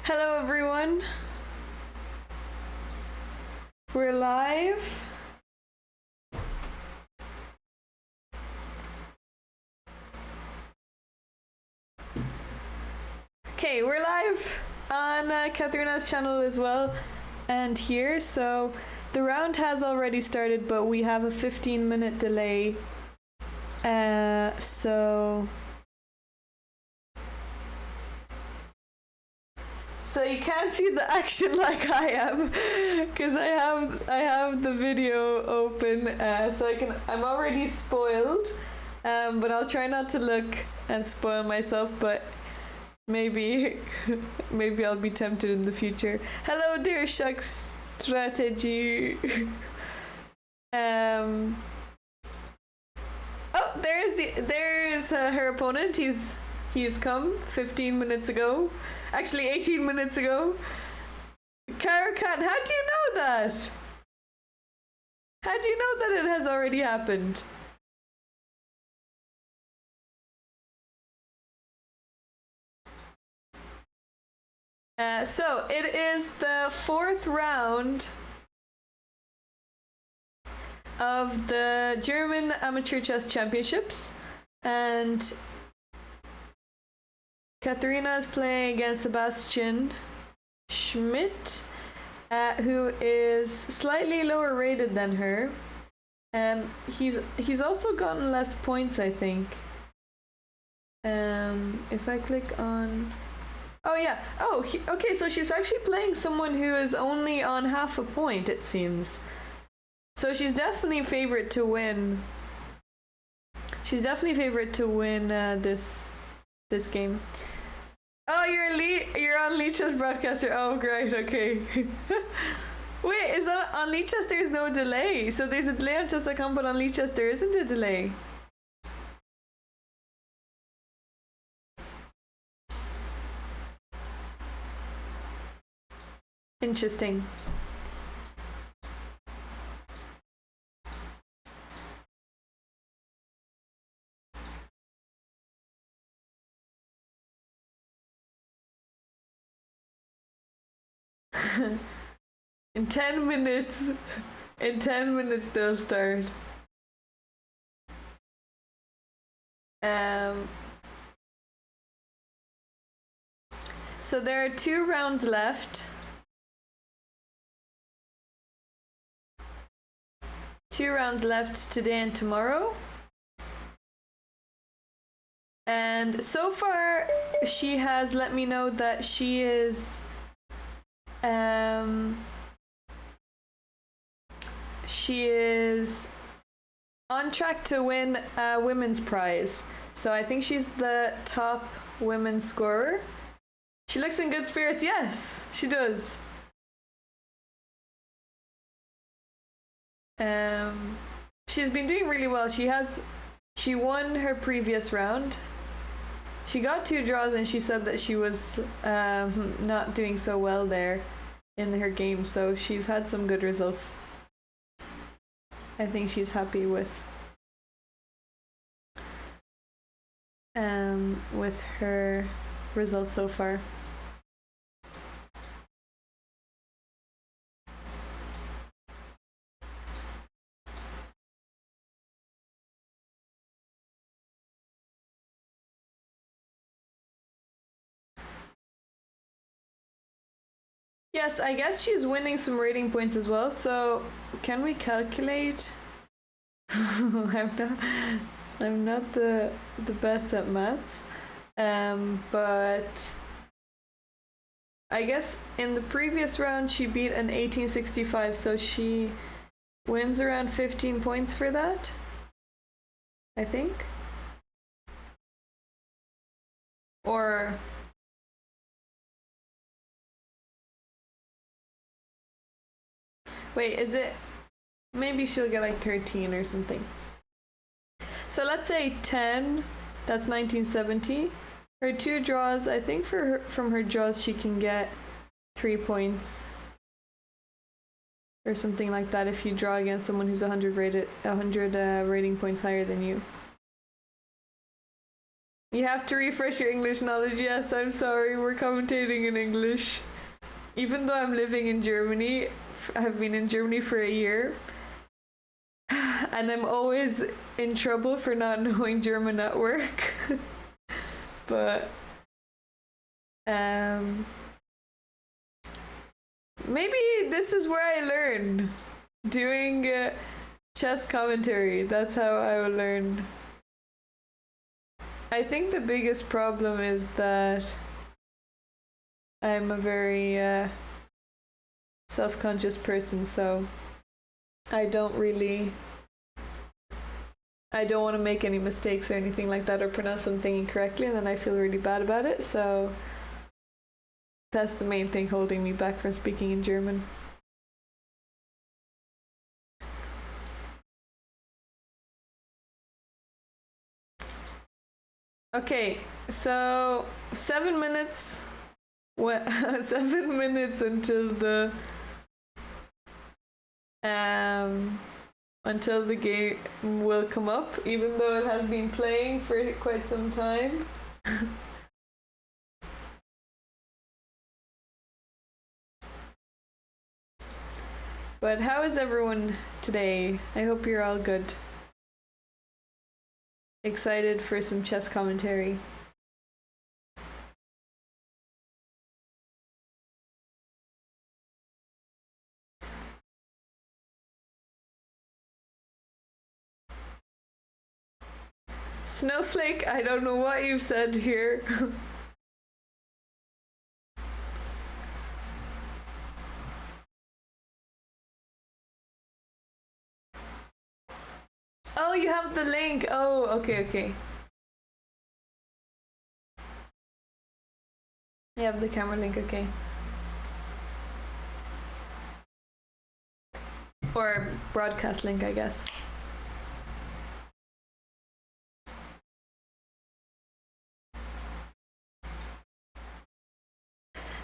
Hello everyone. We're live. Okay, we're live on Katharina's channel as well and here. So the round has already started, but we have a 15-minute delay. So you can't see the action like I am, because I have the video open, so I'm already spoiled, but I'll try not to look and spoil myself. But maybe I'll be tempted in the future. Hello, dear Shucks Strategy. Oh, there's her opponent. He's come 15 minutes ago. Actually, 18 minutes ago. Karakan, how do you know that? How do you know that it has already happened? So it is the fourth round of the German Amateur Chess Championships, and Katharina is playing against Sebastian Schmidt, who is slightly lower rated than her. He's also gotten less points, I think. If I click on... Oh yeah. Oh, okay, so she's actually playing someone who is only on half a point, it seems. So she's definitely favorite to win. She's definitely favorite to win this game. Oh, you're on Leech's broadcaster. Oh, great. Okay. Wait, is that on Leech's? There's no delay. So there's a delay on Chess.com, but on Leech's there isn't a delay. Interesting. In 10 minutes they'll start. So there are 2 rounds left. 2 rounds left today and tomorrow. And so far she has let me know that she is on track to win a women's prize. So I think she's the top women's scorer. She looks in good spirits. Yes, she does. She's been doing really well. She won her previous round. She got 2 draws, and she said that she was not doing so well there in her game, so she's had some good results. I think she's happy with her results so far. Yes, I guess she's winning some rating points as well. So can we calculate? I'm not the best at maths, but I guess in the previous round she beat an 1865, so she wins around 15 points for that, I think. Or wait, is it? Maybe she'll get like 13 or something. So let's say 10, that's 1970. Her 2 draws, I think from her draws she can get 3 points or something like that if you draw against someone who's 100 rating points higher than you. You have to refresh your English knowledge. Yes, I'm sorry, we're commentating in English. Even though I'm living in Germany, I've been in Germany for a year, and I'm always in trouble for not knowing German at work. But maybe this is where I learn, doing chess commentary. That's how I will learn. I think the biggest problem is that I'm a very self-conscious person, so I don't want to make any mistakes or anything like that, or pronounce something incorrectly, and then I feel really bad about it. So that's the main thing holding me back from speaking in German. Okay, so 7 minutes. 7 minutes until the game will come up, even though it has been playing for quite some time. But how is everyone today? I hope you're all good. Excited for some chess commentary. Snowflake, I don't know what you've said here. Oh, you have the link. Oh, okay. You have the camera link, okay. Or broadcast link, I guess.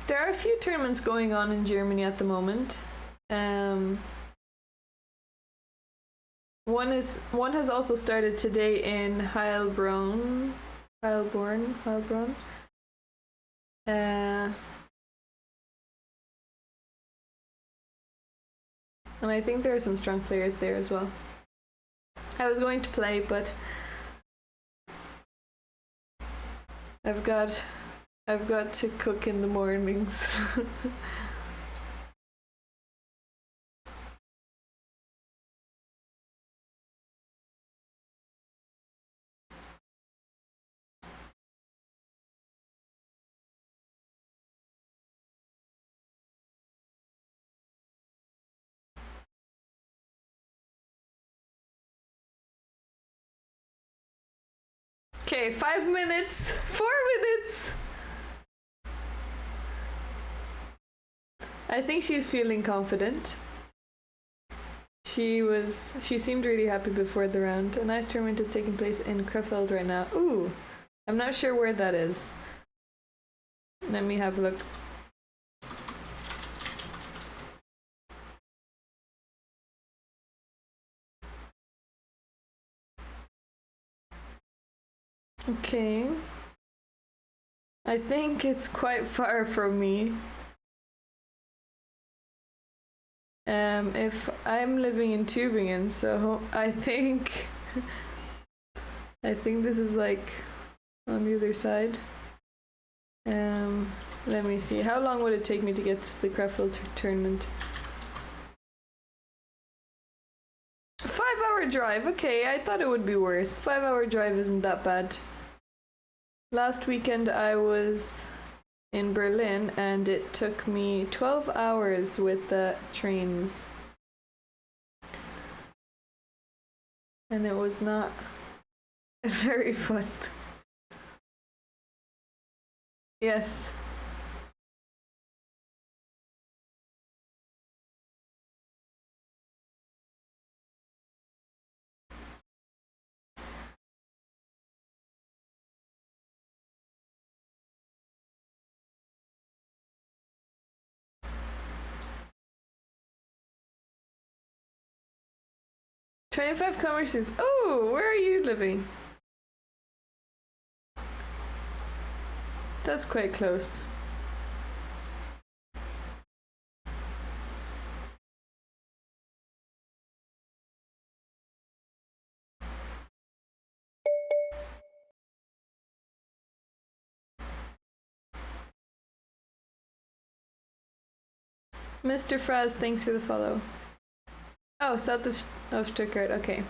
There are a few tournaments going on in Germany at the moment. One has also started today in Heilbronn. And I think there are some strong players there as well. I was going to play, but I've got to cook in the mornings. Okay, 5 minutes, 4 minutes. I think she's feeling confident. She seemed really happy before the round. A nice tournament is taking place in Krefeld right now. Ooh, I'm not sure where that is. Let me have a look. Okay. I think it's quite far from me. If I'm living in Tübingen, so I think this is like on the other side. Let me see. How long would it take me to get to the Krefeld tournament? 5-hour drive. Okay, I thought it would be worse. 5-hour drive isn't that bad. Last weekend I was in Berlin and it took me 12 hours with the trains. And it was not very fun. Yes. $25 kilometers. Oh, where are you living? That's quite close. Mr. Fraz, thanks for the follow. Oh, south of Stuttgart, okay.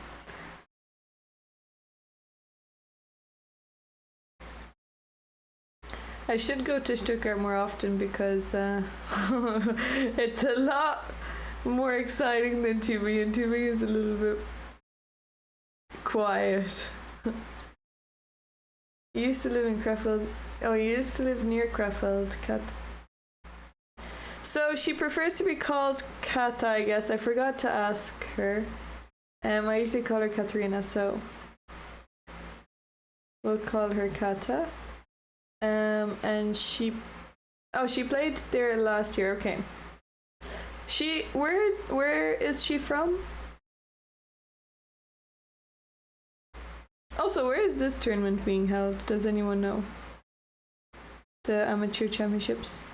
I should go to Stuttgart more often because it's a lot more exciting than Tübingen, and Tübingen is a little bit quiet. You used to live in Krefeld. Oh, you used to live near Krefeld, Kat. So she prefers to be called Kata, I guess. I forgot to ask her. I usually call her Katarina, so we'll call her Kata. And she played there last year. Okay. Where is she from? Also, where is this tournament being held? Does anyone know? The amateur championships.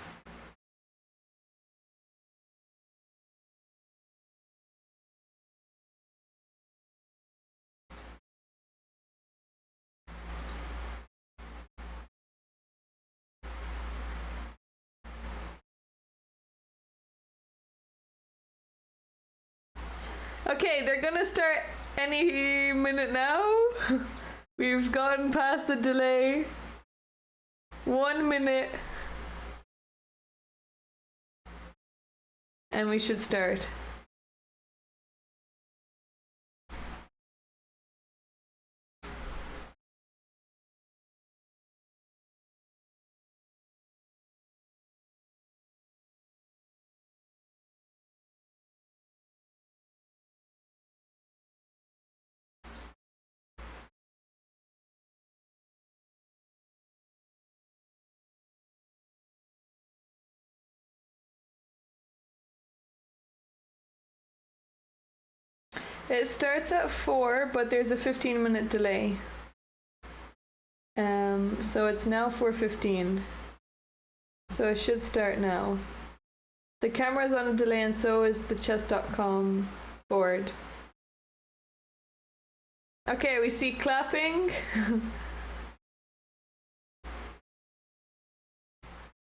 Okay, they're gonna start any minute now. We've gotten past the delay. 1 minute. And we should start. It starts at 4, but there's a 15-minute delay. So it's now 4:15. So it should start now. The camera's on a delay and so is the chess.com board. Okay, we see clapping.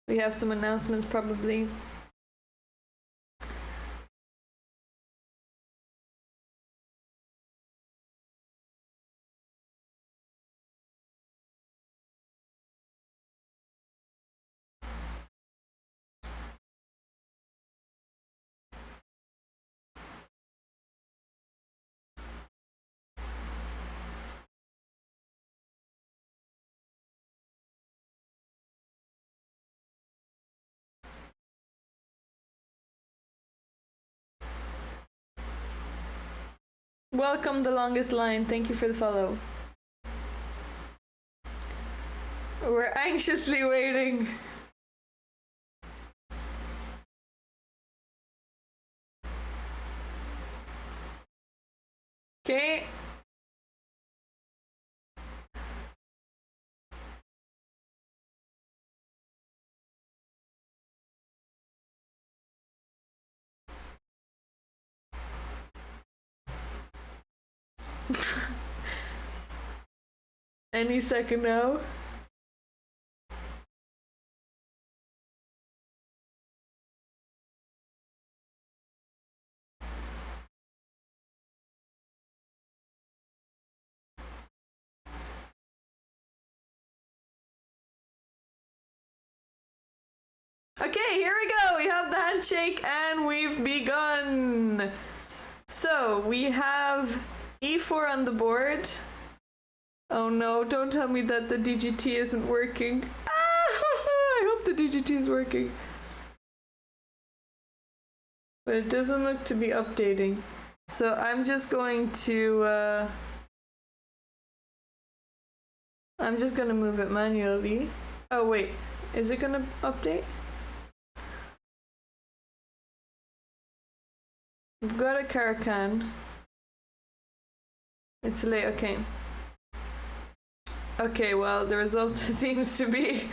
We have some announcements probably. Welcome, the longest line. Thank you for the follow. We're anxiously waiting. Okay. Any second now. Okay, here we go. We have the handshake and we've begun. So we have e4 on the board. Oh no, don't tell me that the DGT isn't working. I hope the DGT is working. But it doesn't look to be updating. So I'm just going to move it manually. Oh wait, is it gonna update? We've got a Caracan. It's late, okay. Okay, well, the result seems to be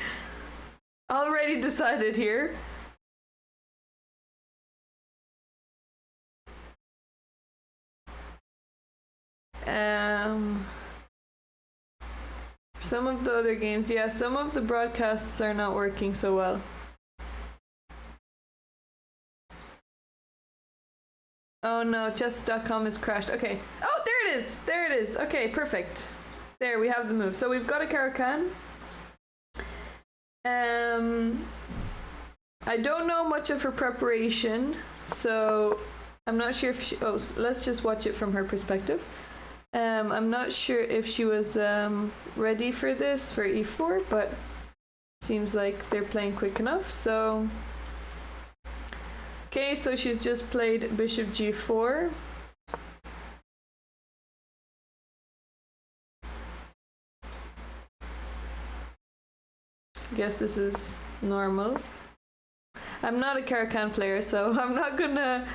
Already decided here. Some of the other games, yeah, some of the broadcasts are not working so well. Oh no, chess.com is crashed. Okay. Oh, there it is. There it is. Okay, perfect. There, we have the move. So we've got a Caro-Kann. I don't know much of her preparation, so I'm not sure if she... Oh, let's just watch it from her perspective. I'm not sure if she was ready for this, for e4, but seems like they're playing quick enough, so... Okay, so she's just played bishop g4. I guess this is normal. I'm not a Caro-Kann player, so I'm not gonna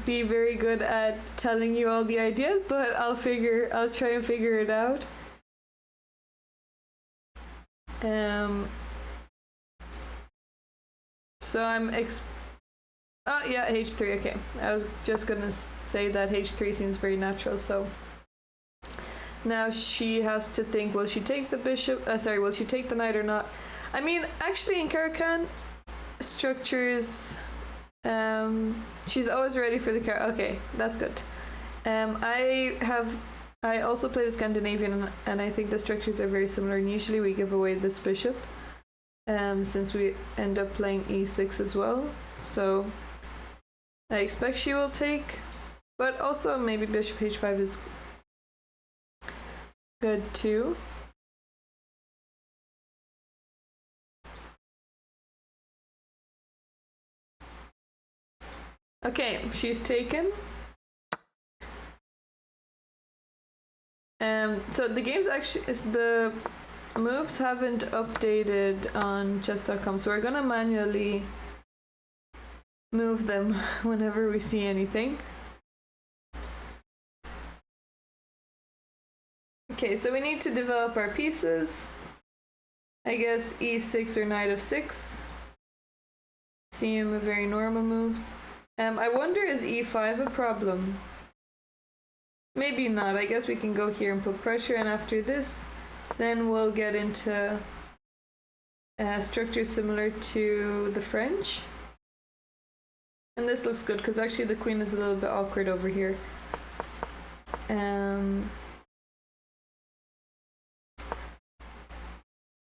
be very good at telling you all the ideas, but I'll try and figure it out. So oh yeah, h3. Okay, I was just gonna say that h3 seems very natural. So now she has to think: will she take the bishop? Will she take the knight or not? I mean, actually, in Caro-Kann structures, she's always ready for the car. Okay, that's good. I also play the Scandinavian, and I think the structures are very similar. And usually we give away this bishop, since we end up playing e6 as well. So I expect she will take, but also maybe bishop h5 is good too. Okay, she's taken. So the game's actually the moves haven't updated on chess.com, so we're gonna manually move them whenever we see anything. Okay, so we need to develop our pieces. I guess e6 or knight of 6 seem very normal moves. I wonder, is e5 a problem? Maybe not. I guess we can go here and put pressure, and after this, then we'll get into structure similar to the French. And this looks good, because actually the queen is a little bit awkward over here.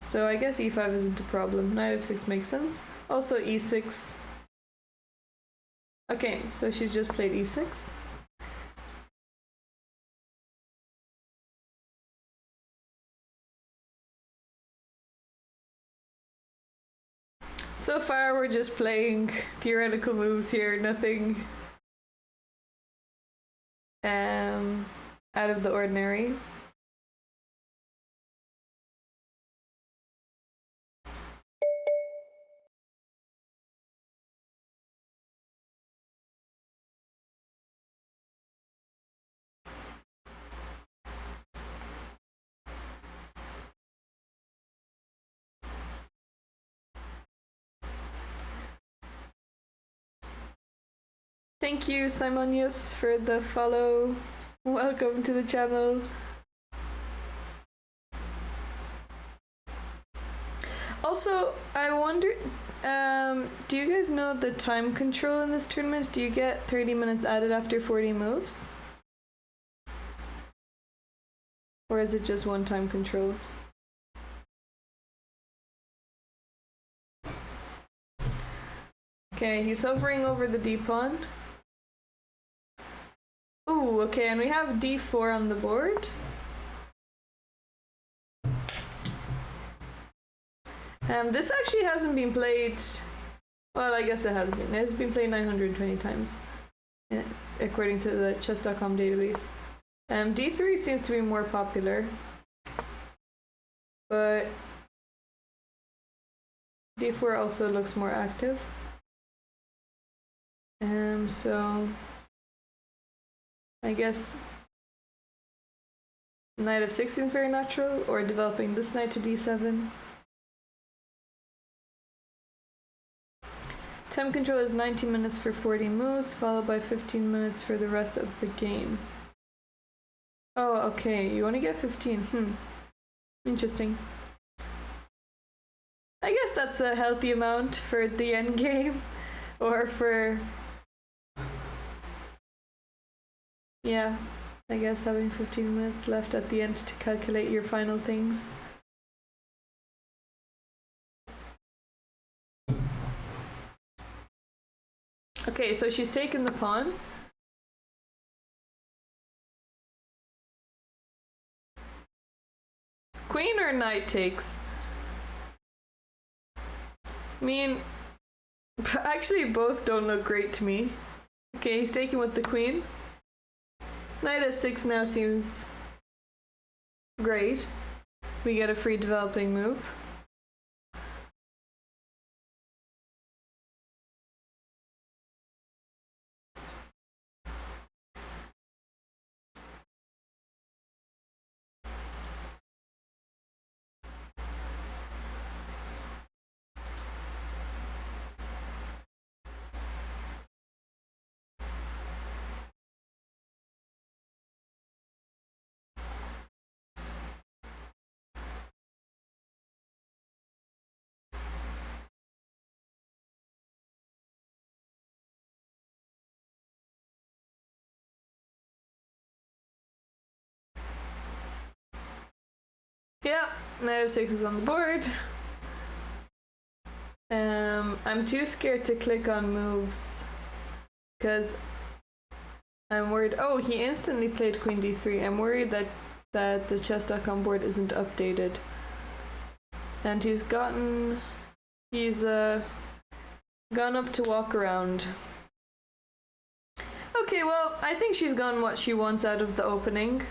So I guess e5 isn't a problem. Knight of 6 makes sense. Also e6. Okay, so she's just played e6. So far we're just playing theoretical moves here, nothing out of the ordinary. Thank you, Simonius, for the follow. Welcome to the channel. Also, I wonder, do you guys know the time control in this tournament? Do you get 30 minutes added after 40 moves? Or is it just one time control? Okay, he's hovering over the d-pawn. Ooh, okay, and we have d4 on the board. This actually hasn't been played... Well, I guess it has been. It's been played 920 times, according to the chess.com database. d3 seems to be more popular, but d4 also looks more active. So I guess Knight f6 seems very natural, or developing this knight to d7. Time control is 90 minutes for 40 moves, followed by 15 minutes for the rest of the game. Oh, okay, you only get 15. Interesting. I guess that's a healthy amount for the end game, or for... Yeah, I guess having 15 minutes left at the end to calculate your final things. Okay, so she's taken the pawn. Queen or knight takes? I mean, actually both don't look great to me. Okay, he's taking with the queen. Knight f6 now seems great. We get a free developing move. Yeah, knight f6 is on the board. I'm too scared to click on moves because I'm worried. Oh, he instantly played queen d3. I'm worried that the chess.com board isn't updated. And he's gone up to walk around. Okay, well, I think she's gotten what she wants out of the opening.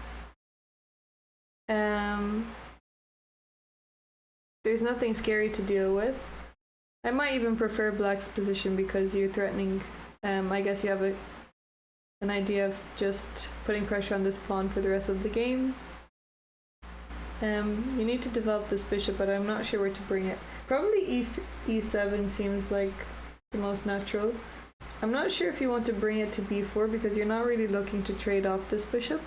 There's nothing scary to deal with. I might even prefer black's position because you're threatening. I guess you have an idea of just putting pressure on this pawn for the rest of the game. You need to develop this bishop, but I'm not sure where to bring it. Probably e7 seems like the most natural. I'm not sure if you want to bring it to b4 because you're not really looking to trade off this bishop.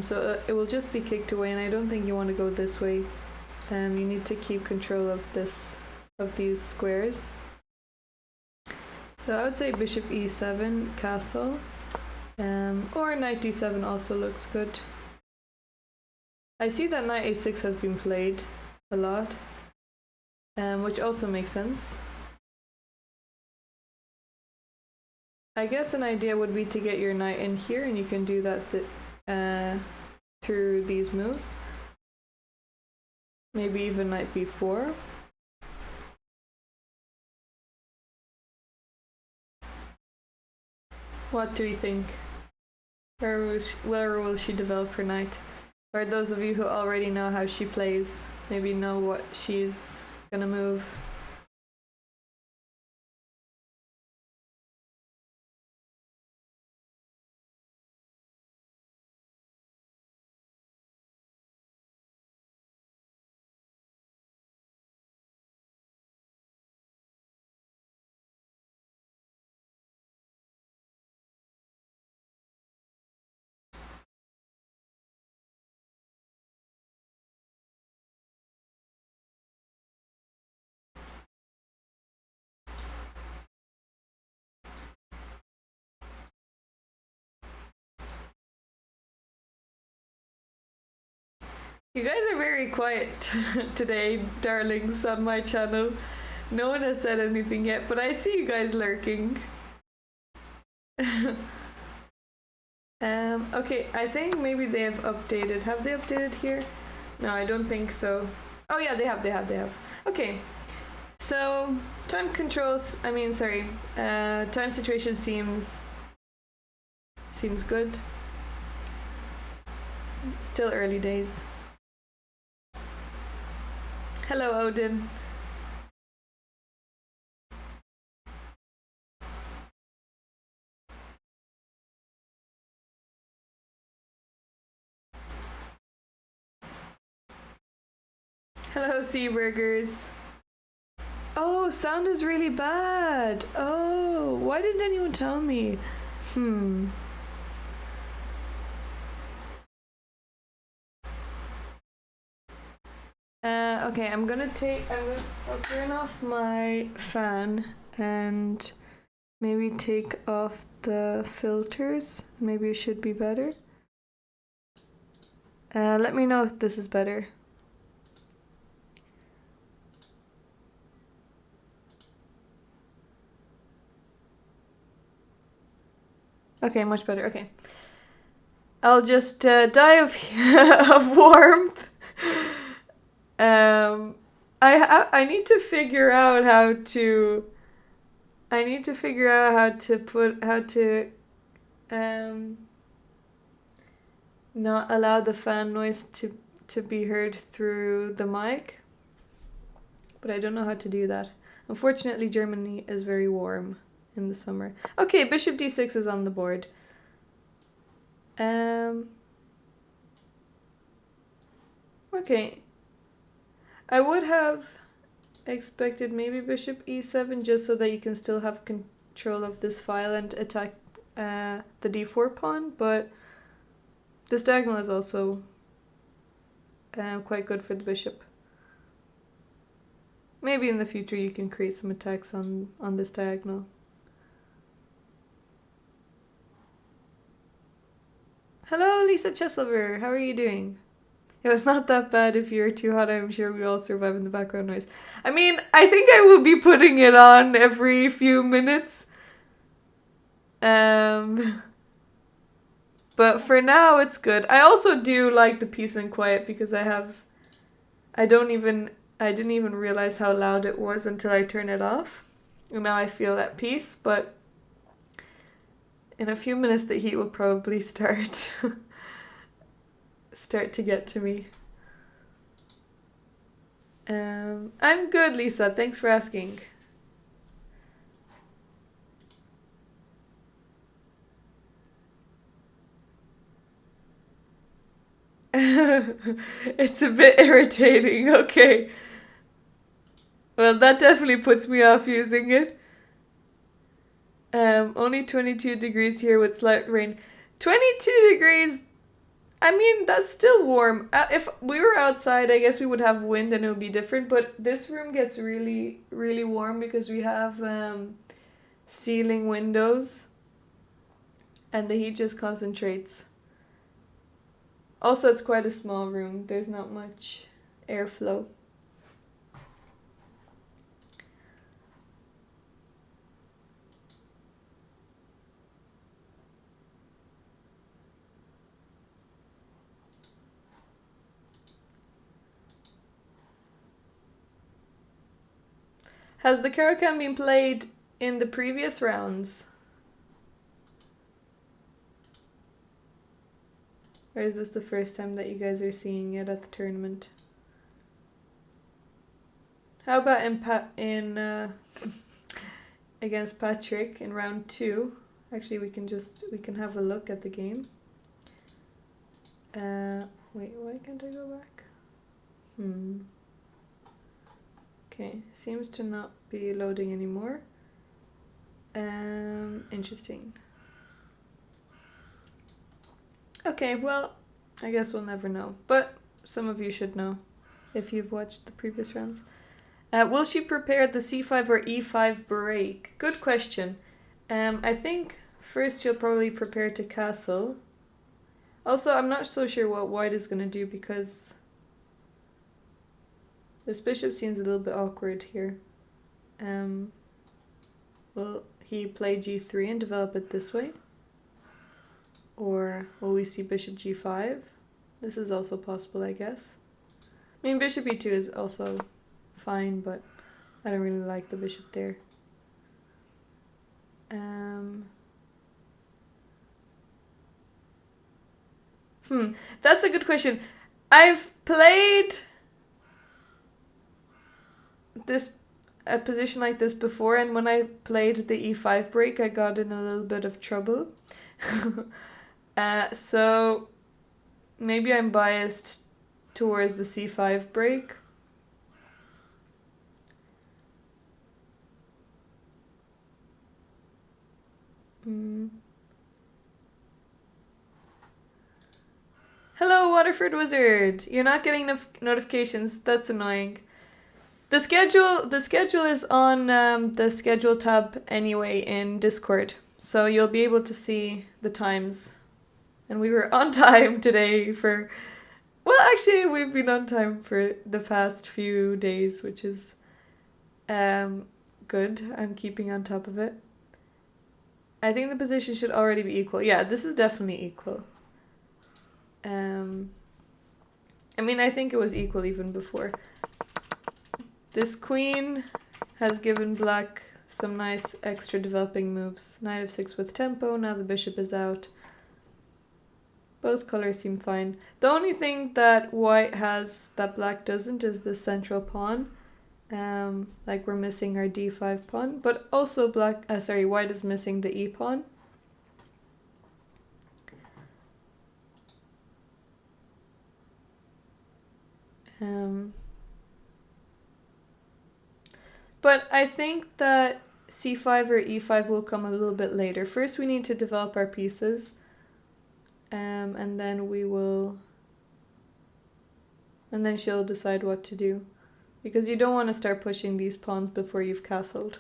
So it will just be kicked away, and I don't think you want to go this way. You need to keep control of these squares. So I would say bishop e7, castle, or knight d7 also looks good. I see that knight a6 has been played a lot, which also makes sense. I guess an idea would be to get your knight in here, and you can do that through these moves. Maybe even knight b4. What do we think? Where will she develop her knight? Or those of you who already know how she plays, maybe know what she's gonna move. You guys are very quiet today, darlings, on my channel. No one has said anything yet, but I see you guys lurking. Okay, I think maybe they have updated. Have they updated here? No, I don't think so. Oh yeah, they have. Okay, so time controls, time situation seems good. Still early days. Hello, Odin. Hello, Seaburgers. Oh, sound is really bad. Oh, why didn't anyone tell me? Hmm. Okay, I'll turn off my fan and maybe take off the filters. Maybe it should be better. Let me know if this is better. Okay, much better. Okay. I'll just die of of warmth. I need to figure out how to. I need to figure out how to not allow the fan noise to be heard through the mic. But I don't know how to do that. Unfortunately, Germany is very warm in the summer. Okay, bishop d6 is on the board. Okay. I would have expected maybe bishop e7 just so that you can still have control of this file and attack the d4 pawn, but this diagonal is also quite good for the bishop. Maybe in the future you can create some attacks on this diagonal. Hello, Lisa Chesslover. How are you doing? It was not that bad. If you're too hot, I'm sure we all survive in the background noise. I mean, I think I will be putting it on every few minutes. But for now, it's good. I also do like the peace and quiet because I didn't even realize how loud it was until I turned it off. And now I feel at peace, but in a few minutes the heat will probably start to get to me. I'm good, Lisa. Thanks for asking. It's a bit irritating. Okay. Well, that definitely puts me off using it. Only 22 degrees here with slight rain. 22 degrees, I mean, that's still warm. If we were outside, I guess we would have wind and it would be different, but this room gets really, really warm because we have ceiling windows and the heat just concentrates. Also, it's quite a small room. There's not much airflow. Has the Caracan been played in the previous rounds? Or is this the first time that you guys are seeing it at the tournament? How about in against Patrick in round 2? Actually, we can have a look at the game. Wait, why can't I go back? Okay, seems to not be loading anymore. Interesting. Okay, well, I guess we'll never know. But some of you should know if you've watched the previous rounds. Will she prepare the c5 or e5 break? Good question. I think first she'll probably prepare to castle. Also, I'm not so sure what white is going to do because this bishop seems a little bit awkward here. Will he play g3 and develop it this way? Or will we see bishop g5? This is also possible, I guess. I mean, bishop e2 is also fine, but I don't really like the bishop there. That's a good question. I've played a position like this before, and when I played the e5 break, I got in a little bit of trouble. So maybe I'm biased towards the c5 break. Waterford Wizard! You're not getting notifications. That's annoying. The schedule is on the schedule tab anyway in Discord, so you'll be able to see the times. And we were on time today for... Well, actually, we've been on time for the past few days, which is good. I'm keeping on top of it. I think the position should already be equal. Yeah, this is definitely equal. I mean, I think it was equal even before. This queen has given black some nice extra developing moves. Knight of 6 with tempo, now the bishop is out. Both colors seem fine. The only thing that white has that black doesn't is the central pawn. Like we're missing our d5 pawn, but also white is missing the e pawn. But I think that c5 or e5 will come a little bit later. First we need to develop our pieces, and then she'll decide what to do. Because you don't want to start pushing these pawns before you've castled.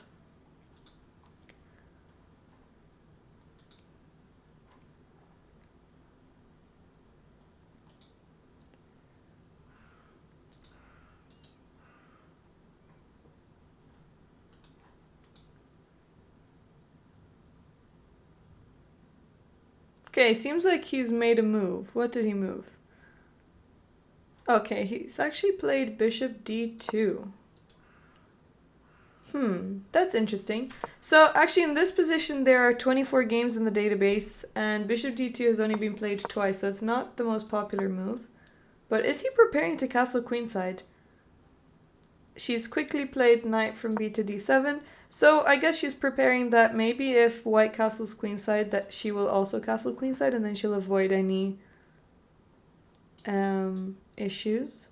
Okay, seems like he's made a move. What did he move? Okay, he's actually played bishop d2. That's interesting. So actually in this position there are 24 games in the database and bishop d2 has only been played twice, so it's not the most popular move. But is he preparing to castle queenside? She's quickly played knight from b to d7, so I guess she's preparing that maybe if white castles queenside that she will also castle queenside and then she'll avoid any issues.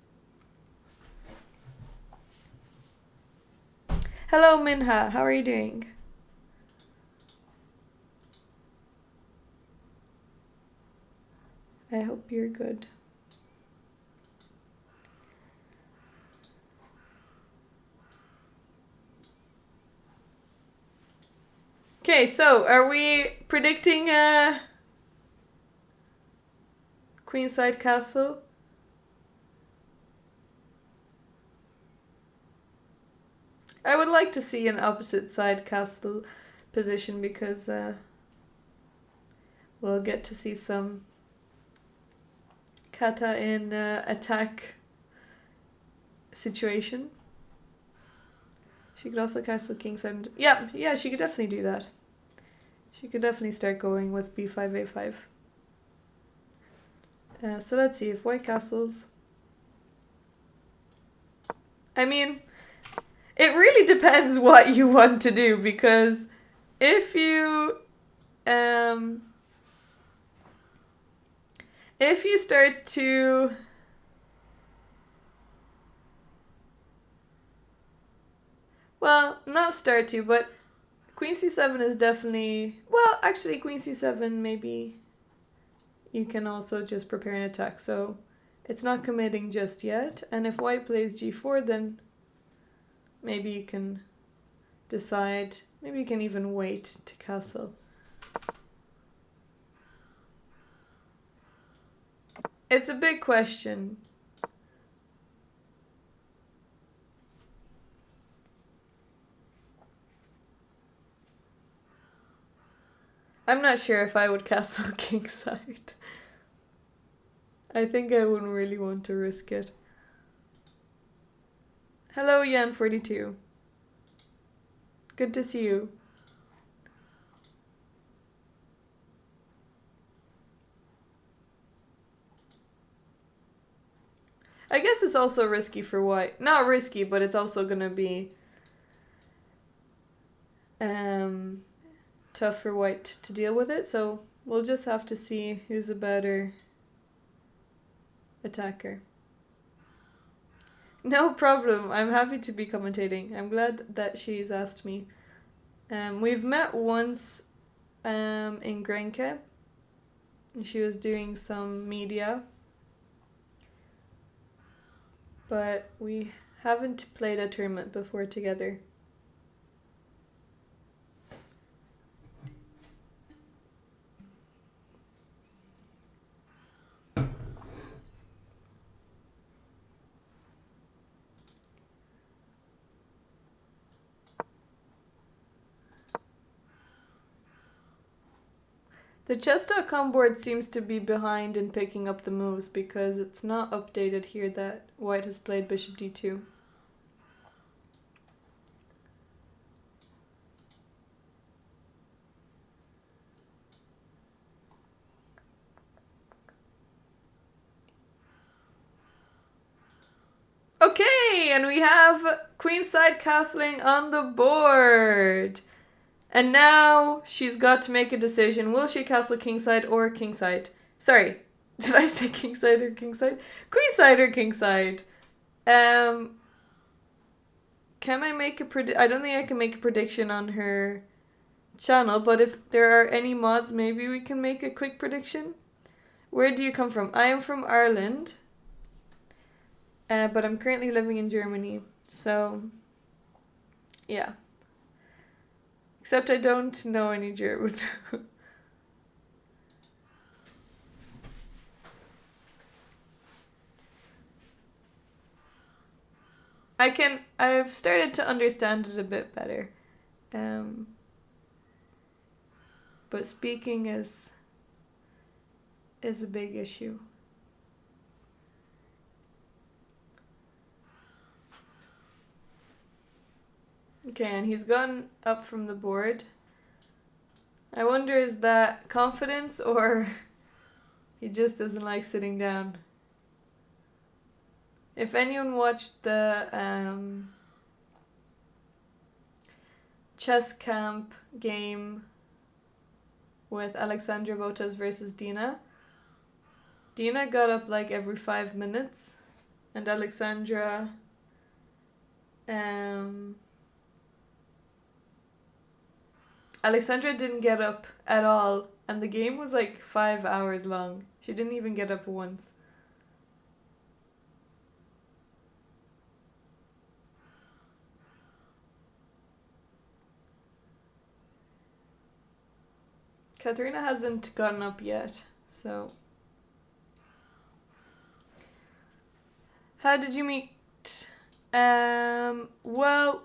Hello Minha, how are you doing? I hope you're good. Okay, so are we predicting queenside castle? I would like to see an opposite side castle position because we'll get to see some kata in attack situation. She could also castle kingside. Yeah, she could definitely do that. She could definitely start going with b5, a5. So let's see if white castles. I mean, it really depends what you want to do, because if you start to not start to, but queen c7 is definitely, well, actually queen c7 maybe you can also just prepare an attack, so it's not committing just yet. And if white plays g4, then maybe you can decide, maybe you can even wait to castle. It's a big question. I'm not sure if I would castle kingside. I think I wouldn't really want to risk it. Hello, Yan42. Good to see you. I guess it's also risky for white. Not risky, but it's also gonna be tough for white to deal with it, so we'll just have to see who's a better attacker. No problem, I'm happy to be commentating. I'm glad that she's asked me. We've met once in Grenke. She was doing some media. but we haven't played a tournament before together. The chess.com board seems to be behind in picking up the moves because it's not updated here that white has played bishop d2. Okay, and we have queenside castling on the board. And now she's got to make a decision. Will she castle kingside or kingside? Sorry, did I say kingside or kingside? Queenside or kingside? Can I make a I don't think I can make a prediction on her channel, but if there are any mods, maybe we can make a quick prediction. Where do you come from? I am from Ireland, but I'm currently living in Germany, so yeah. Except I don't know any German. I've started to understand it a bit better. But speaking is a big issue. Okay, and he's gone up from the board. I wonder, is that confidence or he just doesn't like sitting down? If anyone watched the chess camp game with Alexandra Botas versus Dina got up like every 5 minutes, and Alexandra didn't get up at all, and the game was like 5 hours long. She didn't even get up once. Katerina hasn't gotten up yet, so. How did you meet? Well,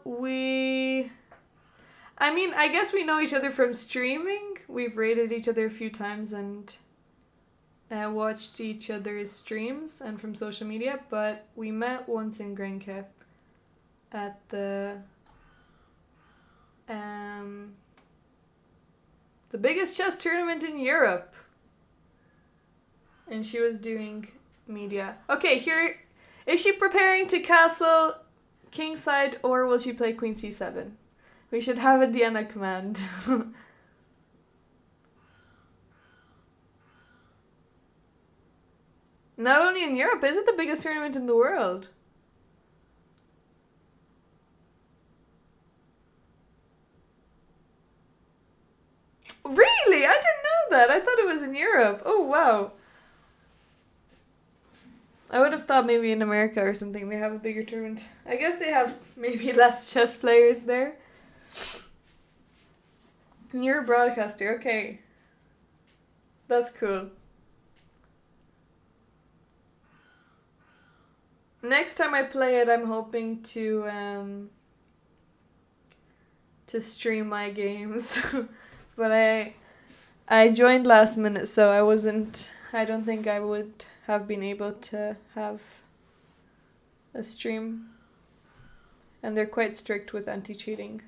I guess we know each other from streaming. We've rated each other a few times and watched each other's streams and from social media, but we met once in Grenke at the biggest chess tournament in Europe. And she was doing media. Okay, here, is she preparing to castle kingside or will she play queen c7? We should have a Diana command. Not only in Europe, is it the biggest tournament in the world? Really? I didn't know that. I thought it was in Europe. Oh, wow. I would have thought maybe in America or something they have a bigger tournament. I guess they have maybe less chess players there. You're a broadcaster, okay. That's cool. Next time I play it, I'm hoping to stream my games. But I joined last minute, so I don't think I would have been able to have a stream. And they're quite strict with anti-cheating.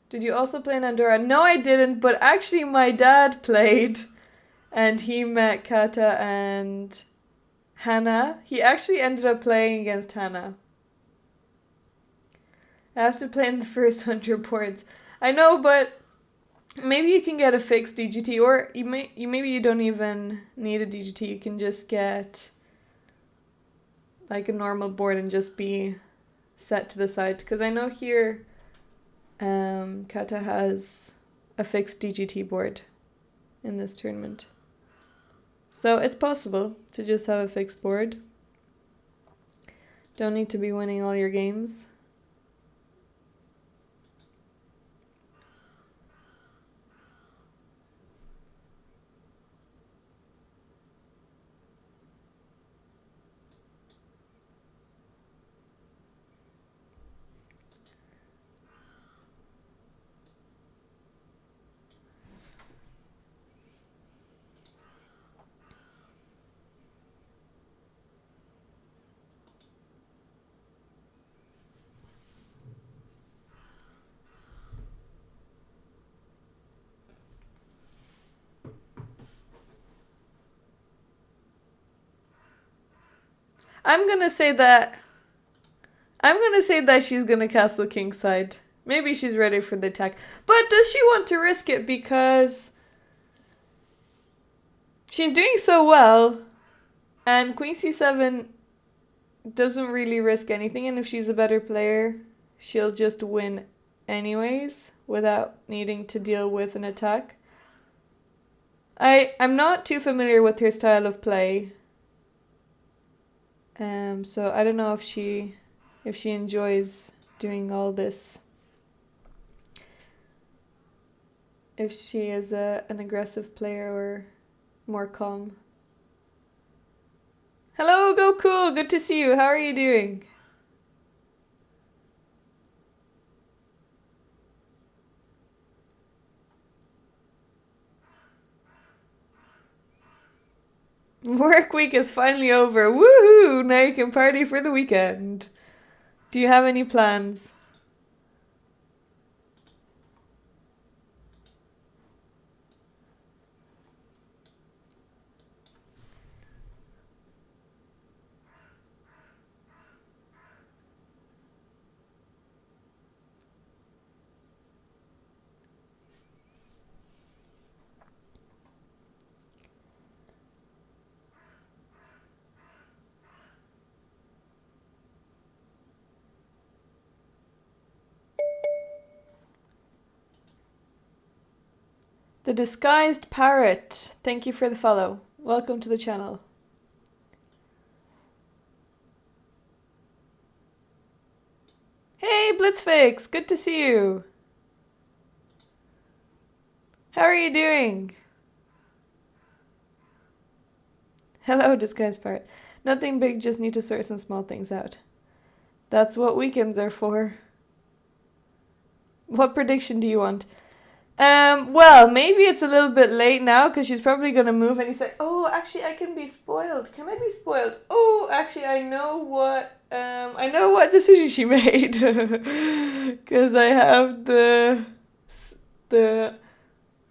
Did you also play in Andorra? No, I didn't, but actually my dad played and he met Kata and Hannah. He actually ended up playing against Hannah. I have to play in the first 100 boards. I know, but maybe you can get a fixed DGT, or maybe you don't even need a DGT. You can just get like a normal board and just be set to the side. Because I know here Kata has a fixed DGT board in this tournament. So it's possible to just have a fixed board. Don't need to be winning all your games. I'm gonna say that she's gonna castle kingside. Maybe she's ready for the attack. But does she want to risk it because she's doing so well and queen c7 doesn't really risk anything, and if she's a better player, she'll just win anyways without needing to deal with an attack. I'm not too familiar with her style of play. So I don't know if she enjoys doing all this. If she is an aggressive player or more calm. Hello, Go Cool. Good to see you. How are you doing? Work week is finally over. Woohoo! Now you can party for the weekend. Do you have any plans? The Disguised Parrot. Thank you for the follow. Welcome to the channel. Hey, Blitzfix. Good to see you. How are you doing? Hello, Disguised Parrot. Nothing big, just need to sort some small things out. That's what weekends are for. What prediction do you want? Well, maybe it's a little bit late now because she's probably going to move and you say, oh, actually, I can be spoiled. Can I be spoiled? Oh, actually, I know what decision she made because I have the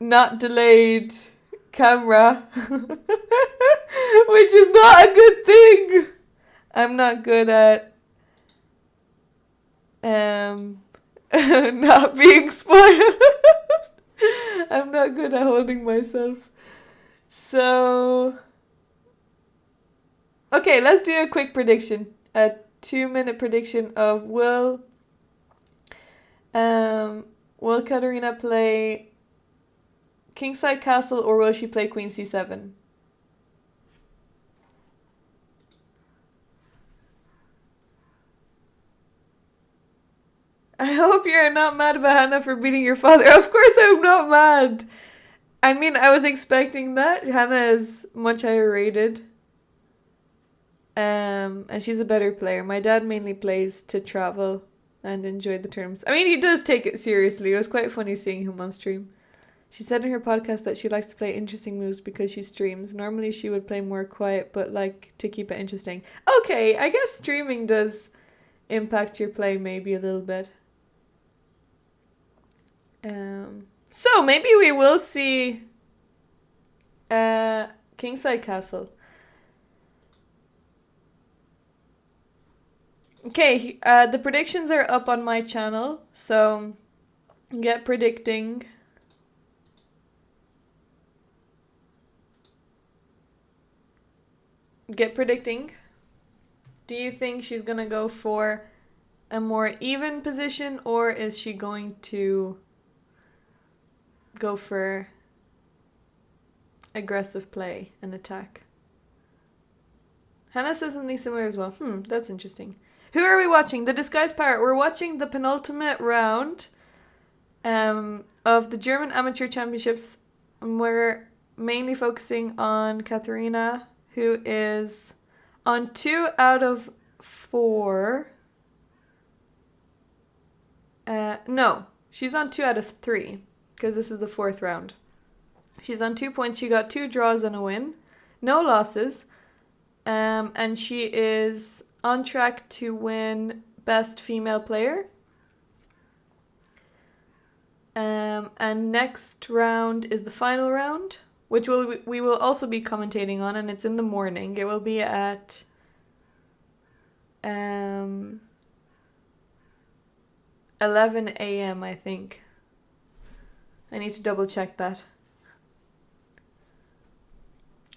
not delayed camera, which is not a good thing. I'm not good at not being spoiled. I'm not good at holding myself. So, okay, let's do a quick prediction. A 2-minute prediction of will Katarina play kingside castle or will she play queen c7? I hope you're not mad about Hannah for beating your father. Of course I'm not mad. I mean, I was expecting that. Hannah is much higher rated. And she's a better player. My dad mainly plays to travel and enjoy the tournaments. I mean, he does take it seriously. It was quite funny seeing him on stream. She said in her podcast that she likes to play interesting moves because she streams. Normally she would play more quiet, but like to keep it interesting. Okay, I guess streaming does impact your play maybe a little bit. So maybe we will see kingside castle. Okay, the predictions are up on my channel, so get predicting. Get predicting. Do you think she's gonna go for a more even position, or is she going to go for aggressive play and attack. Hannah says something similar as well. That's interesting. Who are we watching? The Disguised Pirate. We're watching the penultimate round of the German Amateur Championships. And we're mainly focusing on Katharina, who is on 2 out of 4. No, she's on 2 out of 3 because this is the 4th round. She's on 2 points. She got 2 draws and a win. No losses. And she is on track to win Best Female Player. And next round is the final round, which we will also be commentating on, and it's in the morning. It will be at 11 a.m. I think. I need to double check that.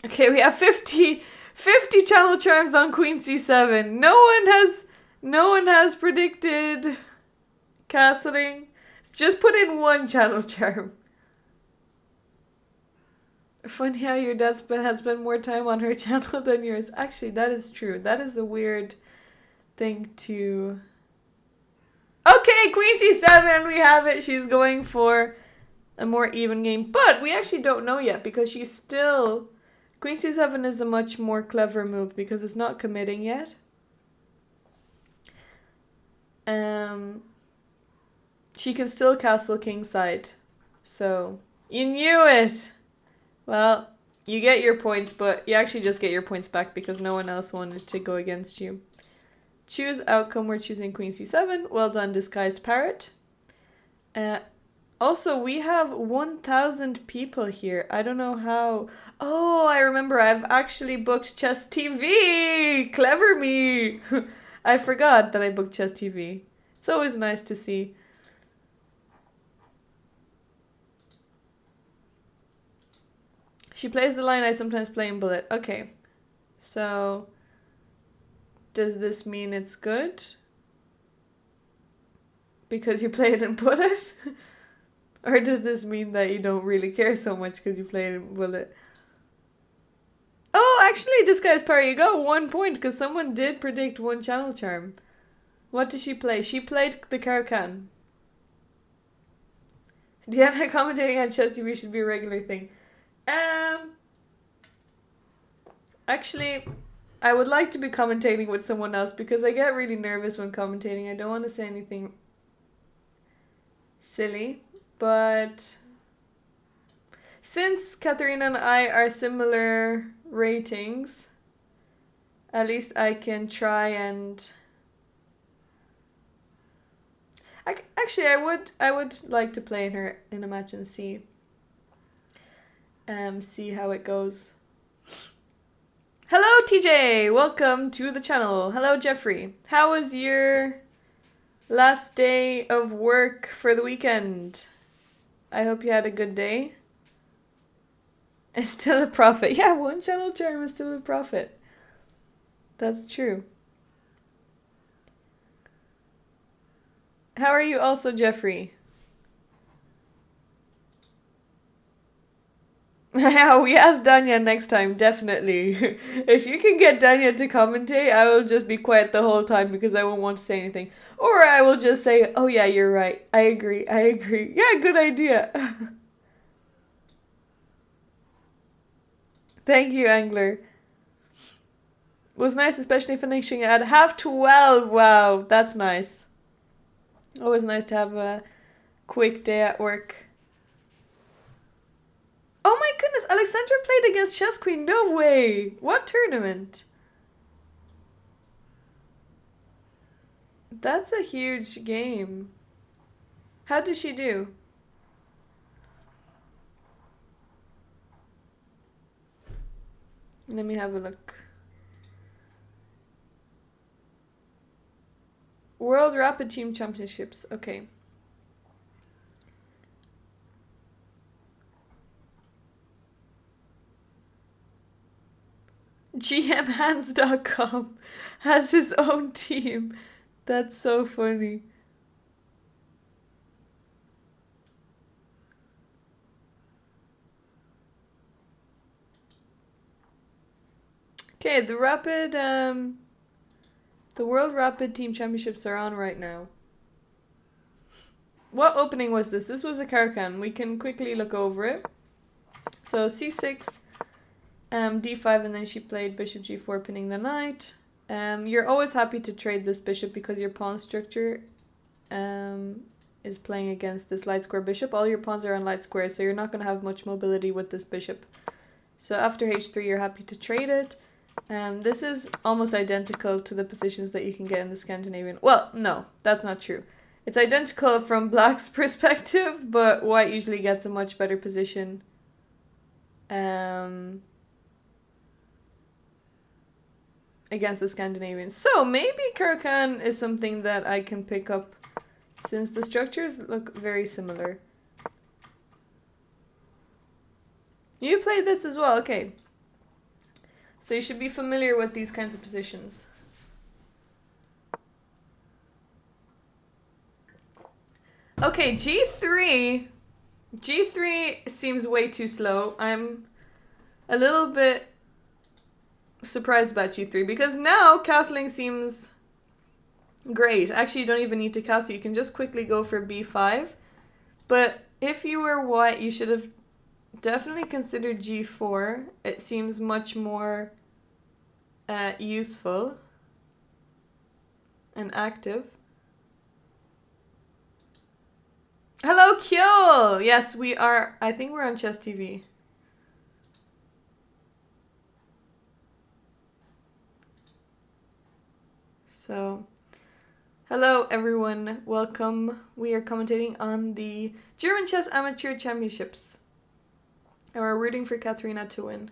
Okay, we have 50 channel charms on Queen C7. No one has predicted castling. Just put in 1 channel charm. Funny how your dad has spent more time on her channel than yours. Actually, that is true. That is a weird thing to... Okay, Queen C7, we have it. She's going for a more even game. But we actually don't know yet because she's still... Queen C7 is a much more clever move because it's not committing yet. She can still castle kingside. So, you knew it! Well, you get your points, but you actually just get your points back because no one else wanted to go against you. Choose outcome, we're choosing Queen C7. Well done, Disguised Parrot. Also, we have 1,000 people here. I don't know how... Oh, I remember. I've actually booked Chess TV! Clever me! I forgot that I booked Chess TV. It's always nice to see. She plays the line I sometimes play in bullet. Okay. So, does this mean it's good? Because you play it in bullet? Or does this mean that you don't really care so much because you play it in bullet? Oh, actually, Disguised Parry, you got 1 point because someone did predict 1 channel charm. What did she play? She played the Caro-Kann. Diana commentating on Chess TV should be a regular thing. Actually, I would like to be commentating with someone else because I get really nervous when commentating. I don't want to say anything silly, but since Katharina and I are similar ratings, at least I can try and... Actually, I would like to play her in a match and see how it goes. Hello, TJ! Welcome to the channel. Hello, Jeffrey. How was your last day of work for the weekend? I hope you had a good day. It's still a profit. Yeah, 1 channel charm is still a profit. That's true. How are you also, Jeffrey? Yeah, we ask Danya next time, definitely. If you can get Danya to commentate, I will just be quiet the whole time because I won't want to say anything. Or I will just say, oh yeah, you're right. I agree. Yeah, good idea. Thank you, Angler. Was nice, especially finishing at 12:30. Wow, that's nice. Always nice to have a quick day at work. Oh my goodness, Alexandra played against Chess Queen. No way. What tournament? That's a huge game. How did she do? Let me have a look. World Rapid Team Championships. Okay. GMHands.com has his own team. That's so funny. Okay, the World Rapid Team Championships are on right now. What opening was this? This was a Karakan. We can quickly look over it. So c6, d5, and then she played bishop g4, pinning the knight. You're always happy to trade this bishop because your pawn structure is playing against this light square bishop. All your pawns are on light squares, so you're not going to have much mobility with this bishop. So after h3, you're happy to trade it. This is almost identical to the positions that you can get in the Scandinavian. Well, no, that's not true. It's identical from black's perspective, but white usually gets a much better position. Against the Scandinavian. So maybe Karakan is something that I can pick up since the structures look very similar. You played this as well, okay. So you should be familiar with these kinds of positions. Okay, g3. G3 seems way too slow. I'm a little bit surprised about g3 because now castling seems great. Actually, you don't even need to castle. You can just quickly go for b5. But if you were white, you should have definitely considered g4. It seems much more useful and active. Hello, Kyul! Yes, we are. I think we're on Chess TV. So, hello everyone. Welcome. We are commentating on the German Chess Amateur Championships. And we're rooting for Katarina to win.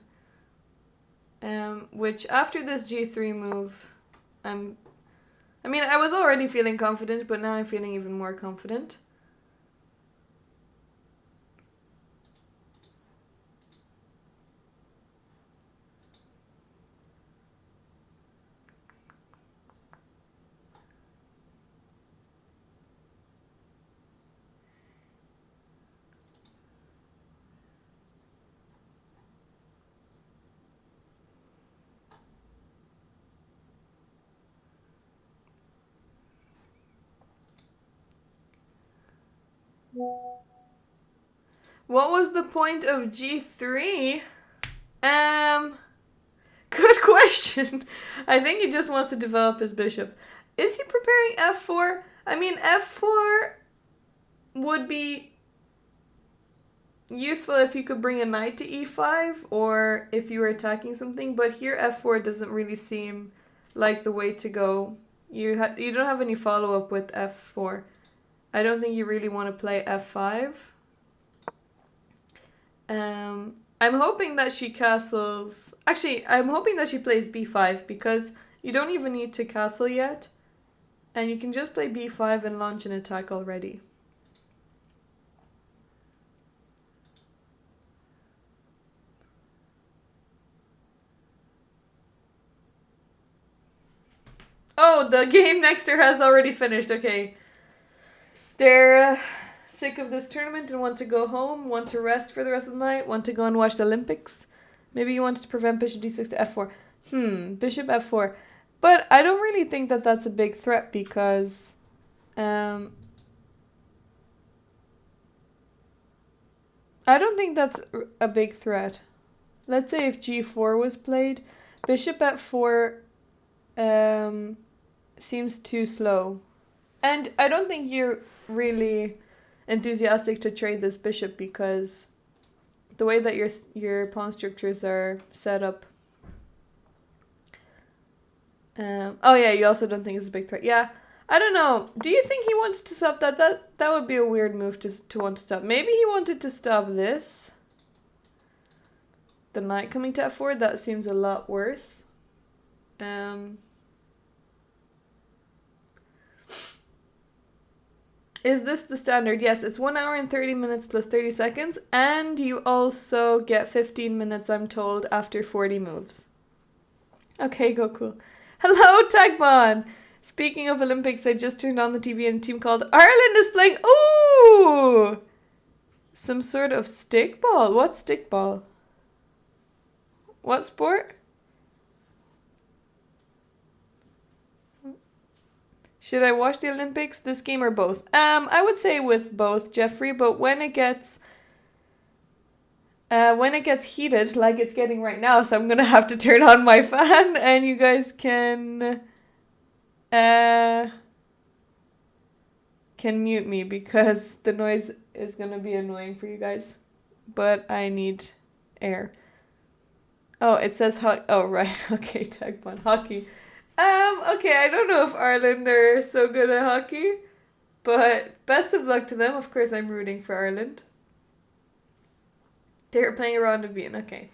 Which after this g3 move, I was already feeling confident, but now I'm feeling even more confident. What was the point of g3? Good question. I think he just wants to develop his bishop. Is he preparing f4? I mean, f4 would be useful if you could bring a knight to e5 or if you were attacking something, but here f4 doesn't really seem like the way to go. You don't have any follow-up with f4. I don't think you really want to play f5. I'm hoping that she castles... Actually, I'm hoping that she plays b5 because you don't even need to castle yet. And you can just play b5 and launch an attack already. Oh, the game next to her has already finished. Okay. They're sick of this tournament and want to go home, want to rest for the rest of the night, want to go and watch the Olympics. Maybe you wanted to prevent bishop d6 to f4. Bishop f4. But I don't really think that that's a big threat because... I don't think that's a big threat. Let's say if g4 was played, bishop f4 seems too slow. And I don't think you're really enthusiastic to trade this bishop because the way that your pawn structures are set up. Oh yeah, you also don't think it's a big threat. Yeah, I don't know. Do you think he wanted to stop that? That would be a weird move to want to stop. Maybe he wanted to stop this. The knight coming to f4, that seems a lot worse. Is this the standard? Yes, it's 1 hour and 30 minutes plus 30 seconds. And you also get 15 minutes, I'm told, after 40 moves. Okay, go cool. Hello, Tagbon! Speaking of Olympics, I just turned on the TV and a team called Ireland is playing... Ooh! Some sort of stickball. What stickball? What sport? Should I watch the Olympics, this game, or both? I would say with both, Jeffrey, but when it gets heated, like it's getting right now, so I'm gonna have to turn on my fan, and you guys can mute me because the noise is gonna be annoying for you guys. But I need air. Oh, it says oh, right. Okay, Tagpon. Hockey. Okay, I don't know if Ireland are so good at hockey, but best of luck to them. Of course, I'm rooting for Ireland. They're playing a round of being okay.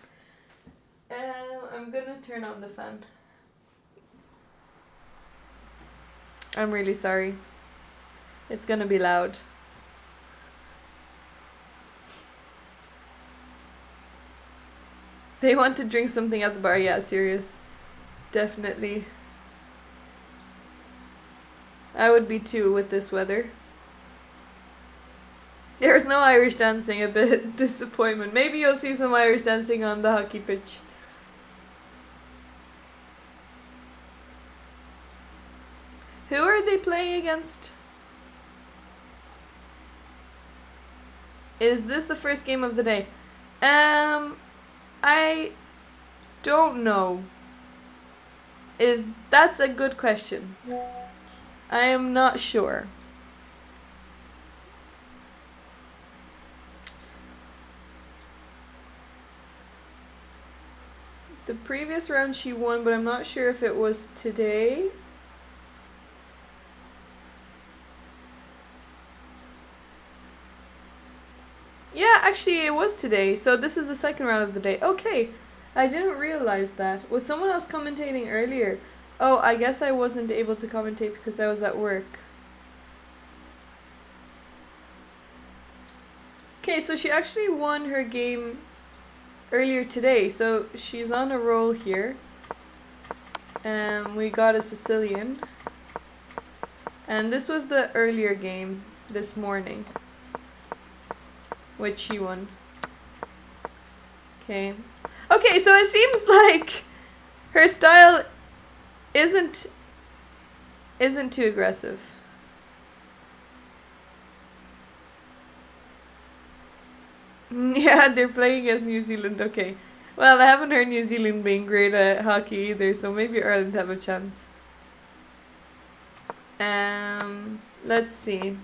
I'm gonna turn on the fan. I'm really sorry. It's gonna be loud. They want to drink something at the bar. Yeah, serious. Definitely. I would be too with this weather. There's no Irish dancing, a bit disappointment. Maybe you'll see some Irish dancing on the hockey pitch. Who are they playing against? Is this the first game of the day? I don't know. That's a good question. I am not sure. The previous round she won, but I'm not sure if it was today. Yeah, actually it was today, so this is the second round of the day. Okay, I didn't realize that. Was someone else commentating earlier? Oh, I guess I wasn't able to commentate because I was at work. Okay, so she actually won her game earlier today, so she's on a roll here. We got a Sicilian. And this was the earlier game this morning, which she won. Okay. Okay, so it seems like her style isn't too aggressive. Yeah, they're playing as New Zealand. Okay. Well, I haven't heard New Zealand being great at hockey either, so maybe Ireland have a chance. Let's see.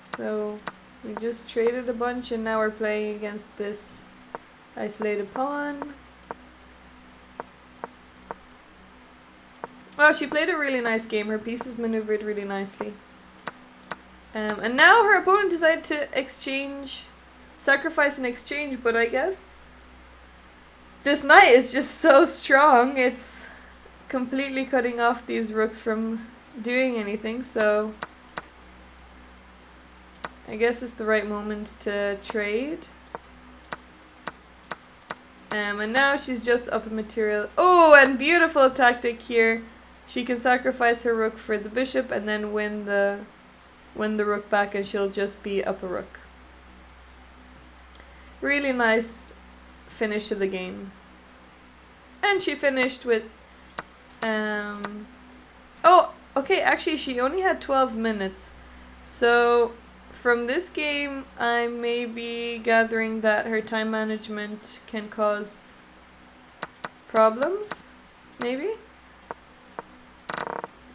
So we just traded a bunch and now we're playing against this isolated pawn. Well, she played a really nice game. Her pieces maneuvered really nicely. And now her opponent decided to sacrifice an exchange, but I guess this knight is just so strong. It's completely cutting off these rooks from doing anything, so I guess it's the right moment to trade. And now she's just up a material. Oh, and beautiful tactic here. She can sacrifice her rook for the bishop and then win the rook back, and she'll just be up a rook. Really nice finish to the game. And she finished with oh, okay, actually she only had 12 minutes. So from this game, I may be gathering that her time management can cause problems, maybe?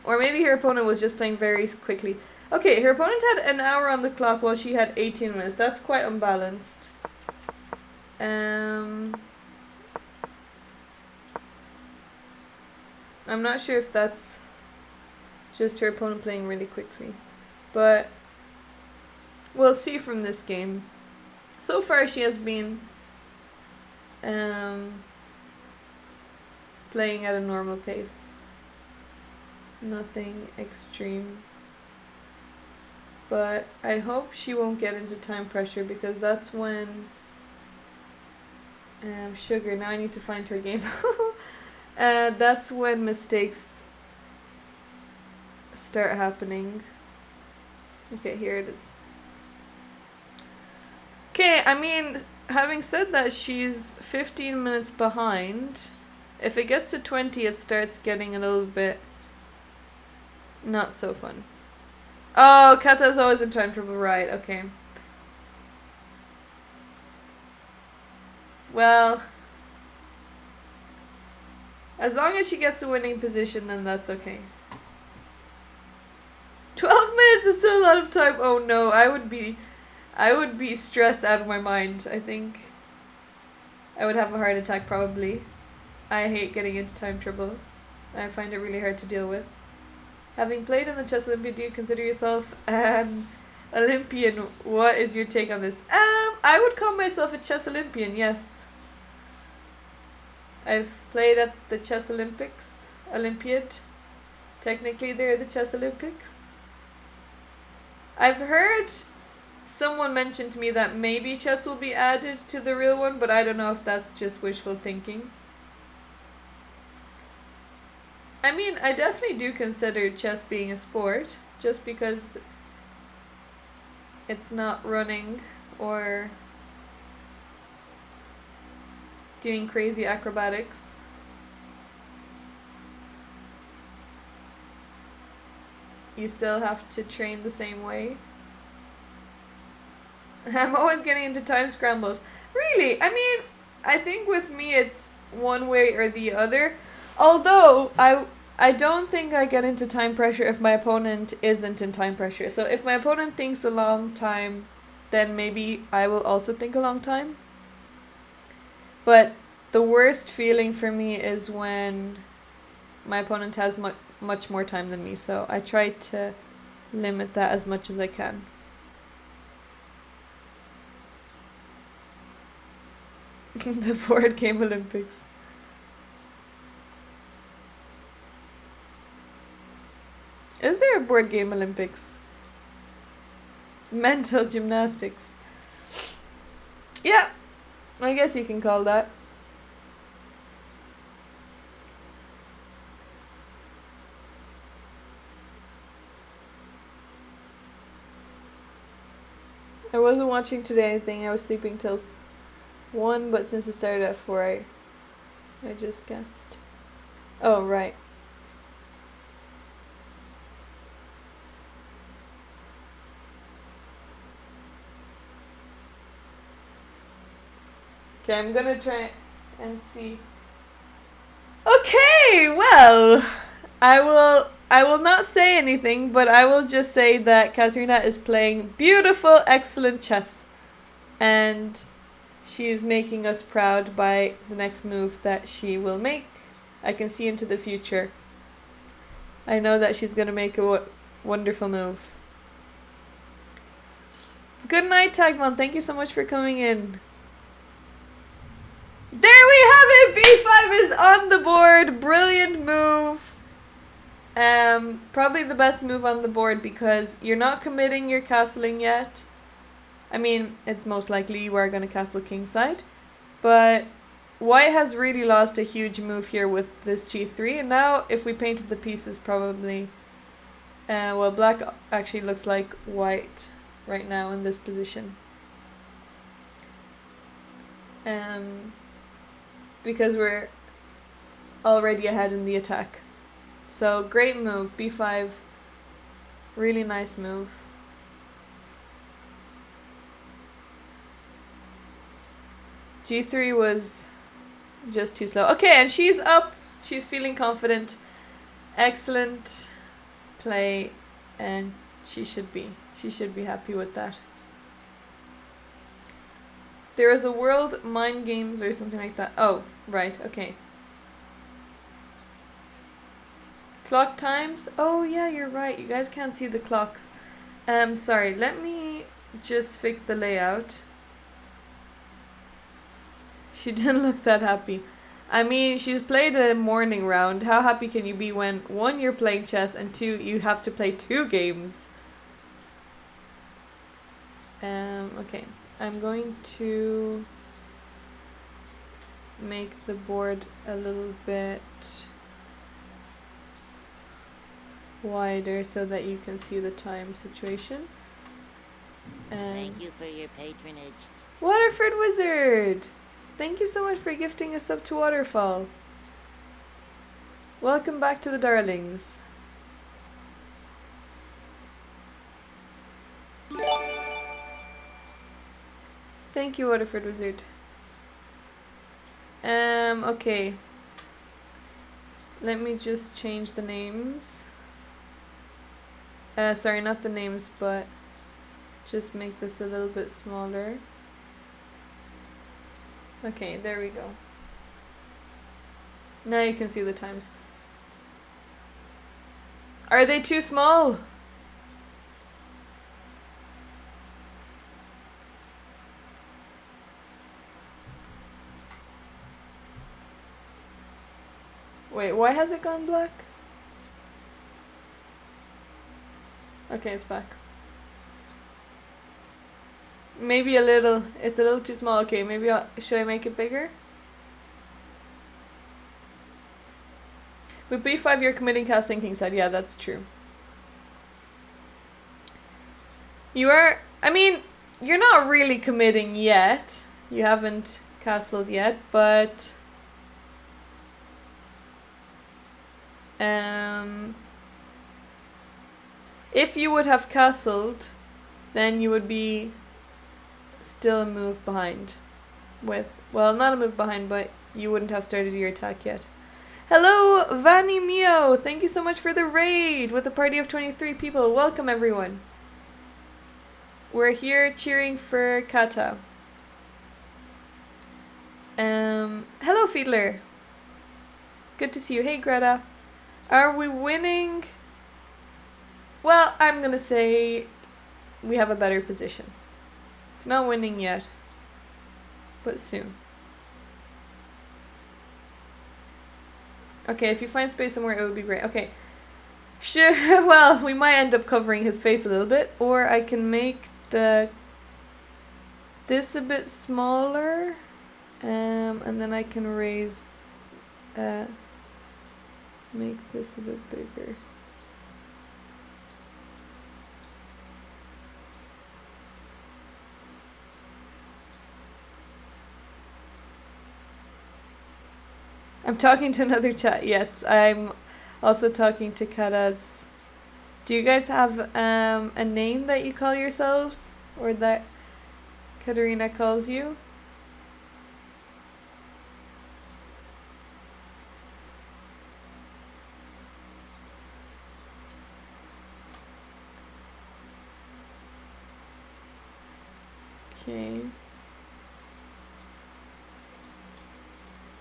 Or maybe her opponent was just playing very quickly. Okay, her opponent had an hour on the clock while she had 18 minutes. That's quite unbalanced. I'm not sure if that's just her opponent playing really quickly. But we'll see from this game. So far she has been playing at a normal pace. Nothing extreme. But I hope she won't get into time pressure, because that's when sugar, now I need to find her game. That's when mistakes start happening. Okay, here it is. Okay, I mean, having said that, she's 15 minutes behind. If it gets to 20, it starts getting a little bit not so fun. Oh, Kata's always in time trouble, right, okay. Well, as long as she gets a winning position, then that's okay. 12 minutes is still a lot of time. Oh no, I would be stressed out of my mind. I think I would have a heart attack probably. I hate getting into time trouble. I find it really hard to deal with. Having played in the Chess Olympiad, do you consider yourself an Olympian? What is your take on this? I would call myself a chess Olympian, yes. I've played at the Chess Olympiad. Technically, they're the Chess Olympics. I've heard someone mention to me that maybe chess will be added to the real one, but I don't know if that's just wishful thinking. I mean, I definitely do consider chess being a sport, just because it's not running or doing crazy acrobatics. You still have to train the same way. I'm always getting into time scrambles. Really? I mean, I think with me it's one way or the other. Although, I don't think I get into time pressure if my opponent isn't in time pressure. So if my opponent thinks a long time, then maybe I will also think a long time. But the worst feeling for me is when my opponent has much more time than me. So I try to limit that as much as I can. The board game Olympics. Is there a board game Olympics? Mental gymnastics. Yeah, I guess you can call that. I wasn't watching today anything. I was sleeping till 1, but since it started at 4, I just guessed. Oh, right. Okay, I'm gonna try and see. Okay, well, I will not say anything, but I will just say that Katerina is playing beautiful, excellent chess. And she is making us proud by the next move that she will make. I can see into the future. I know that she's going to make a wonderful move. Good night, Tagmon. Thank you so much for coming in. There we have it! B5 is on the board. Brilliant move. Probably the best move on the board because you're not committing your castling yet. I mean, it's most likely you are going to castle kingside. But white has really lost a huge move here with this g3. And now if we painted the pieces probably... well, black actually looks like white right now in this position. Because we're already ahead in the attack. So great move, b5, really nice move. G3 was just too slow. Okay, and she's up, she's feeling confident. Excellent play, and she should be happy with that. There is a World Mind Games or something like that. Oh, right, okay. Clock times? Oh yeah, you're right. You guys can't see the clocks. Sorry, let me just fix the layout. She didn't look that happy. I mean, she's played a morning round. How happy can you be when 1, you're playing chess, and 2, you have to play 2 games? Okay. I'm going to make the board a little bit wider so that you can see the time situation. Thank you for your patronage. Waterford Wizard! Thank you so much for gifting us up to Waterfall. Welcome back to the Darlings. Thank you, Waterford Wizard. Okay. Let me just change the names. Sorry, not the names, but just make this a little bit smaller. Okay, there we go. Now you can see the times. Are they too small? Wait, why has it gone black? Okay, it's back. Maybe a little. It's a little too small. Okay, maybe should I make it bigger? With B5 you're committing casting Kingside. Yeah, that's true. You are... I mean, you're not really committing yet. You haven't castled yet, but... if you would have castled, then you would be still a move behind. Well, not a move behind, but you wouldn't have started your attack yet. Hello, Vanny Mio! Thank you so much for the raid with a party of 23 people. Welcome, everyone. We're here cheering for Kata. Hello, Fiedler. Good to see you. Hey, Greta. Are we winning? Well, I'm gonna say we have a better position. It's not winning yet, but soon. Okay, if you find space somewhere, it would be great. Okay. Sure, well, we might end up covering his face a little bit, or I can make this a bit smaller, and then I can raise, make this a bit bigger. I'm talking to another chat. Yes, I'm also talking to Kata's. Do you guys have a name that you call yourselves, or that Katarina calls you? Okay.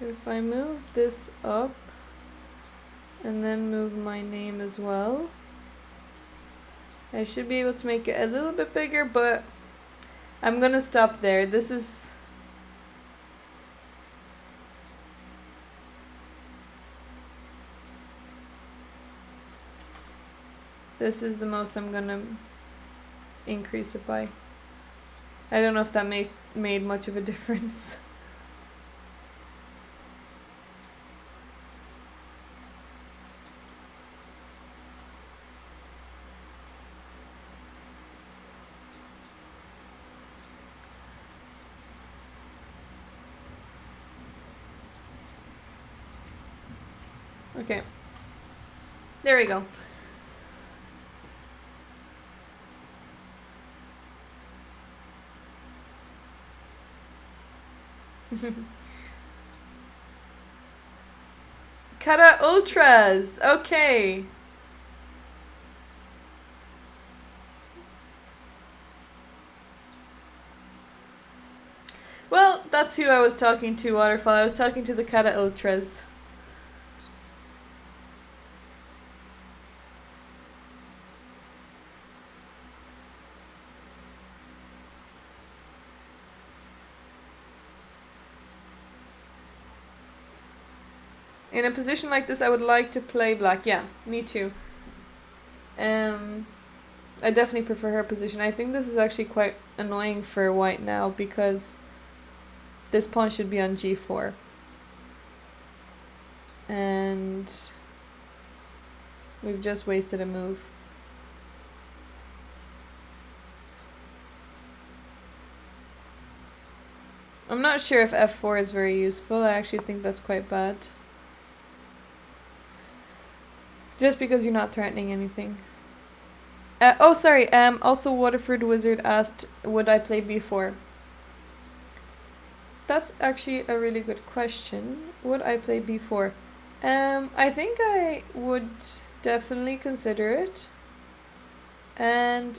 If I move this up and then move my name as well, I should be able to make it a little bit bigger, but I'm gonna stop there. This is the most I'm gonna increase it by. I don't know if that made much of a difference. Okay. There we go. Kata Ultras. Okay. Well, that's who I was talking to, Waterfall. I was talking to the Kata Ultras. In a position like this, I would like to play black. Yeah, me too. I definitely prefer her position. I think this is actually quite annoying for white now because this pawn should be on g4. And we've just wasted a move. I'm not sure if f4 is very useful. I actually think that's quite bad. Just because you're not threatening anything. Oh, sorry. Also, Waterford Wizard asked, would I play b4? That's actually a really good question. Would I play b4? I think I would definitely consider it. And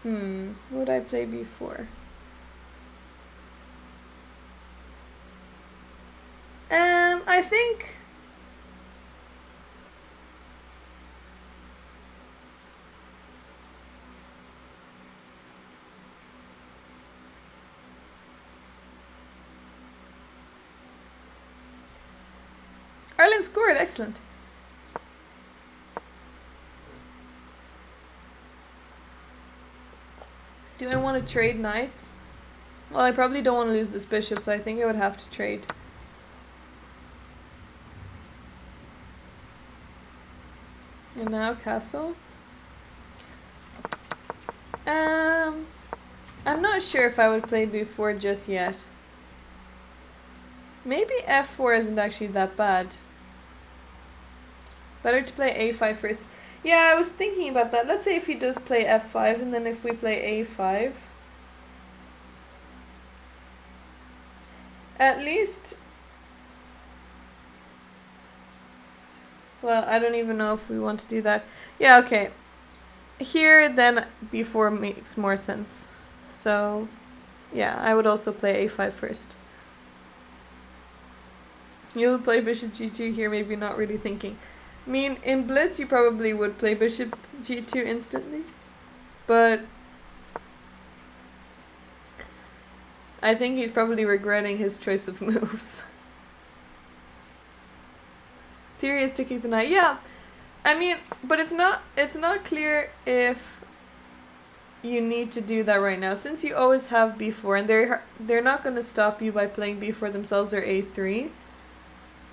would I play b4? I think Ireland scored, excellent. Do I want to trade knights? Well, I probably don't want to lose this bishop, so I think I would have to trade. And now castle. I'm not sure if I would play b4 just yet. Maybe f4 isn't actually that bad. Better to play a5 first. Yeah, I was thinking about that. Let's say if he does play f5, and then if we play a5. At least... Well, I don't even know if we want to do that. Yeah, okay. Here, then b4 makes more sense. So, yeah, I would also play a5 first. You'll play bishop g2 here, maybe not really thinking. I mean, in blitz you probably would play bishop g2 instantly. But I think he's probably regretting his choice of moves. Theory is to keep the knight. Yeah, I mean, but it's not clear if you need to do that right now, since you always have b4, and they're not going to stop you by playing b4 themselves or a3.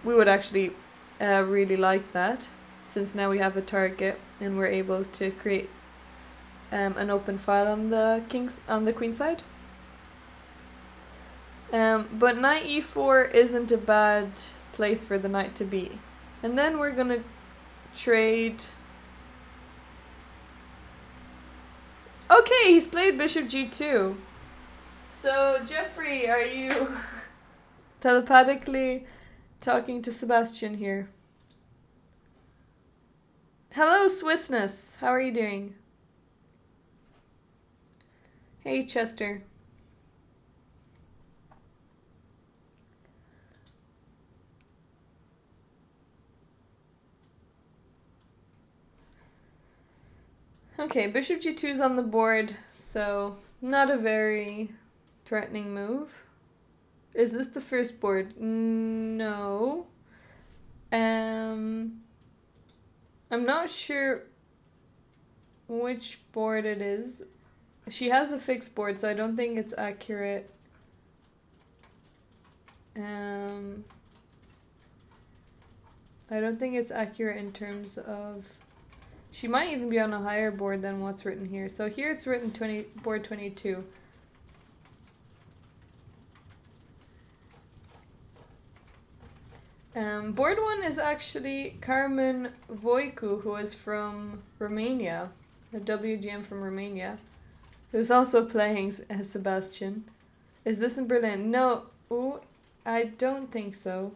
We would actually really like that, since now we have a target and we're able to create an open file on the queen side. But knight e4 isn't a bad place for the knight to be. And then we're gonna trade. Okay, he's played bishop g2. So Jeffrey, are you telepathically talking to Sebastian here? Hello, Swissness. How are you doing? Hey, Chester. Okay, bishop g2 is on the board, so not a very threatening move. Is this the first board? No. I'm not sure which board it is. She has a fixed board, so I don't think it's accurate. I don't think it's accurate in terms of... She might even be on a higher board than what's written here. So here it's written board 22. Board 1 is actually Carmen Voicu, who is from Romania, a WGM from Romania, who's also playing Sebastian. Is this in Berlin? No, ooh, I don't think so.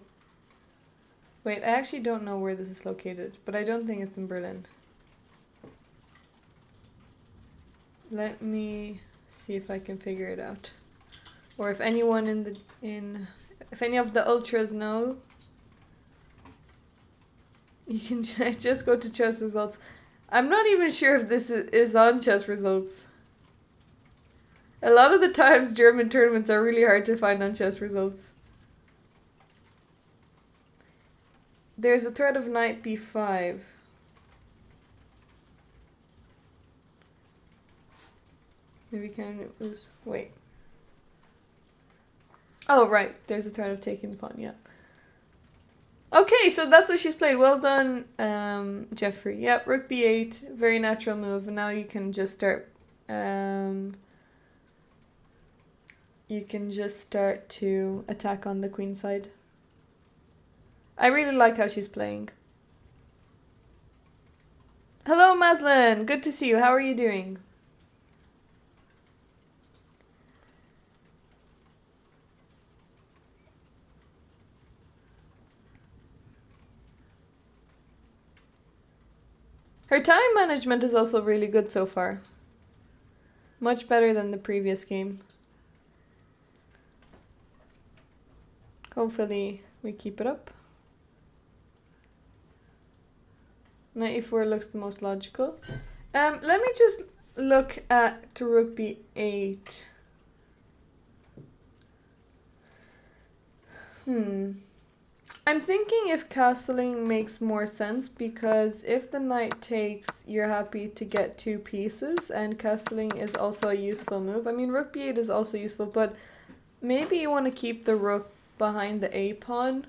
Wait, I actually don't know where this is located, but I don't think it's in Berlin. Let me see if I can figure it out. Or if anyone if any of the ultras know, you can just go to chess results. I'm not even sure if this is on chess results. A lot of the times German tournaments are really hard to find on chess results. There's a threat of knight b5. Maybe can lose. Wait. Oh, right. There's a threat of taking the pawn, yeah. Okay, so that's what she's played. Well done, Jeffrey. Yep, rook b8. Very natural move. And now you can just start... you you can just start to attack on the queen side. I really like how she's playing. Hello, Maslin! Good to see you. How are you doing? Her time management is also really good so far. Much better than the previous game. Hopefully we keep it up. Knight e4 looks the most logical. Let me just look at rook b8. I'm thinking if castling makes more sense, because if the knight takes, you're happy to get 2 pieces, and castling is also a useful move. I mean, rook b8 is also useful, but maybe you want to keep the rook behind the a pawn.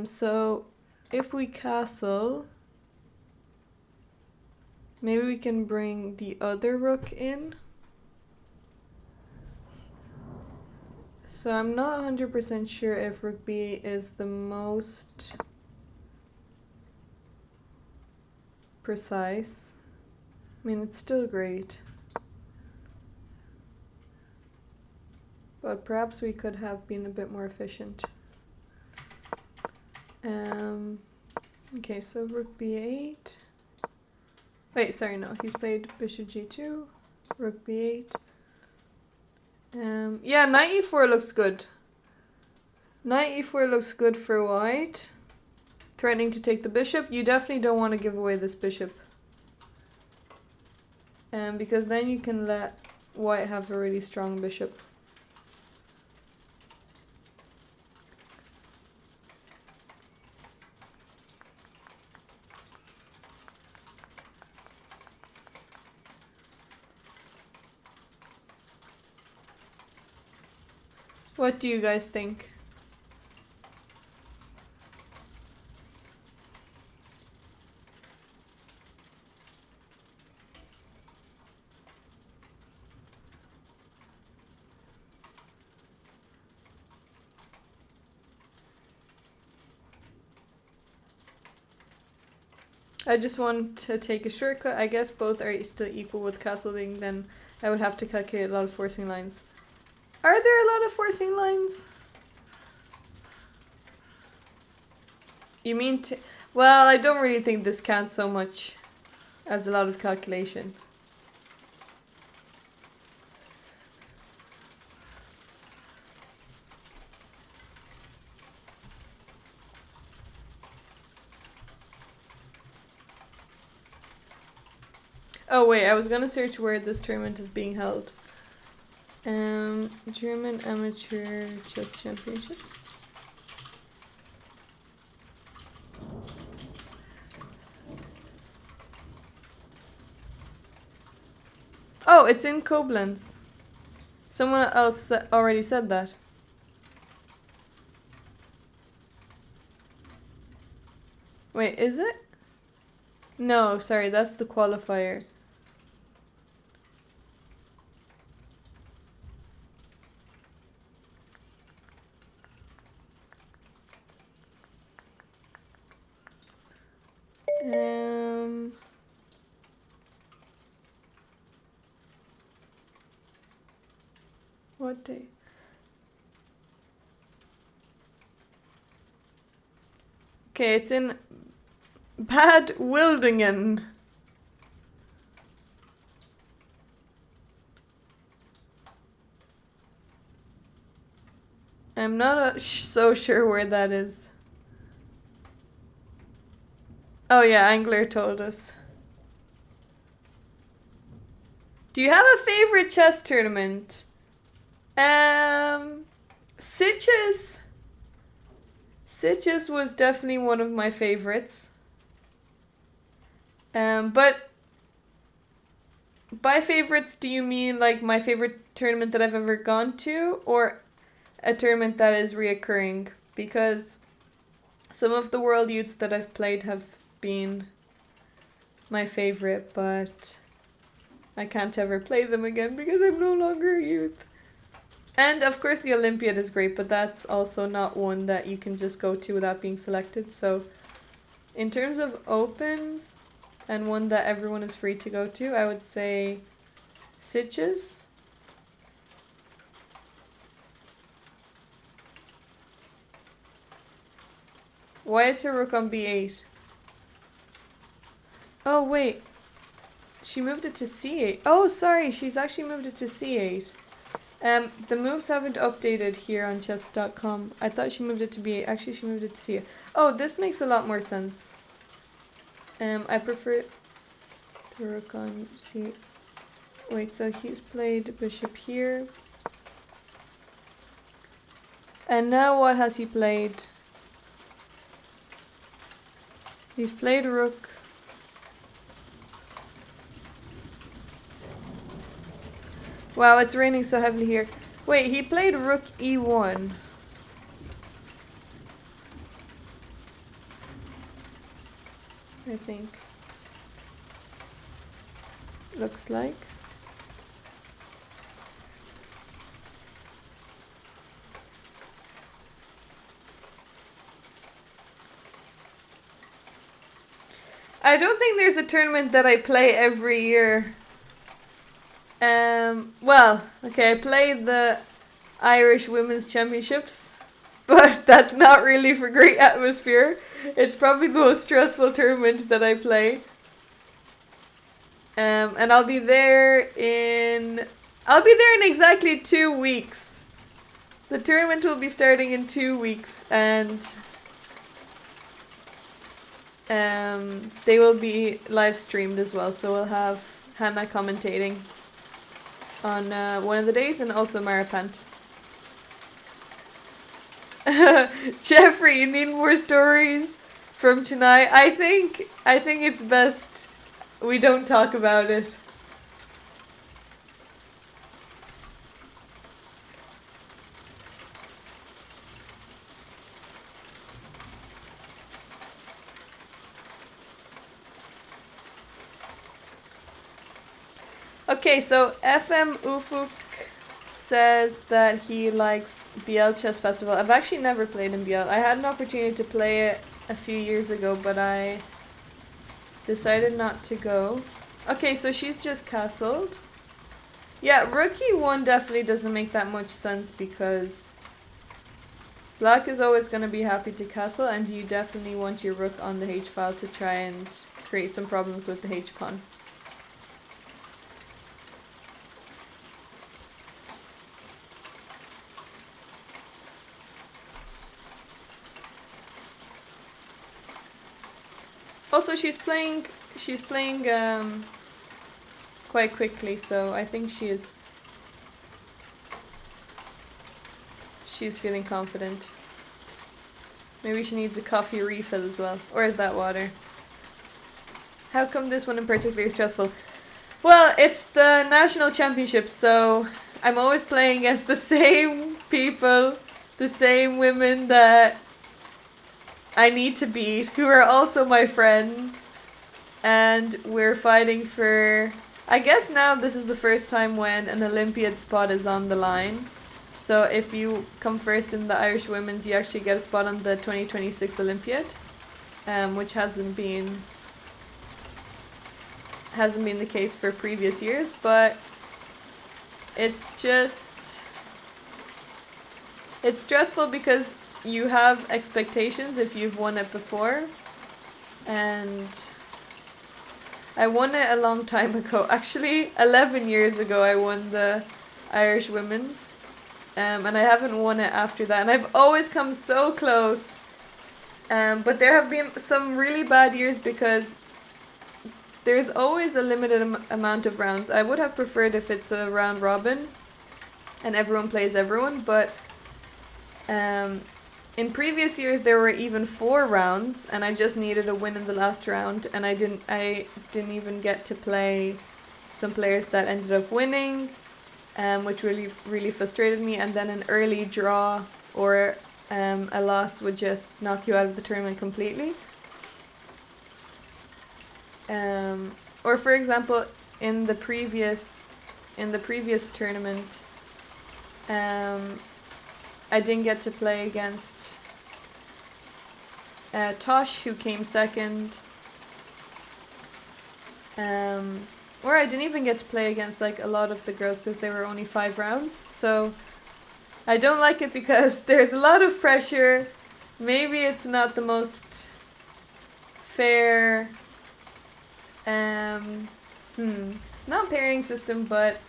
So if we castle, maybe we can bring the other rook in. So I'm not 100% sure if rook b is the most precise. I mean, it's still great. But perhaps we could have been a bit more efficient. Okay, so rook b8. Wait, sorry, no. He's played bishop g2, rook b8. Yeah, knight e4 looks good. Knight e4 looks good for white. Threatening to take the bishop. You definitely don't want to give away this bishop. Because then you can let white have a really strong bishop. What do you guys think? I just want to take a shortcut. I guess both are still equal with castling, then I would have to calculate a lot of forcing lines. Are there a lot of forcing lines? You mean to... Well, I don't really think this counts so much as a lot of calculation. Oh wait, I was gonna search where this tournament is being held. German Amateur Chess Championships. Oh, it's in Koblenz. Someone else already said that. Wait, is it? No, sorry, that's the qualifier. What day? Okay, it's in Bad Wildingen. I'm not so sure where that is. Oh yeah, Angler told us. Do you have a favorite chess tournament? Sitges. Sitges was definitely one of my favorites. But by favorites, do you mean like my favorite tournament that I've ever gone to, or a tournament that is reoccurring? Because some of the World Youths that I've played have been my favorite, but I can't ever play them again because I'm no longer a youth. And of course the Olympiad is great, but that's also not one that you can just go to without being selected. So in terms of opens and one that everyone is free to go to, I would say Sitges. Why is her rook on b8? Oh wait, she moved it to c8. Oh sorry, she's actually moved it to c8. The moves haven't updated here on chess.com. I thought she moved it to b8. Actually, she moved it to c8. Oh, this makes a lot more sense. I prefer the rook on c8. Wait, so he's played bishop here. And now what has he played? He's played rook. Wow, it's raining so heavily here. Wait, he played rook e1. I think. Looks like. I don't think there's a tournament that I play every year. Well, okay, I played the Irish Women's Championships, but that's not really for great atmosphere. It's probably the most stressful tournament that I play. And I'll be there in exactly 2 weeks. The tournament will be starting in 2 weeks, and they will be live streamed as well. So we'll have Hannah commentating on one of the days, and also Maripant. Jeffrey, you need more stories from tonight? I think it's best we don't talk about it. Okay, so FM Ufuk says that he likes BL Chess Festival. I've actually never played in BL. I had an opportunity to play it a few years ago, but I decided not to go. Okay, so she's just castled. Yeah, rook e1 definitely doesn't make that much sense because black is always going to be happy to castle, and you definitely want your rook on the h-file to try and create some problems with the h-pawn. Also, she's playing quite quickly, so I think she's feeling confident. Maybe she needs a coffee refill as well. Or is that water? How come this one in particular is stressful? Well, it's the national championships, so I'm always playing against the same people, the same women that I need to beat, who are also my friends, and we're fighting for... I guess now this is the first time when an Olympiad spot is on the line. So if you come first in the Irish Women's, you actually get a spot on the 2026 Olympiad, which hasn't been the case for previous years, but it's stressful because you have expectations if you've won it before, and I won it a long time ago. Actually, 11 years ago I won the Irish Women's, and I haven't won it after that, and I've always come so close, but there have been some really bad years because there's always a limited amount of rounds. I would have preferred if it's a round robin and everyone plays everyone, but in previous years there were even 4 rounds, and I just needed a win in the last round, and I didn't even get to play some players that ended up winning, which really frustrated me. And then an early draw or a loss would just knock you out of the tournament completely. Or for example, in the previous tournament, I didn't get to play against Tosh, who came second. Or I didn't even get to play against like a lot of the girls because there were only 5 rounds. So I don't like it because there's a lot of pressure. Maybe it's not the most fair, not pairing system, but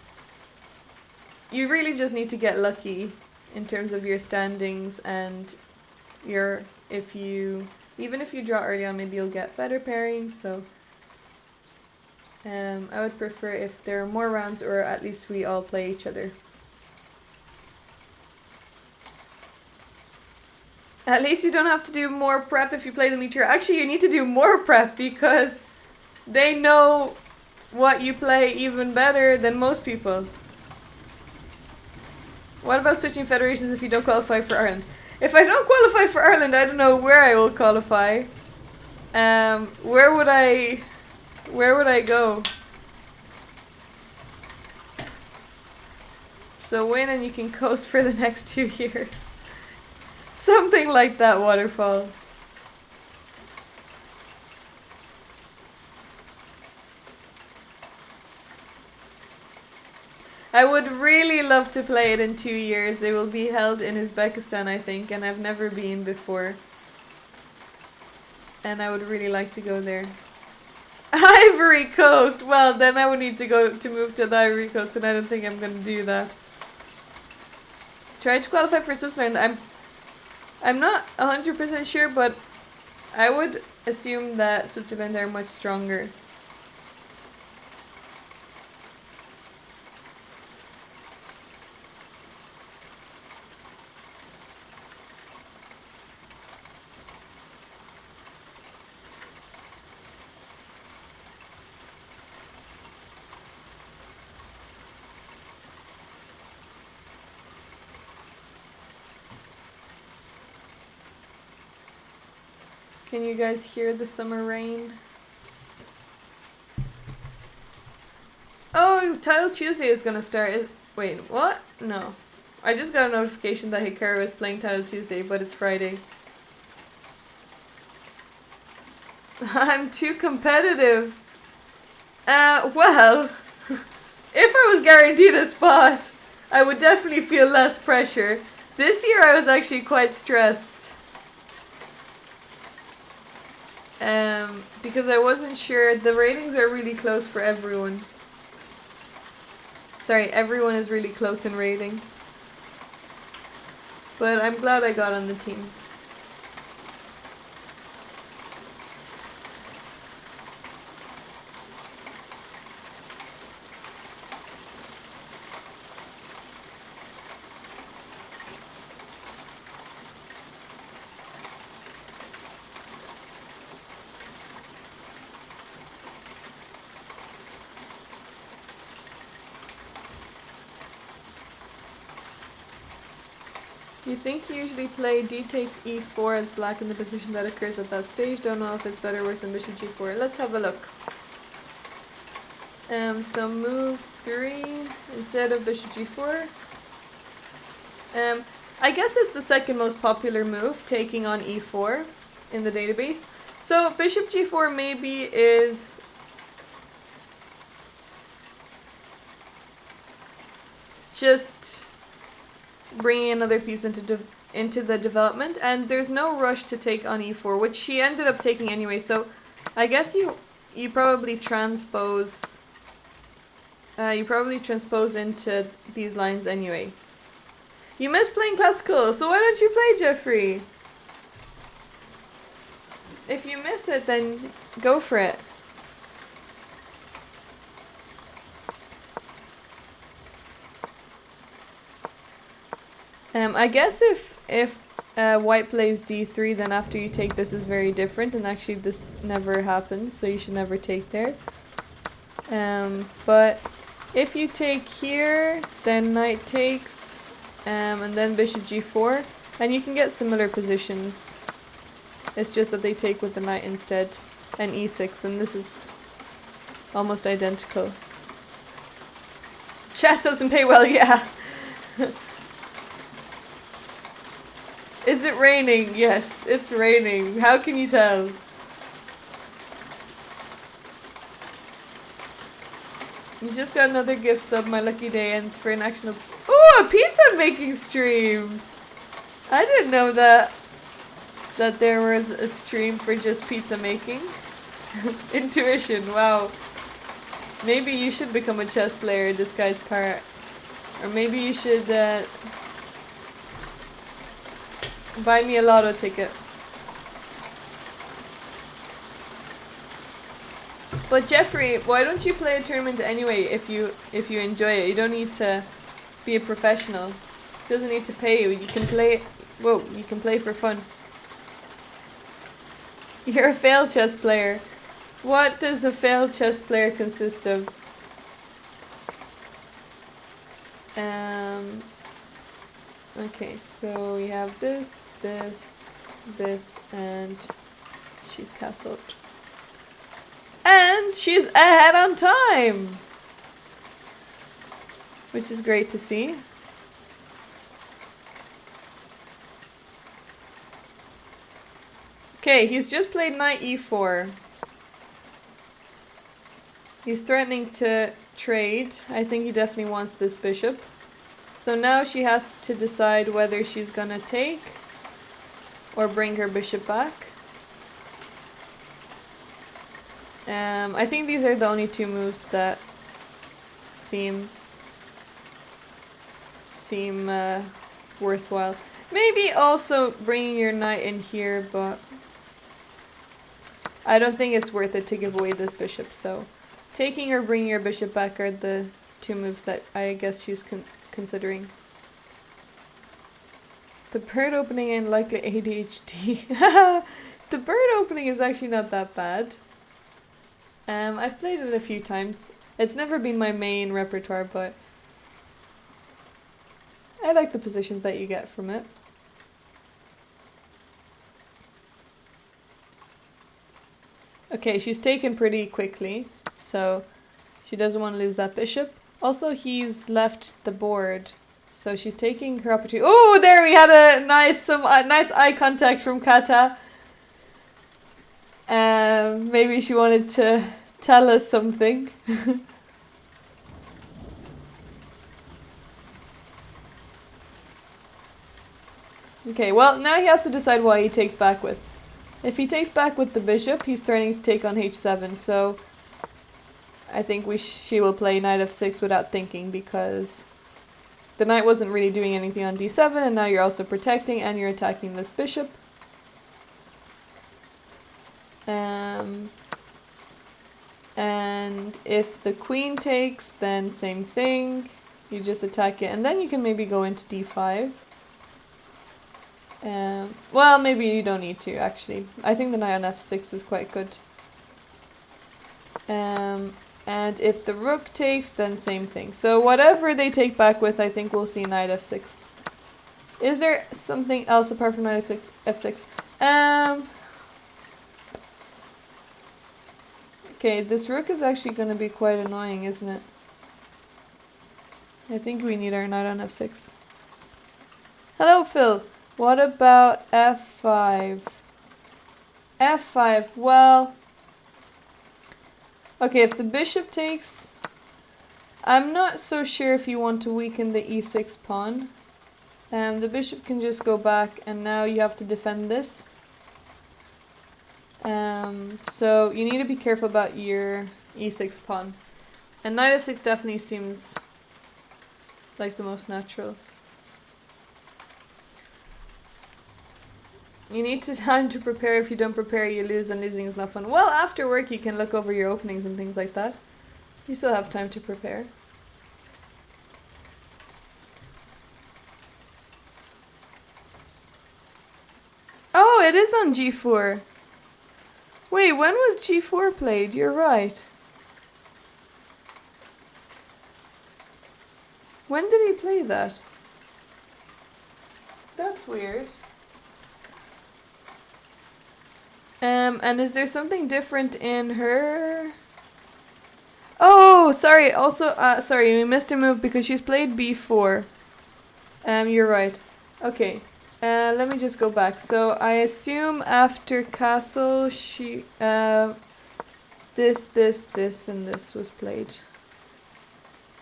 you really just need to get lucky in terms of your standings and even if you draw early on, maybe you'll get better pairings. So I would prefer if there are more rounds, or at least we all play each other. At least you don't have to do more prep if you play the meteor. Actually, you need to do more prep because they know what you play even better than most people. What about switching federations if you don't qualify for Ireland? If I don't qualify for Ireland, I don't know where I will qualify. Where would I go? So win and you can coast for the next 2 years. Something like that, Waterfall. I would really love to play it in 2 years. It will be held in Uzbekistan, I think, and I've never been before. And I would really like to go there. Ivory Coast! Well, then I would need to move to the Ivory Coast, and I don't think I'm going to do that. Try to qualify for Switzerland. I'm not 100% sure, but I would assume that Switzerland are much stronger. Can you guys hear the summer rain? Oh, Title Tuesday is gonna start. Wait, what? No. I just got a notification that Hikaru is playing Title Tuesday, but it's Friday. I'm too competitive. Well, if I was guaranteed a spot, I would definitely feel less pressure. This year I was actually quite stressed. Because I wasn't sure. The ratings are really close for everyone. Sorry, everyone is really close in rating. But I'm glad I got on the team. You think you usually play d takes e4 as black in the position that occurs at that stage. Don't know if it's better or worse than bishop g4. Let's have a look. So move 3 instead of bishop g4. I guess it's the second most popular move, taking on e4 in the database. So bishop g4 maybe is just bringing another piece into the development, and there's no rush to take on e4, which she ended up taking anyway. So I guess you probably transpose into these lines anyway. You miss playing classical, so why don't you play, Jeffrey? If you miss it, then go for it. I guess if white plays d3, then after you take this is very different, and actually this never happens, so you should never take there. But if you take here, then knight takes, and then bishop g4, and you can get similar positions. It's just that they take with the knight instead, and e6, and this is almost identical. Chess doesn't pay well, yeah. Is it raining? Yes, it's raining. How can you tell? You just got another gift sub, my lucky day, and it's for an action. Ooh, a pizza making stream! I didn't know that there was a stream for just pizza making. Intuition, wow. Maybe you should become a chess player, disguised parrot. Or maybe you should buy me a lotto ticket. But Jeffrey, why don't you play a tournament anyway if you enjoy it? You don't need to be a professional. It doesn't need to pay you. You can play you can play for fun. You're a failed chess player. What does the failed chess player consist of? Okay, so we have this, and she's castled. And she's ahead on time! Which is great to see. Okay, he's just played knight e4. He's threatening to trade. I think he definitely wants this bishop. So now she has to decide whether she's gonna take or bring her bishop back. I think these are the only two moves that seem worthwhile. Maybe also bringing your knight in here, but I don't think it's worth it to give away this bishop. So taking or bringing your bishop back are the two moves that I guess she's considering. The bird opening and likely ADHD. The bird opening is actually not that bad. I've played it a few times. It's never been my main repertoire, but I like the positions that you get from it. Okay, she's taken pretty quickly, so she doesn't want to lose that bishop. Also, he's left the board, so she's taking her opportunity. Oh, there we had a nice eye contact from Kata. Maybe she wanted to tell us something. Okay, well, now he has to decide what he takes back with. If he takes back with the bishop, he's starting to take on h7, so I think she will play knight f6 without thinking, because the knight wasn't really doing anything on d7, and now you're also protecting and you're attacking this bishop. And if the queen takes, then same thing. You just attack it, and then you can maybe go into d5. Well, maybe you don't need to, actually. I think the knight on f6 is quite good. And if the rook takes, then same thing. So whatever they take back with, I think we'll see knight f6. Is there something else apart from knight f6? Okay, this rook is actually going to be quite annoying, isn't it? I think we need our knight on f6. Hello, Phil. What about f5? f5, well... Okay, if the bishop takes... I'm not so sure if you want to weaken the e6 pawn. The bishop can just go back, and now you have to defend this. So you need to be careful about your e6 pawn. And knight f6 definitely seems like the most natural. You need time to prepare. If you don't prepare, you lose, and losing is not fun. Well, after work you can look over your openings and things like that. You still have time to prepare. Oh, it is on g4. Wait, when was g4 played? You're right. When did he play that? That's weird. And is there something different in her? Oh, sorry. Also, sorry, we missed a move because she's played b4. You're right. Okay. Let me just go back. So I assume after castle, she this, and this was played.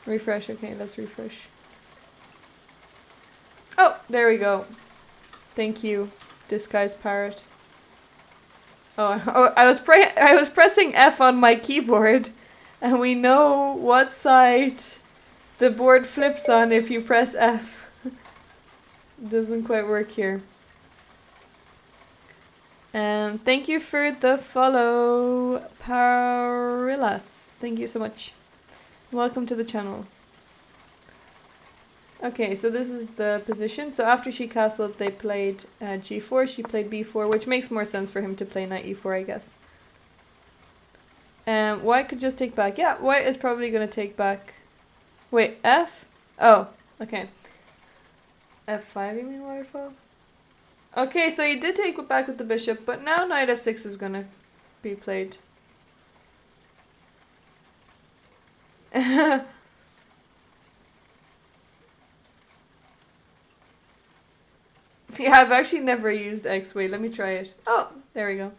Refresh. Okay, let's refresh. Oh, there we go. Thank you, disguise parrot. Oh, I was pressing F on my keyboard, and we know what side the board flips on if you press F. Doesn't quite work here. Thank you for the follow, Parillas. Thank you so much. Welcome to the channel. Okay, so this is the position. So after she castled, they played g4. She played b4, which makes more sense for him to play knight e4, I guess. White could just take back. Yeah, white is probably going to take back. Wait, F? Oh, okay. F5, you mean waterfall? Okay, so he did take back with the bishop, but now knight f6 is going to be played. Yeah, I've actually never used X. Wait, let me try it. Oh, there we go.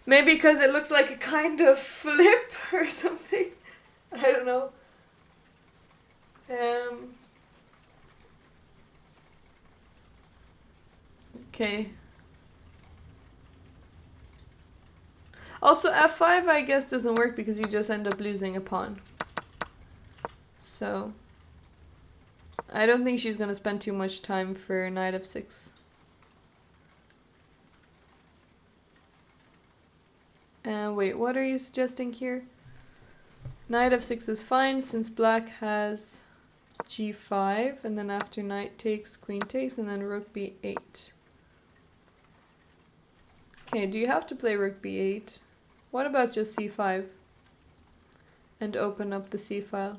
Maybe because it looks like a kind of flip or something. I don't know. Okay. Also, F5 I guess doesn't work because you just end up losing a pawn. So I don't think she's gonna spend too much time for knight f6. Wait, what are you suggesting here? Knight f6 is fine since black has g5, and then after knight takes, queen takes, and then rook b8. Okay, do you have to play rook b8? What about just c5? And open up the c file.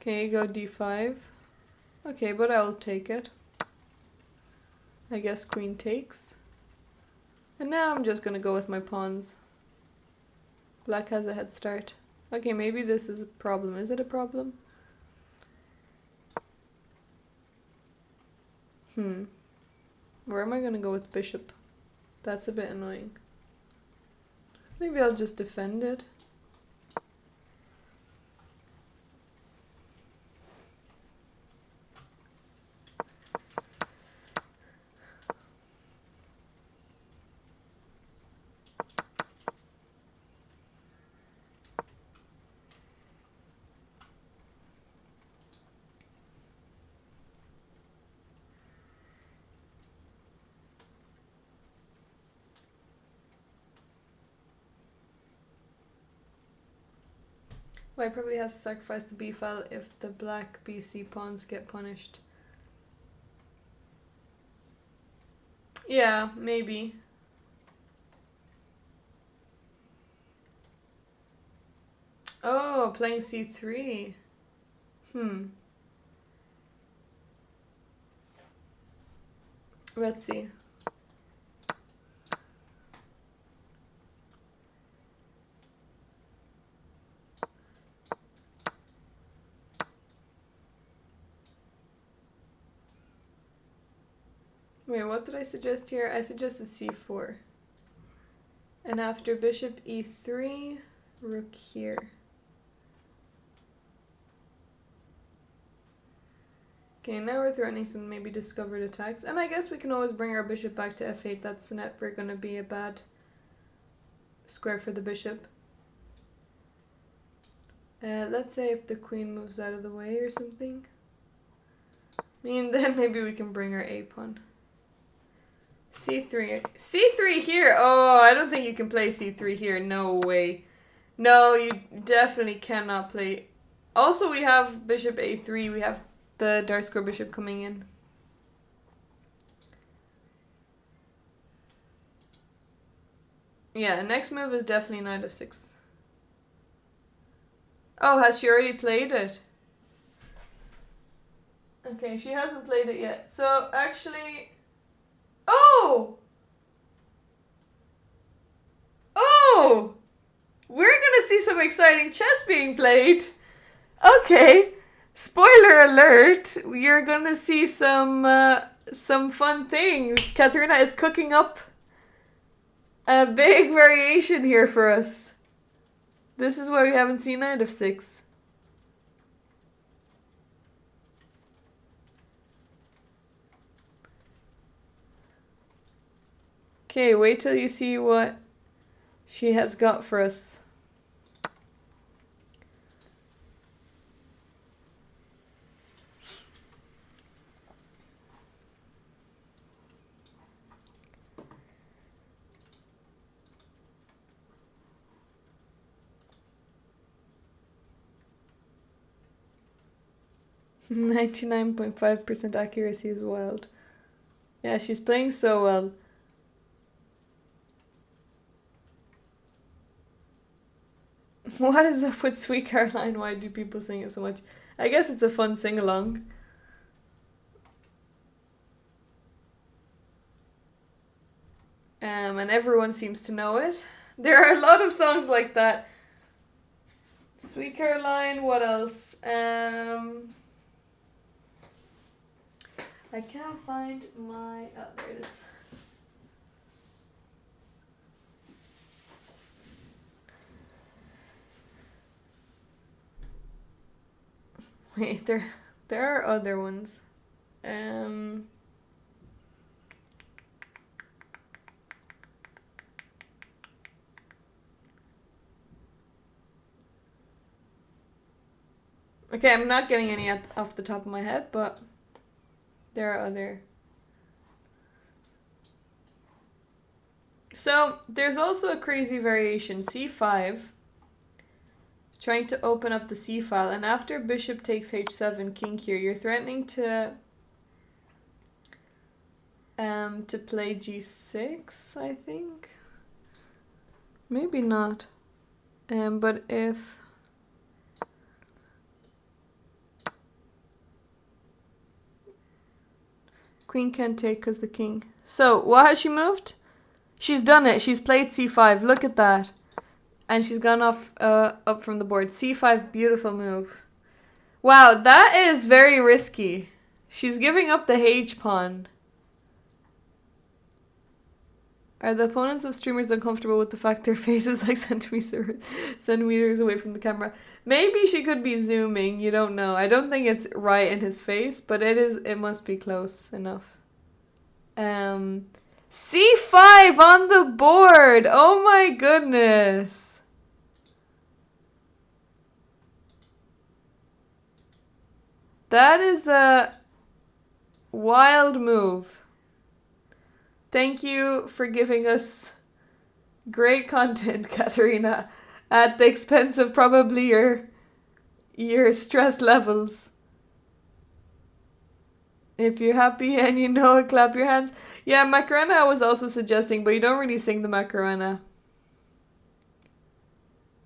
Okay, go d5. Okay, but I'll take it. I guess queen takes. And now I'm just gonna go with my pawns. Black has a head start. Okay, maybe this is a problem. Is it a problem? Where am I gonna go with bishop? That's a bit annoying. Maybe I'll just defend it. White probably has to sacrifice the b file if the black bc pawns get punished. Yeah, maybe. Oh, playing c3. Let's see. Wait, what did I suggest here? I suggested c4. And after bishop e3, rook here. Okay, now we're threatening some maybe discovered attacks. And I guess we can always bring our bishop back to f8. That's never going to be a bad square for the bishop. Let's say if the queen moves out of the way or something. I mean, then maybe we can bring our a pawn. c3. c3 here! Oh, I don't think you can play c3 here. No way. No, you definitely cannot play. Also, we have bishop a3. We have the dark square bishop coming in. Yeah, next move is definitely knight f6. Oh, has she already played it? Okay, she hasn't played it yet. So actually, oh, oh, we're gonna see some exciting chess being played. Okay, spoiler alert, you're gonna see some fun things. Katerina is cooking up a big variation here for us. This is why we haven't seen Knight of 6. Okay, wait till you see what she has got for us. .5% accuracy is wild. Yeah, she's playing so well. What is up with Sweet Caroline? Why do people sing it so much? I guess it's a fun sing-along. And everyone seems to know it. There are a lot of songs like that. Sweet Caroline, what else? I can't find my... Oh, there it is. Wait, there are other ones. Okay, I'm not getting any off the top of my head, but there are other. So, there's also a crazy variation, c5, trying to open up the c file, and after bishop takes h7, king here, you're threatening to play g6, I think. Maybe not. But if... Queen can't take because the king... So, what has she moved? She's done it. She's played c5. Look at that. And she's gone off up from the board. c5, beautiful move. Wow, that is very risky. She's giving up the h pawn. Are the opponents of streamers uncomfortable with the fact their face is like centimeters away from the camera? Maybe she could be zooming, you don't know. I don't think it's right in his face, but it must be close enough. C5 on the board! Oh my goodness! That is a wild move. Thank you for giving us great content, Katerina, at the expense of probably your stress levels. If you're happy and you know it, clap your hands. Yeah, Macarena I was also suggesting, but you don't really sing the Macarena.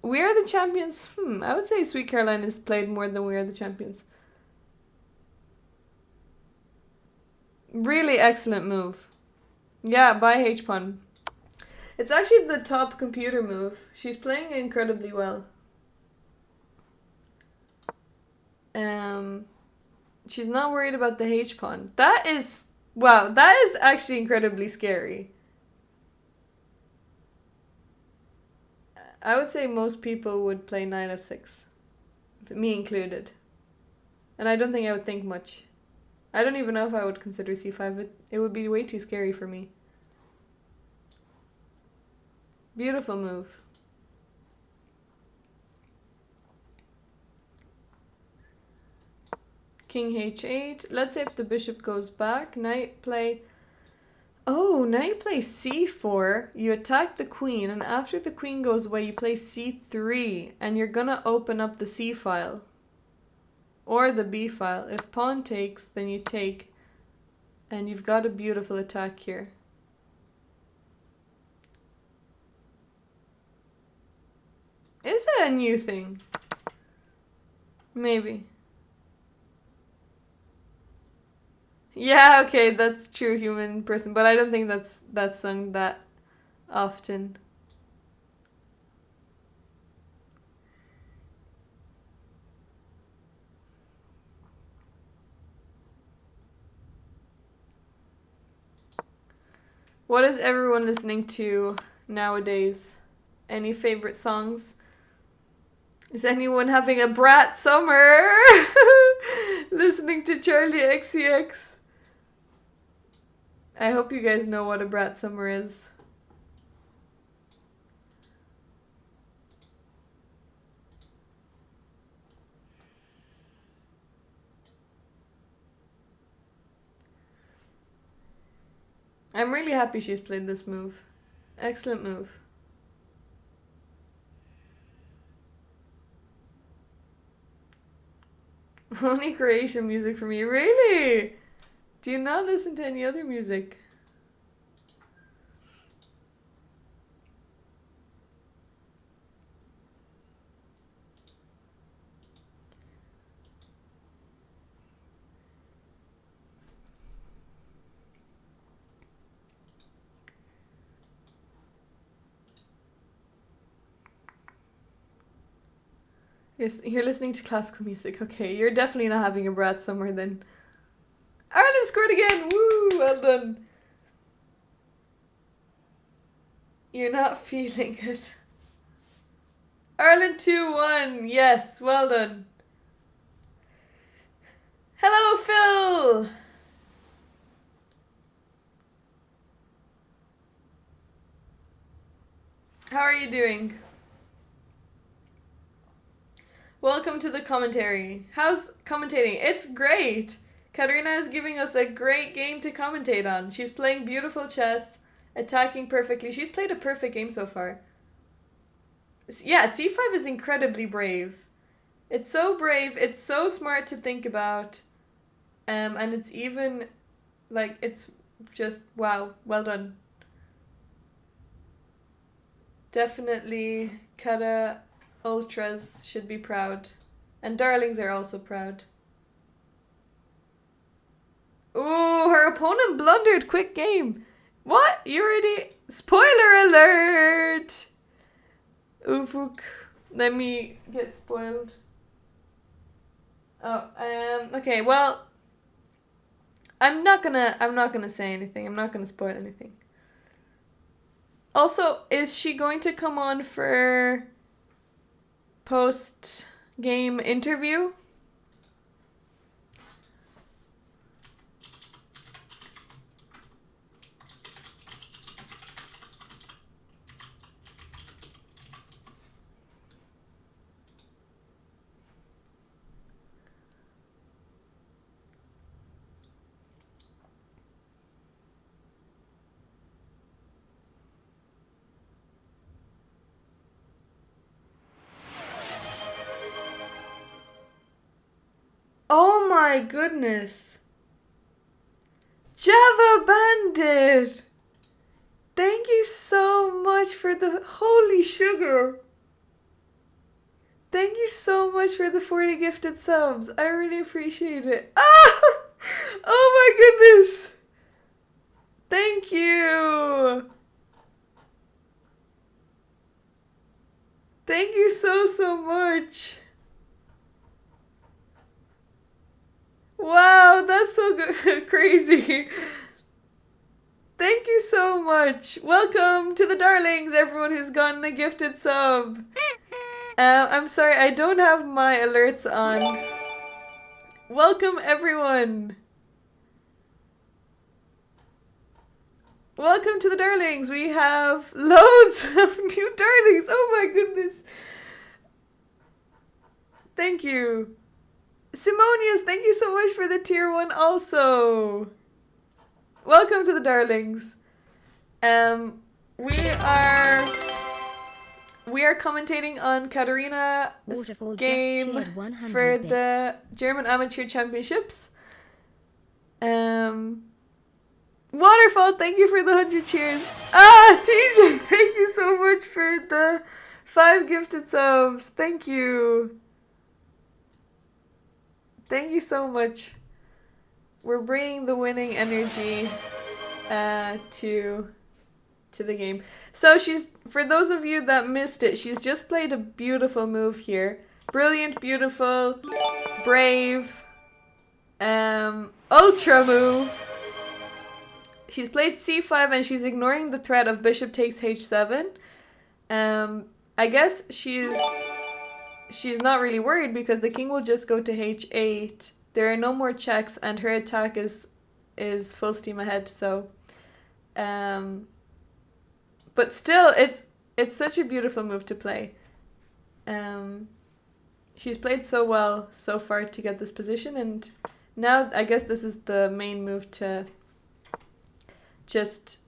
We Are the Champions. I would say Sweet Caroline is played more than We Are the Champions. Really excellent move. Yeah, buy H-Pawn. It's actually the top computer move. She's playing incredibly well. She's not worried about the H-Pawn. That is... Wow, that is actually incredibly scary. I would say most people would play Knight of 6. Me included. And I don't think I would think much. I don't even know if I would consider c5. It would be way too scary for me. Beautiful move. King h8. Let's say if the bishop goes back. Knight play... Oh, now you play c4. You attack the queen. And after the queen goes away, you play c3. And you're gonna open up the c file. Or the b file. If pawn takes, then you take. And you've got a beautiful attack here. Is it a new thing? Maybe. Yeah, okay, that's true, human person, but I don't think that's sung that often. What is everyone listening to nowadays? Any favorite songs? Is anyone having a brat summer? Listening to Charlie XCX. I hope you guys know what a brat summer is. I'm really happy she's played this move. Excellent move. Only Croatian music for me. Really? Do you not listen to any other music? You're listening to classical music. Okay, you're definitely not having a brat summer then. Ireland scored again! Woo! Well done. You're not feeling it. Ireland 2-1. Yes, well done. Hello, Phil! How are you doing? Welcome to the commentary. How's commentating? It's great! Katarina is giving us a great game to commentate on. She's playing beautiful chess, attacking perfectly. She's played a perfect game so far. Yeah, c5 is incredibly brave. It's so brave, it's so smart to think about. And it's even, like, it's just, wow, well done. Definitely, Kata Ultras should be proud. And Darlings are also proud. Ooh, her opponent blundered. Quick game. What? You already... Spoiler alert! Ufuk. Let me get spoiled. Oh, okay, well... I'm not gonna say anything. I'm not gonna spoil anything. Also, is she going to come on for... post-game interview? Oh my goodness. Java Bandit! Thank you so much for the... Holy sugar! Thank you so much for the 40 gifted subs. I really appreciate it. Ah! Oh my goodness! Thank you! Thank you so much. Wow, that's so good. Crazy. Thank you so much. Welcome to the Darlings, everyone who's gotten a gifted sub. I'm sorry, I don't have my alerts on. Welcome, everyone. Welcome to the Darlings. We have loads of new Darlings. Oh my goodness. Thank you. Simonius, thank you so much for the tier 1 also. Welcome to the Darlings. We are commentating on Katarina's game for the German Amateur Championships. Waterfall, thank you for the 100 cheers. TJ, thank you so much for the 5 gifted subs. Thank you. Thank you so much. We're bringing the winning energy to the game. So for those of you that missed it, she's just played a beautiful move here. Brilliant, beautiful, brave, ultra move. She's played c5 and she's ignoring the threat of bishop takes h7. I guess she's not really worried because the king will just go to h8. There are no more checks and her attack is full steam ahead, so but still it's such a beautiful move to play. She's played so well so far to get this position, and now I guess this is the main move to just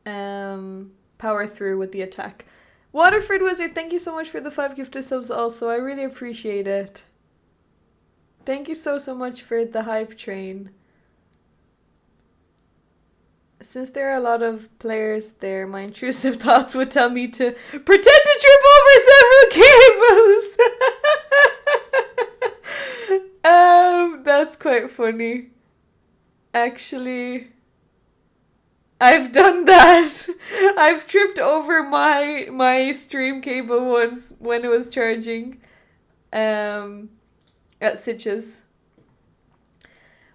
power through with the attack. Waterford Wizard, thank you so much for the 5 gifted subs also. I really appreciate it. Thank you so much for the hype train. Since there are a lot of players there, my intrusive thoughts would tell me to pretend to trip over several cables. That's quite funny. Actually, I've done that. I've tripped over my stream cable once when it was charging at Sitges.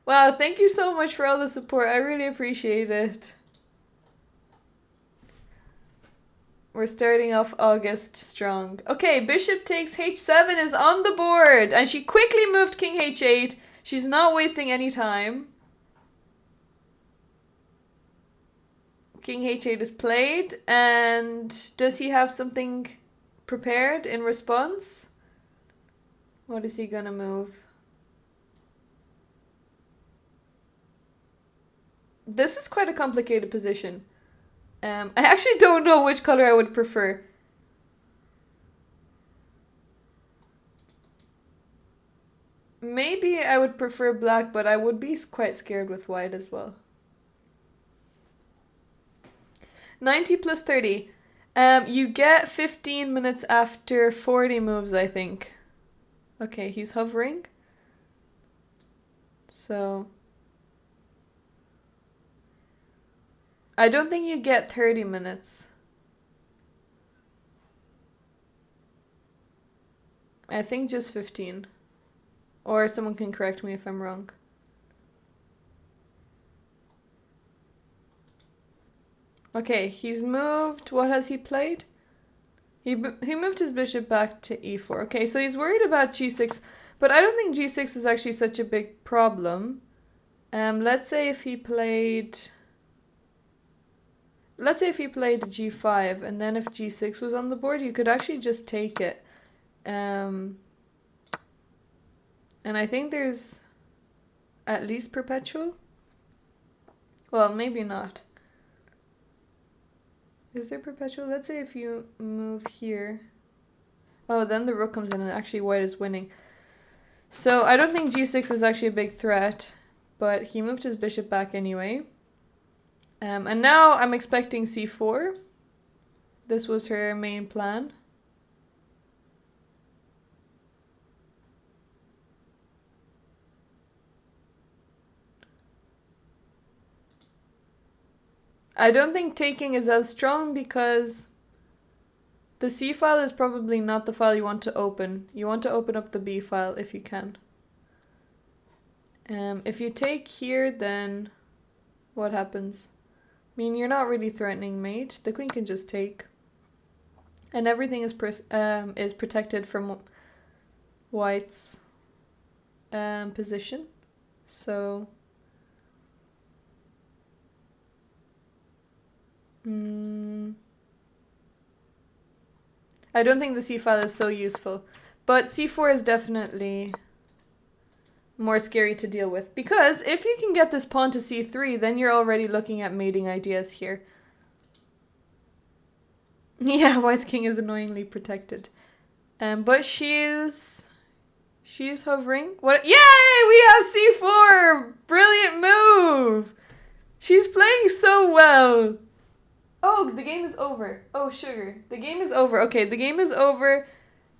Wow, thank you so much for all the support. I really appreciate it. We're starting off August strong. Okay, bishop takes h7 is on the board. And she quickly moved king h8. She's not wasting any time. King h8 is played. And does he have something prepared in response? What is he gonna move? This is quite a complicated position. I actually don't know which color I would prefer. Maybe I would prefer black, but I would be quite scared with white as well. 90 plus 30. You get 15 minutes after 40 moves, I think. Okay, he's hovering. So I don't think you get 30 minutes. I think just 15. Or someone can correct me if I'm wrong. Okay, he's moved. What has he played? He moved his bishop back to e4. Okay, so he's worried about g6, but I don't think g6 is actually such a big problem. Let's say if he played g5, and then if g6 was on the board, you could actually just take it. And I think there's at least perpetual. Well, maybe not. Is there perpetual? Let's say if you move here. Oh, then the rook comes in and actually white is winning. So I don't think g6 is actually a big threat, but he moved his bishop back anyway. And now I'm expecting c4. This was her main plan. I don't think taking is as strong because the C file is probably not the file you want to open. You want to open up the B file if you can. If you take here, then what happens? I mean, you're not really threatening mate. The queen can just take. And everything is protected from white's position. So I don't think the C file is so useful, but C4 is definitely more scary to deal with, because if you can get this pawn to C3, then you're already looking at mating ideas here. Yeah, white's king is annoyingly protected. But she's hovering. What? Yay! We have C4! Brilliant move! She's playing so well. Oh, the game is over. Oh, sugar. The game is over. Okay, the game is over.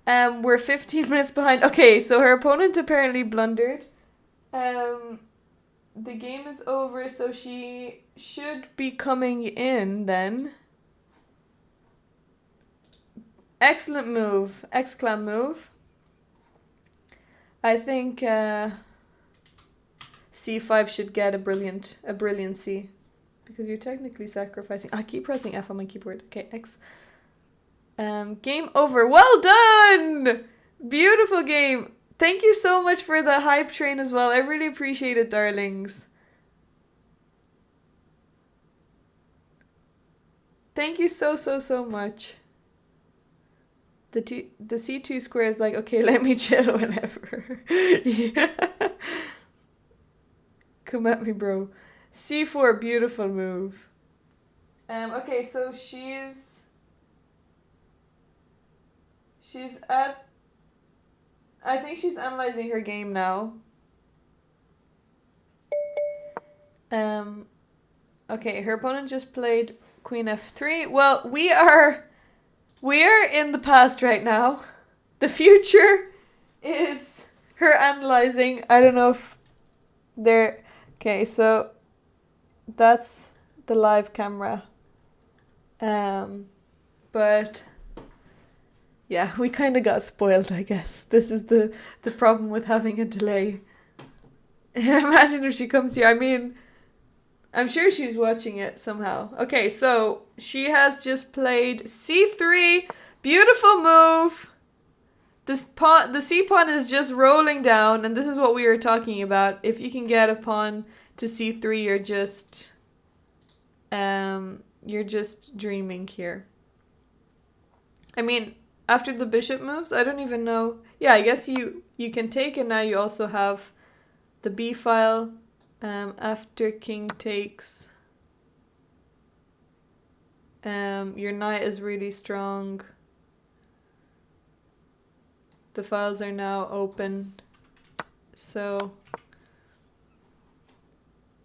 We're 15 minutes behind. Okay, so her opponent apparently blundered. the game is over, so she should be coming in then. Excellent move. Exclam move. I think c5 should get a brilliancy. Because you're technically sacrificing. I keep pressing F on my keyboard. Okay, X. Game over. Well done! Beautiful game. Thank you so much for the hype train as well. I really appreciate it, darlings. Thank you so much. The C2 square is like, okay, let me chill whenever. Yeah. Come at me, bro. C4, beautiful move. Okay, so she's at, I think she's analyzing her game now. Okay, her opponent just played Queen F3. Well, we are in the past right now. The future is her analyzing. I don't know if they're... Okay, so that's the live camera. But yeah, we kind of got spoiled, I guess. This is the problem with having a delay. Imagine if she comes here. I mean, I'm sure she's watching it somehow. Okay, so she has just played C3. Beautiful move. The C pawn is just rolling down, and this is what we were talking about. If you can get a pawn to C3, you're just dreaming here. I mean, after the bishop moves, I don't even know. Yeah, I guess you can take, and now you also have the B file. After king takes, your knight is really strong. The files are now open, so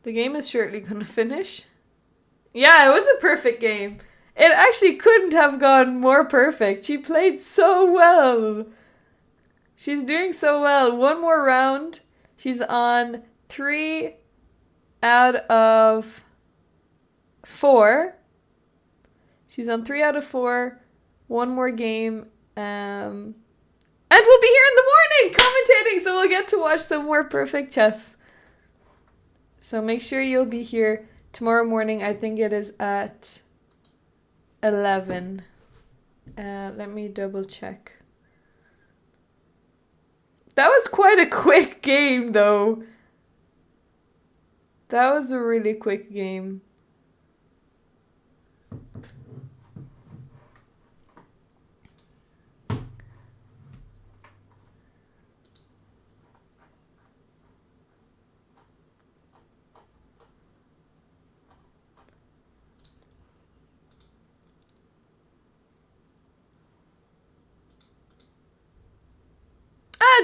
the game is surely gonna finish. Yeah, it was a perfect game. It actually couldn't have gone more perfect. She played so well. She's doing so well. One more round. She's on 3 out of 4. She's on 3 out of 4. One more game. And we'll be here in the morning commentating, so we'll get to watch some more perfect chess. So make sure you'll be here tomorrow morning. I think it is at 11. Let me double check. That was quite a quick game, though. That was a really quick game.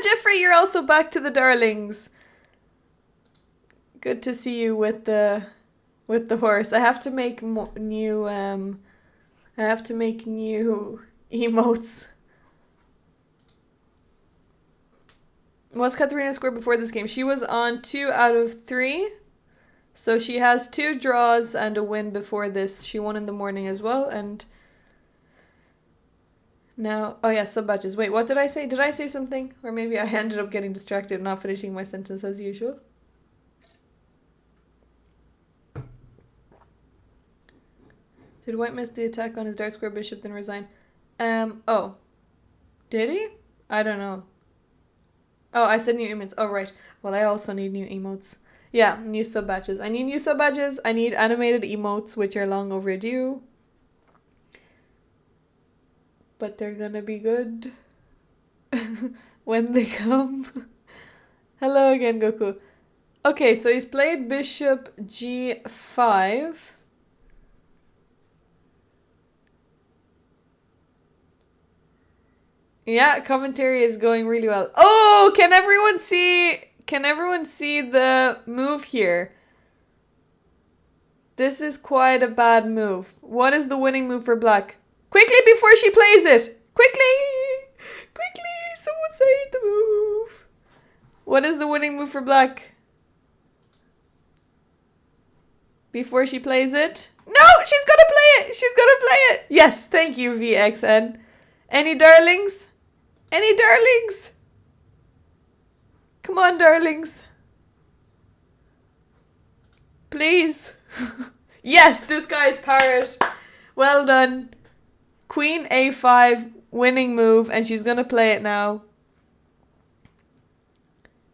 Jeffrey, you're also back to the darlings. Good to see you with the horse. I have to make new emotes. What's Katharina's score before this game? She was on 2 out of 3. So she has 2 draws and a win before this. She won in the morning as well, and now, oh yeah, sub badges. Wait, what did I say? Did I say something? Or maybe I ended up getting distracted and not finishing my sentence as usual. Did White miss the attack on his dark square bishop then resign? Oh. Did he? I don't know. Oh, I said new emotes. Oh, right. Well, I also need new emotes. Yeah, new sub badges. I need new sub badges. I need animated emotes, which are long overdue. But they're gonna be good when they come. Hello again, Goku. Okay, so he's played bishop g5. Yeah, commentary is going really well. Oh, can everyone see the move here? This is quite a bad move. What is the winning move for black? Quickly before she plays it! Quickly! Quickly! Someone say the move! What is the winning move for black? before she plays it. No, she's gonna play it. She's gonna play it. Yes, thank you, VXN. Any darlings? Any darlings? Come on, darlings. Please. Yes, disguise parrot. Well done. Queen A5, winning move, and she's gonna play it now.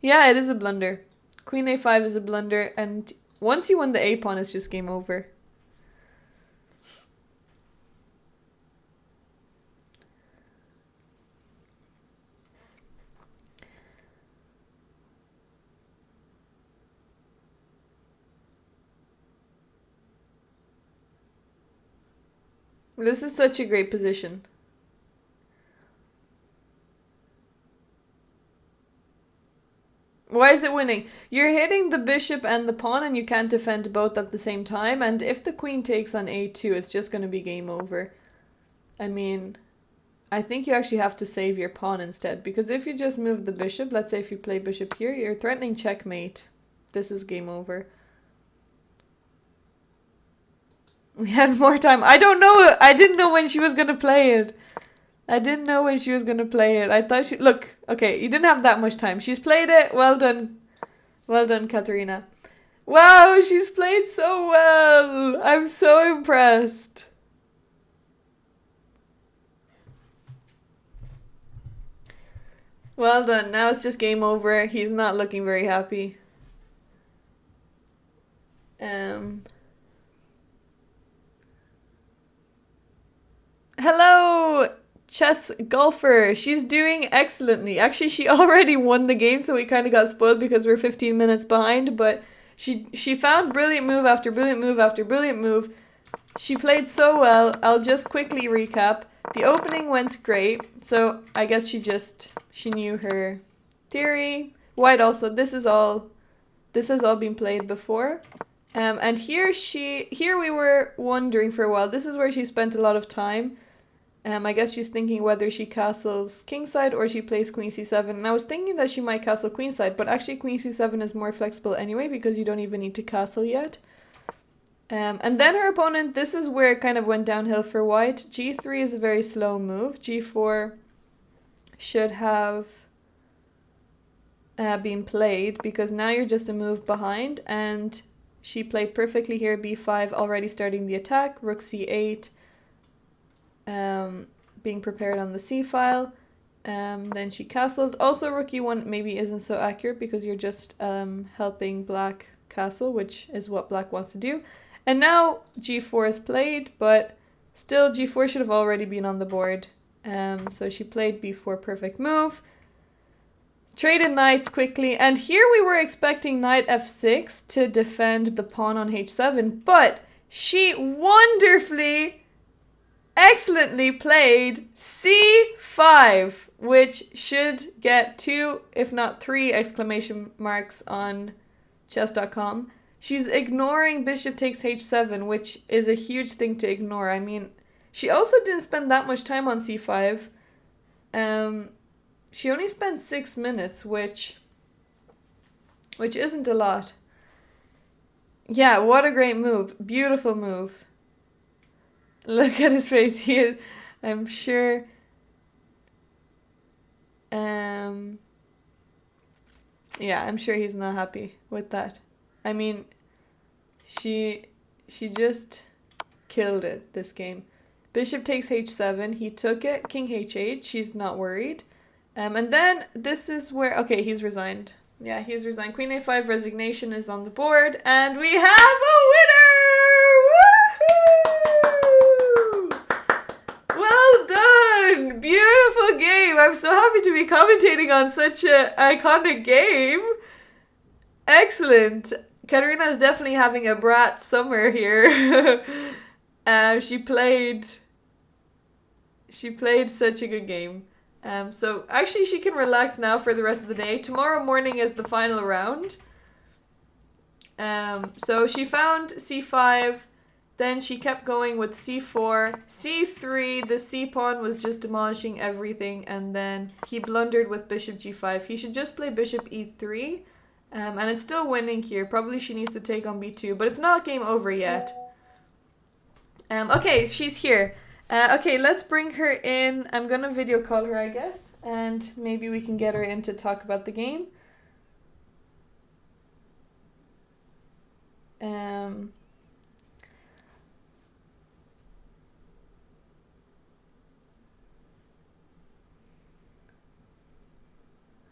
Yeah, it is a blunder. Queen A5 is a blunder, and once you win the A pawn, it's just game over. This is such a great position. Why is it winning? You're hitting the bishop and the pawn and you can't defend both at the same time. And if the queen takes on a2, it's just going to be game over. I mean, I think you actually have to save your pawn instead. Because if you just move the bishop, let's say if you play bishop here, you're threatening checkmate. This is game over. We had more time. I don't know. I didn't know when she was going to play it. I didn't know when she was going to play it. I thought she... Look, okay, you didn't have that much time. She's played it. Well done. Well done, Katerina. Wow, she's played so well. I'm so impressed. Well done. Now it's just game over. He's not looking very happy. Hello, chess golfer. She's doing excellently. Actually, she already won the game, so we kind of got spoiled because we're 15 minutes behind, but she found brilliant move after brilliant move after brilliant move. She played so well. I'll just quickly recap. The opening went great, so I guess she knew her theory. White also, this has all been played before. And here we were wondering for a while. This is where she spent a lot of time. I guess she's thinking whether she castles kingside or she plays queen c7. And I was thinking that she might castle queenside, but actually queen c7 is more flexible anyway because you don't even need to castle yet. And then her opponent, this is where it kind of went downhill for white. G3 is a very slow move. G4 should have been played because now you're just a move behind, and she played perfectly here. B5 already starting the attack. Rook c8 being prepared on the c file. Then she castled. Also rook e1 maybe isn't so accurate because you're just helping black castle, which is what black wants to do. And now g4 is played, but still g4 should have already been on the board. So she played b4, perfect move. Traded knights quickly, and here we were expecting knight f6 to defend the pawn on h7, but she wonderfully, excellently played c5, which should get 2, if not 3 exclamation marks on chess.com. She's ignoring bishop takes h7, which is a huge thing to ignore. I mean, she also didn't spend that much time on c5. She only spent 6 minutes, which isn't a lot. Yeah, what a great move. Beautiful move. Look at his face. He is, I'm sure. Yeah, I'm sure he's not happy with that. I mean, she just killed it this game. Bishop takes h7. He took it. King h8. She's not worried. And then this is where... Okay, he's resigned. Yeah, he's resigned. Queen a5 resignation is on the board. And we have a winner! Woohoo! Well done! Beautiful game. I'm so happy to be commentating on such an iconic game. Excellent. Katerina is definitely having a brat summer here. She played such a good game. So actually she can relax now for the rest of the day. Tomorrow morning is the final round. So she found c5, then she kept going with c4, c3, the c pawn was just demolishing everything, and then he blundered with bishop g5. He should just play bishop e3 And it's still winning here. Probably she needs to take on b2, but it's not game over yet. Okay, she's here. Okay, let's bring her in. I'm gonna video call her, I guess, and maybe we can get her in to talk about the game.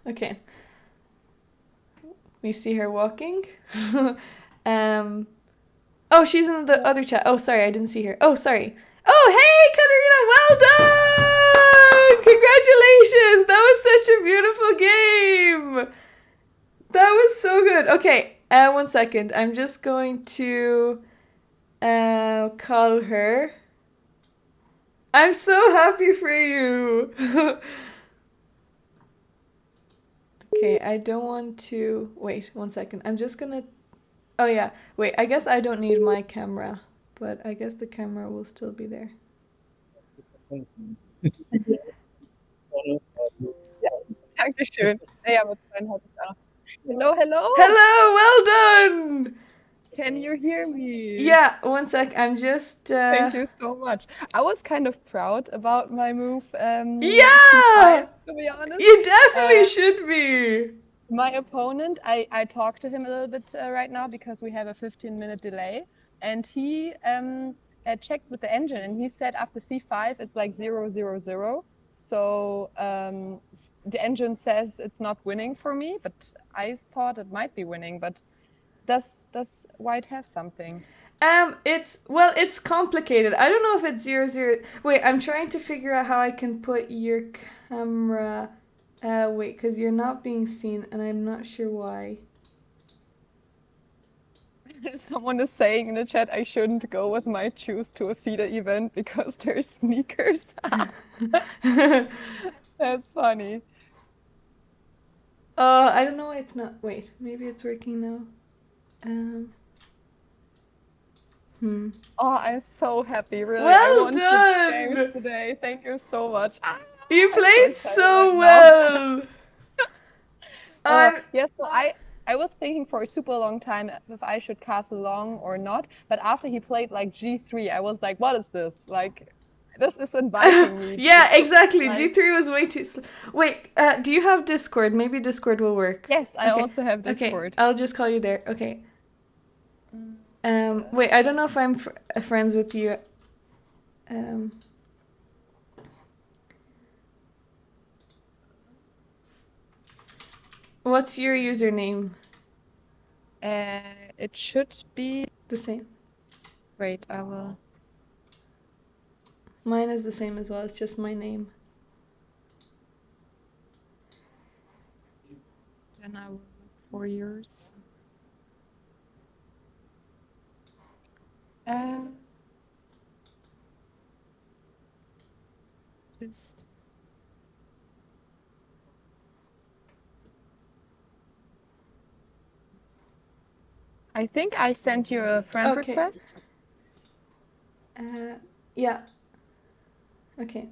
Okay. We see her walking. Oh, she's in the other chat. Oh, sorry, I didn't see her. Oh, sorry. Oh, hey, Katarina, well done! Congratulations! That was such a beautiful game! That was so good. Okay, 1 second. I'm just going to call her. I'm so happy for you! Okay, I don't want to... Wait, 1 second. I'm just gonna... Oh yeah, wait, I guess I don't need my camera, but I guess the camera will still be there. Dankeschön. Ja, mit meinen hatte ich auch. Hello, hello. Hello, well done! Can you hear me? Yeah, 1 sec, I'm just... Thank you so much. I was kind of proud about my move. Yeah! C5, to be honest. You definitely should be! My opponent, I talked to him a little bit right now because we have a 15-minute delay, and he checked with the engine, and he said after C5 it's like 0-0-0. So the engine says it's not winning for me, but I thought it might be winning. But does white have something? It's complicated. I don't know if it's 0-0. Wait, I'm trying to figure out how I can put your camera. Wait, because you're not being seen, and I'm not sure why. Someone is saying in the chat I shouldn't go with my shoes to a feeder event because they're sneakers. That's funny. I don't know why it's not. Wait, maybe it's working now. Oh, I'm so happy, really. Well I won done! 2 games today. Thank you so much. You played so so right well! Yes, so I was thinking for a super long time if I should castle long or not, but after he played like G3, I was like, what is this? Like, this is inviting me. Yeah, exactly. Like... G3 was way too slow. Wait, do you have Discord? Maybe Discord will work. Yes, I also have Discord. Okay, I'll just call you there. Okay. Wait, I don't know if I'm friends with you. What's your username? It should be the same. Wait, I will. Mine is the same as well. It's just my name. Then I will look for yours. Just. I think I sent you a friend request. Yeah. Okay.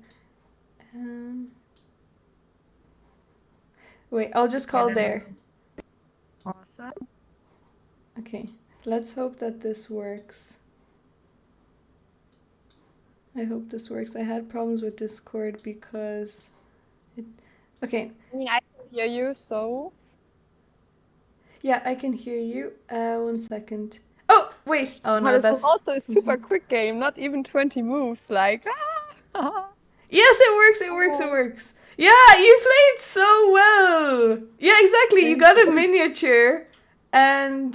Wait, I'll just call there. Awesome. Okay, let's hope that this works. I hope this works. I had problems with Discord because it... Okay. I mean, I can hear you, so... Yeah, I can hear you. 1 second. Oh, wait. Oh, no, that's... This was also a super quick game, not even 20 moves, like... Yes, it works. Yeah, you played so well. Yeah, exactly. You got a miniature and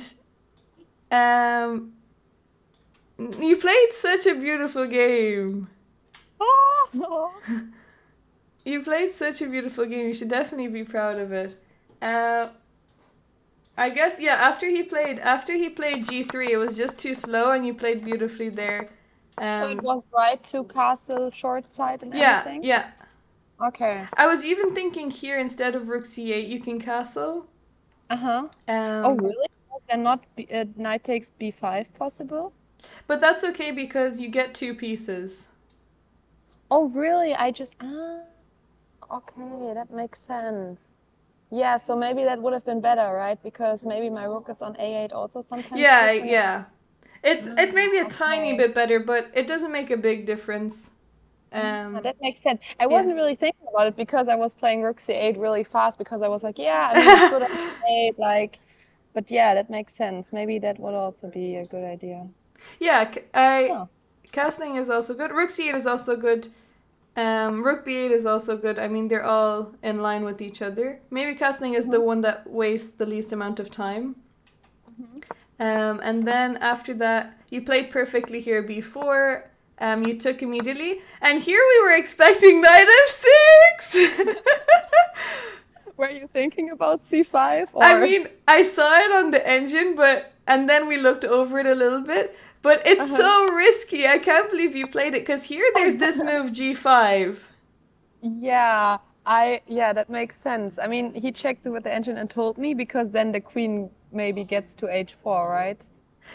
you played such a beautiful game. You played such a beautiful game. You should definitely be proud of it. I guess, yeah, after he played G3, it was just too slow and you played beautifully there. So it was right to castle short side and everything? Yeah. Okay. I was even thinking here instead of rook c8, you can castle. Oh, really? Then not knight takes b5 possible? But that's okay because you get 2 pieces. Oh, really? I just... okay, that makes sense. Yeah, so maybe that would have been better, right? Because maybe my rook is on A8 also sometimes Yeah, different. yeah. It's maybe a tiny Okay. bit better, but it doesn't make a big difference. That makes sense. I Yeah. wasn't really thinking about it because I was playing rook c8 really fast because I was like, yeah, I mean, it's good on c8, like, but yeah, that makes sense. Maybe that would also be a good idea. Yeah, Oh. castling is also good. Rook c8 is also good. Rook b8 is also good. I mean, they're all in line with each other. Maybe castling is the Mhm. one that wastes the least amount of time. Mhm. And then after that, you played perfectly here b4. You took immediately, and here we were expecting knight f6. Were you thinking about c5 I or? mean, I saw it on the engine, and then we looked over it a little bit. But it's Uh-huh. so risky. I can't believe you played it because here there's this move g5. Yeah, yeah, that makes sense. I mean, he checked it with the engine and told me because then the queen maybe gets to h4, right?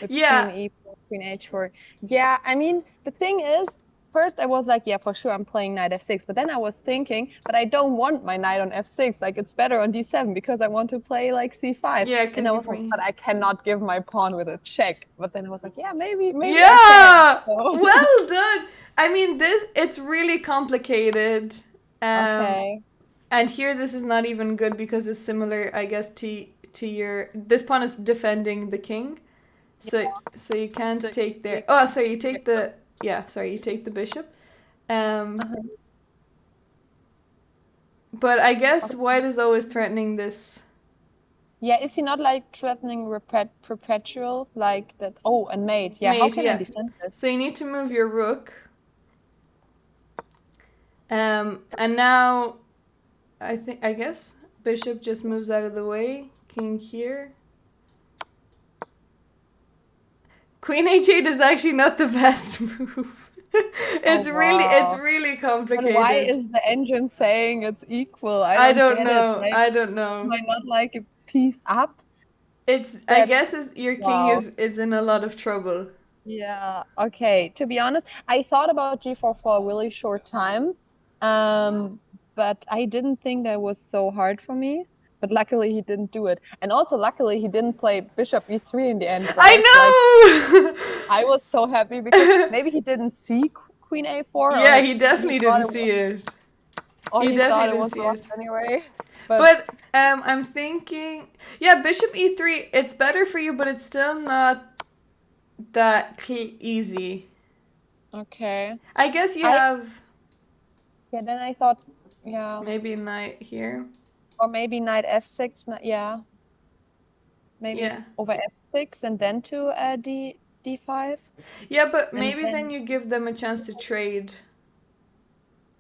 With queen Yeah, e4, queen h4. Yeah, I mean, the thing is, first I was like, yeah, for sure I'm playing knight f6, but then I was thinking, but I don't want my knight on f6. Like it's better on d7 because I want to play like c5. yeah, And because I you was like, but bring. I cannot give my pawn with a check. But then I was like, yeah, maybe I can. Yeah, So well done. I mean, it's really complicated. Um, okay. and here this is not even good because it's similar, I guess, to your. This pawn is defending the king, so you can't So take you there. Oh, sorry, you take the. Yeah, sorry, you take the bishop. uh-huh. But I guess white is always threatening this Yeah, is he not like threatening perpetual like that? Oh, and mate. Yeah, how mate. can I Yeah, defend this? so you need to move your rook. And now I guess bishop just moves out of the way. King here. Queen h8 is actually not the best move. Oh It's wow. really But why complicated. is the engine saying it's equal? I I don't don't get it. know. Like, I don't am know. I not like a piece up? It's I That guess your king wow. is in a lot of trouble. Yeah. Okay. To be honest, I thought about g4 for a really short time. Um, but I didn't think that was so hard for me. But luckily he didn't do it. And also luckily he didn't play bishop e3 in the end, right? Like I I was so happy because know. maybe he didn't see queen a4 Yeah, or he he definitely thought didn't it was see it. or He he thought definitely it didn't was see lost it. anyway. But But I'm thinking, yeah, bishop e3. It's better for you, but it's still not that easy. okay. I guess you I have yeah, then I thought yeah, maybe knight here. or maybe knight f6, yeah, maybe Yeah, over f6 and then to d5 yeah, but and maybe then then you give them a chance to trade.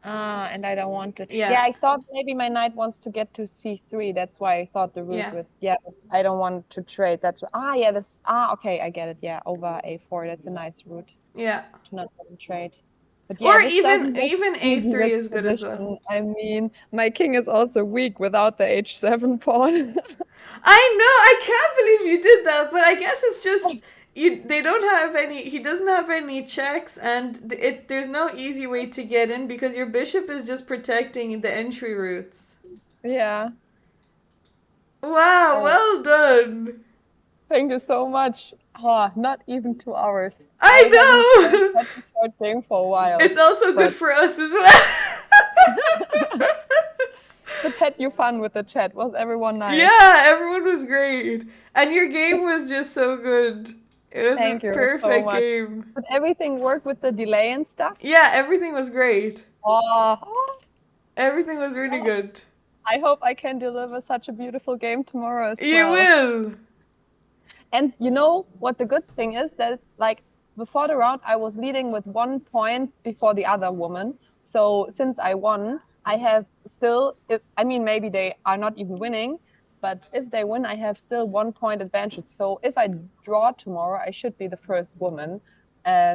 and I don't want to. Yeah, Yeah, I thought maybe my knight wants to get to c3. That's why I thought the route yeah, with yeah, but I don't want to trade. That's yeah, this okay, I get it. Yeah, over a4. That's a nice route yeah. to not let him trade. But Or yeah, this doesn't look even easy, a3 this is good as well. position. I mean, my king is also weak without the h7 pawn. I know, I can't believe you did that, but I guess it's just you. They don't have any. He doesn't have any checks, and there's no easy way to get in because your bishop is just protecting the entry routes. Yeah. Wow, Oh, well done. thank you so much. Oh, not even 2 hours. I haven't played I such a short game for a know. while. It's also good But for us as well. but had you fun with the chat? Was everyone nice? Yeah, everyone was great, and your game was just so good. It was a Thank you so perfect much. game. Did everything work with the delay and stuff? Yeah, everything was great. Oh, Everything was really good. I hope I can deliver such a beautiful game tomorrow as You well. will. And you know what the good thing is that like before the round I was leading with 1 point before the other woman. So since I won, I have still if I mean maybe they are not even winning, but if they win, I have still 1 point advantage. So if I draw tomorrow, I should be the first woman.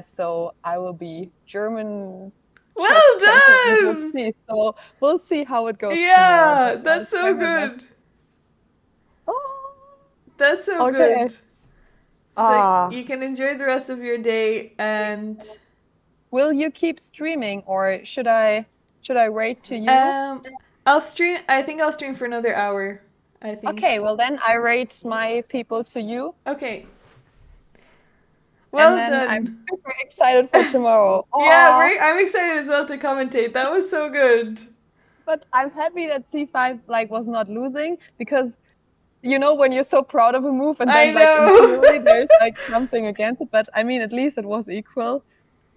So I will be German chess Well champion. We'll done! see. So we'll see how it goes tomorrow. But Yeah, I'll that's try so my best. good. Oh, That's so okay. good. So Ah, you can enjoy the rest of your day and will you keep streaming or should I wait to you? um I'll stream I think I'll stream for another hour. I think. Okay, well then I rate my people to you. Okay. And Well then I'm done. super excited for tomorrow. Yeah, Oh, I'm excited as well to commentate. That was so good. but I'm happy that C5 like was not losing because you know when you're so proud of a move and I then like in know. theory there's like something against it. But I mean at least it was equal.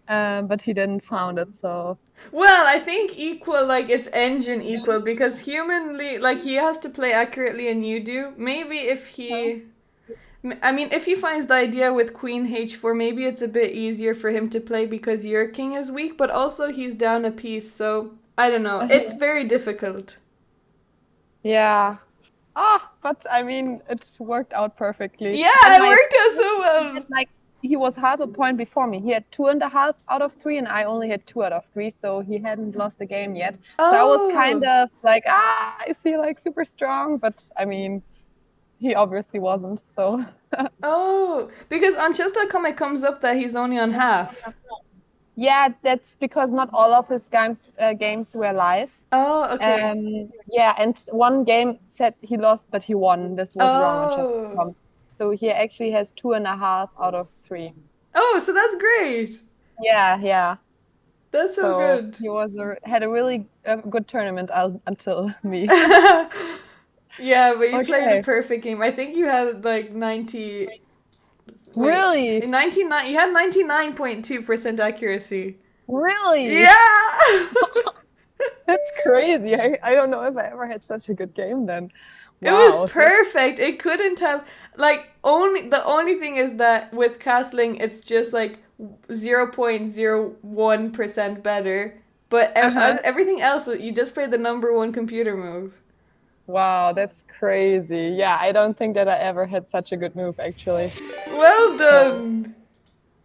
But he didn't found it, so Well, I think equal, like it's engine equal, because humanly, like he has to play accurately and you do. Maybe if he. I mean, if he finds the idea with Queen H4, maybe it's a bit easier for him to play because your king is weak, but also he's down a piece, so I don't know. It's very difficult. yeah. Ah, but I mean, it worked out perfectly. Yeah, And it my worked out so he had well. like he was half a point before me. He had 2.5 out of 3, and I only had 2 out of 3, so he hadn't lost the game yet. So I was kind Oh. of like, is he like super strong? But I mean, he obviously wasn't. So Oh. Because on chess.com it comes up that he's only on half. yeah, that's because not all of his games were live. Oh, okay. Yeah, and one game said he lost, but he won. This was wrong on Oh. chess.com. So he actually has 2.5 out of 3. Oh, so that's great. Yeah, yeah. That's so So good. he had a really good tournament until me. Yeah, but you played a Okay. perfect game. I think you had like 90. Wait, Really? in 99, you had 99.2% accuracy. Really? Yeah! That's crazy. I don't know if I ever had such a good game then. It was Wow. perfect. It couldn't have like only the only thing is that with castling it's just like 0.01% better, but Uh-huh. everything else you just played the number one computer move. Wow, that's crazy. Yeah, I don't think that I ever had such a good move actually. Well So, done.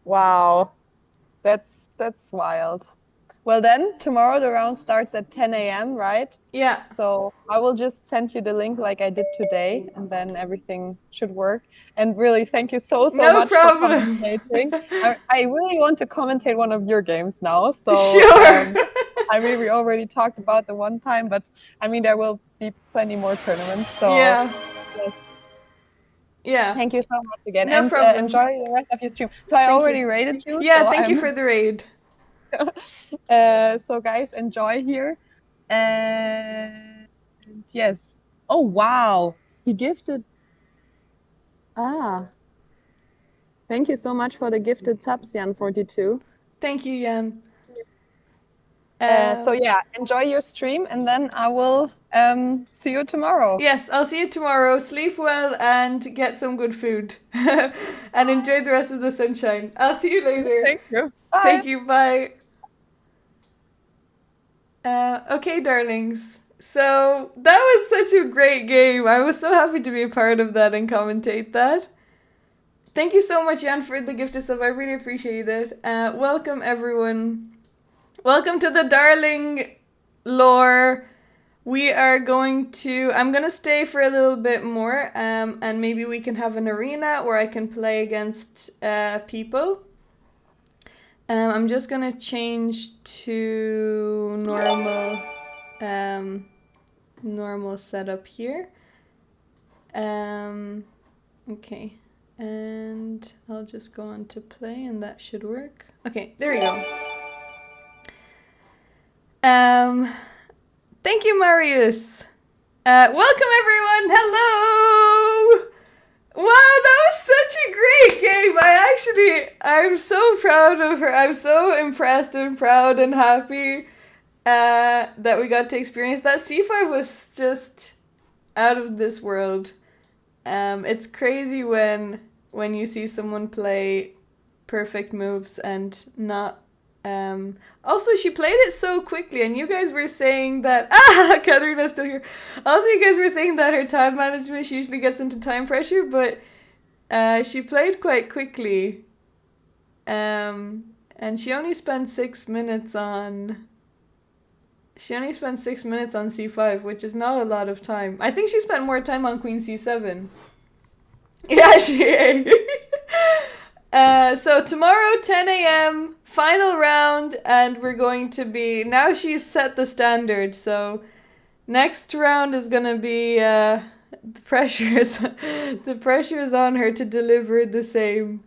wow. That's wild. Well then, tomorrow the round starts at 10 a.m., right? Yeah. So I will just send you the link like I did today, and then everything should work. And really, thank you so No much for problem. commentating. I really want to commentate one of your games now. So Sure. I mean, we already talked about the one time, but I mean, there will be plenty more tournaments. So Yeah. yes, Yeah. thank you so much again, No and problem. enjoy the rest of your stream. So I Thank you. already rated you, Yeah, so thank you I'm for the raid. so guys, enjoy here. And yes. Oh wow. He gifted thank you so much for the gifted subs, Jan42. Thank you, Jan. So yeah, enjoy your stream and then I will see you tomorrow. Yes, I'll see you tomorrow. Sleep well and get some good food. And enjoy the rest of the sunshine. I'll see you later. Thank you. Bye. Thank you. Bye. Okay, darlings. So that was such a great game. I was so happy to be a part of that and commentate that. Thank you so much, Jan, for the gift of sub. I really appreciate it. Welcome, everyone. Welcome to the Darling lore. We are going to. I'm gonna stay for a little bit more, and maybe we can have an arena where I can play against people. I'm just gonna change to normal setup here. Okay, and I'll just go on to play, and that should work. Okay, there we go. Thank you, Marius. Welcome, everyone. Hello. Wow, that was such a great game. I'm so proud of her. I'm so impressed and proud and happy that we got to experience that. C5 was just out of this world. It's crazy when you see someone play perfect moves and not. Also, she played it so quickly, and you guys were saying that. Katarina's still here. Also, you guys were saying that her time management, she usually gets into time pressure, but she played quite quickly. And she only spent 6 minutes on. She only spent 6 minutes on c5, which is not a lot of time. I think she spent more time on queen c7. Yeah, she. So tomorrow, 10 a.m., final round, and we're going to be. Now she's set the standard, so next round is gonna be The pressure is on her to deliver the same.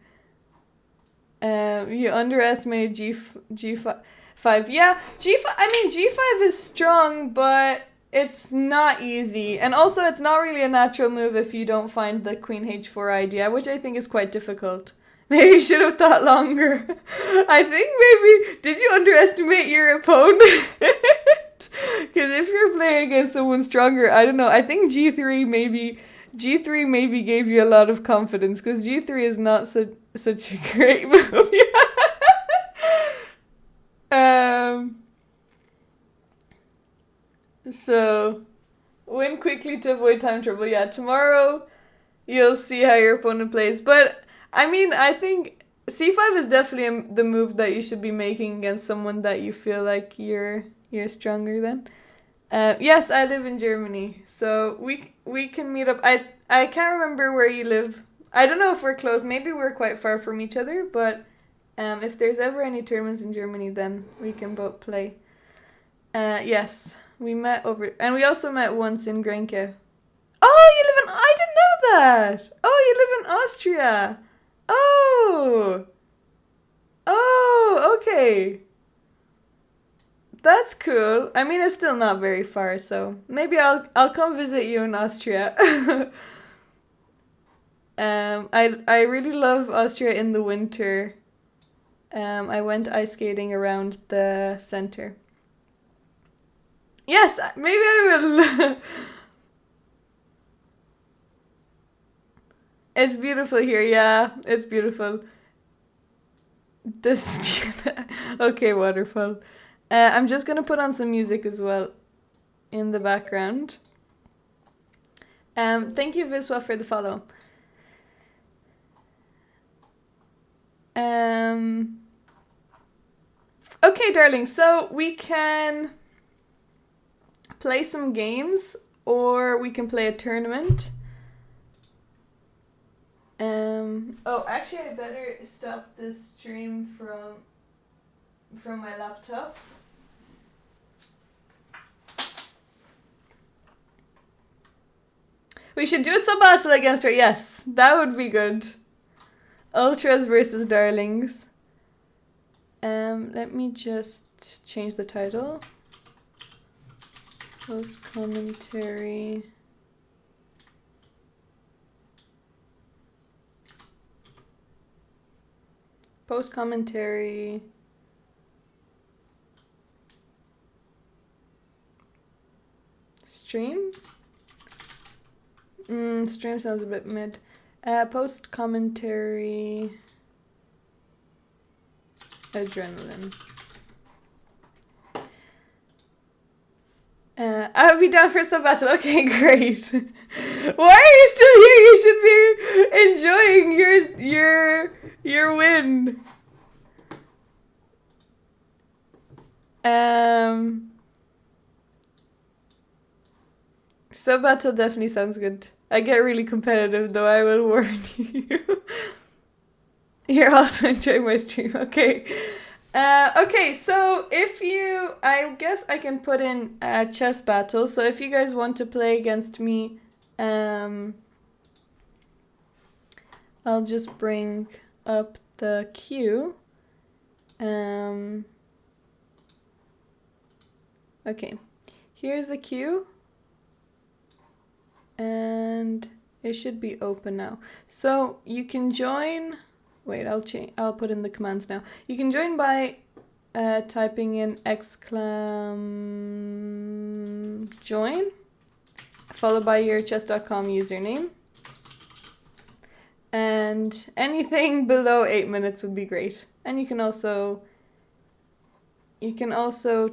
You underestimated G5. Yeah, G5. I mean, G5 is strong, but it's not easy. And also, it's not really a natural move if you don't find the Queen H4 idea, which I think is quite difficult. Maybe you should have thought longer. I think maybe... Did you underestimate your opponent? Because if you're playing against someone stronger, I don't know. I think G3 maybe gave you a lot of confidence, because G3 is not such a great move. So win quickly to avoid time trouble. Yeah, tomorrow you'll see how your opponent plays. But I mean, I think C5 is definitely the move that you should be making against someone that you feel like you're stronger than. Yes, I live in Germany, so we can meet up. I can't remember where you live. I don't know if we're close. Maybe we're quite far from each other. But if there's ever any tournaments in Germany, then we can both play. Yes, we met over, and we also met once in Grenke. Oh, you live in... I didn't know that. Oh, you live in Austria. Oh. Oh, okay. That's cool. I mean, it's still not very far, so maybe I'll come visit you in Austria. I really love Austria in the winter. I went ice skating around the center. Yes, maybe I will. It's beautiful here. Yeah, it's beautiful. Just okay, waterfall. I'm just gonna put on some music as well in the background. Thank you, Viswa, for the follow. Okay, darling. So we can play some games, or we can play a tournament. Oh, actually, I better stop this stream from my laptop. We should do a sub battle against her. Yes, that would be good. Ultras versus Darlings. Let me just change the title. Post commentary. Post commentary. Stream? Stream sounds a bit mid. Post commentary. Adrenaline. I'll be down for some battle. Okay, great. Why are you still here? You should be enjoying your win. Sub battle definitely sounds good. I get really competitive, though, I will warn you. You're also enjoying my stream. Okay. Okay, so if you... I guess I can put in a chess battle. So if you guys want to play against me, I'll just bring up the queue. Okay. Here's the queue. And it should be open now. So you can join... Wait, I'll put in the commands now. You can join by typing in !join, followed by your chess.com username. And anything below 8 minutes would be great. And you can also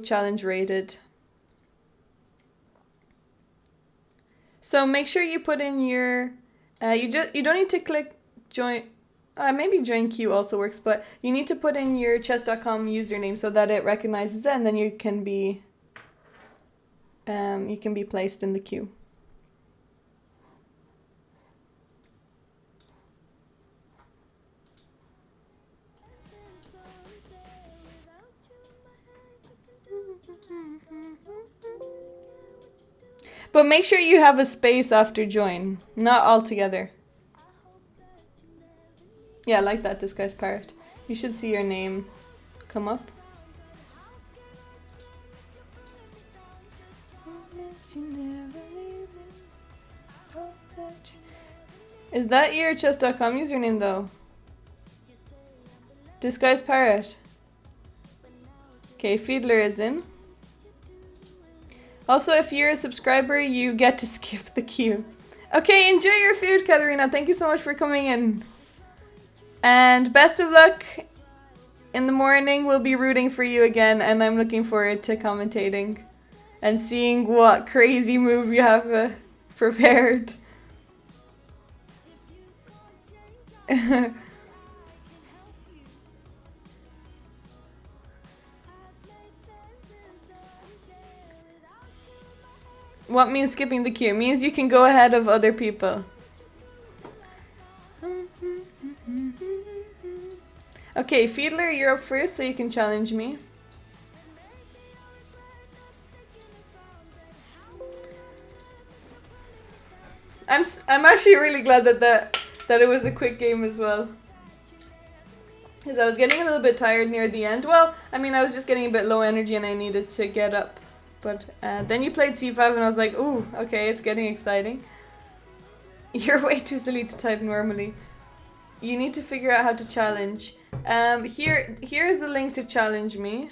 challenge rate it. So make sure you put in your you don't need to click join. Maybe join queue also works, but you need to put in your chess.com username so that it recognizes it, and then you can be placed in the queue. But make sure you have a space after join, not all together. Yeah, like that, disguised parrot. You should see your name come up. Is that your chess.com username though? Disguised parrot. Okay, Fiedler is in. Also, if you're a subscriber, you get to skip the queue. Okay, enjoy your food, Katarina. Thank you so much for coming in. And best of luck in the morning. We'll be rooting for you again, and I'm looking forward to commentating and seeing what crazy move you have prepared. What means skipping the queue? It means you can go ahead of other people. Okay, Fiedler, you're up first, so you can challenge me. I'm actually really glad that it was a quick game as well. Because I was getting a little bit tired near the end. Well, I mean, I was just getting a bit low energy and I needed to get up. But then you played c5 and I was like, ooh, okay, it's getting exciting. You're way too silly to type normally. You need to figure out how to challenge. Here's the link to challenge me.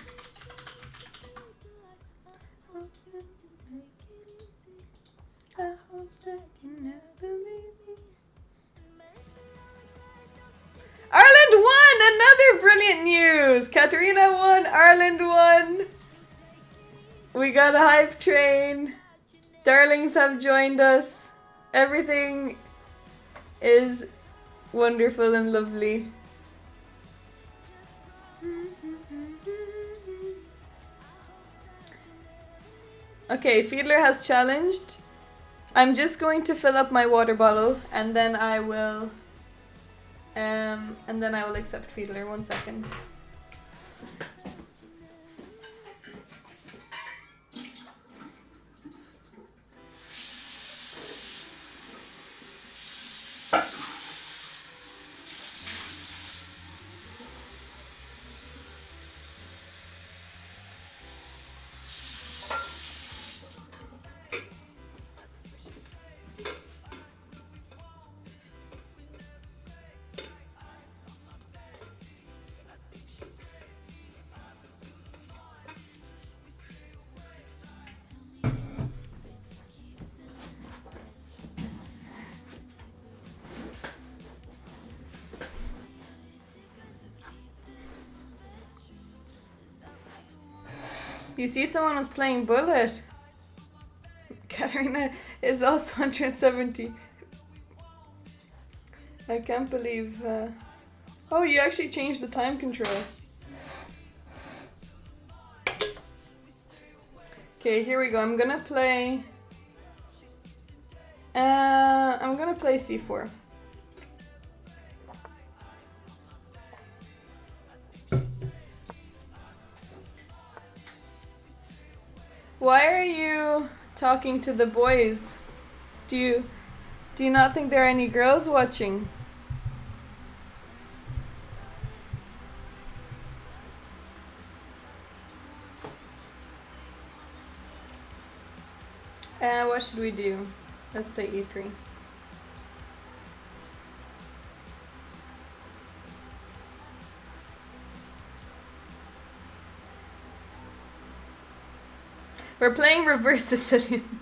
Ireland won! Another brilliant news! Katarina won, Ireland won. We got a hype train. Darlings have joined us. Everything is wonderful and lovely. Okay, Fiedler has challenged. I'm just going to fill up my water bottle and then I will accept Fiedler. 1 second. You see someone was playing Bullet. Katarina is also 170. I can't believe... Oh, you actually changed the time control. Okay, here we go. I'm gonna play c4. Why are you talking to the boys? Do you not think there are any girls watching? What should we do? Let's play e3. We're playing reverse Sicilian.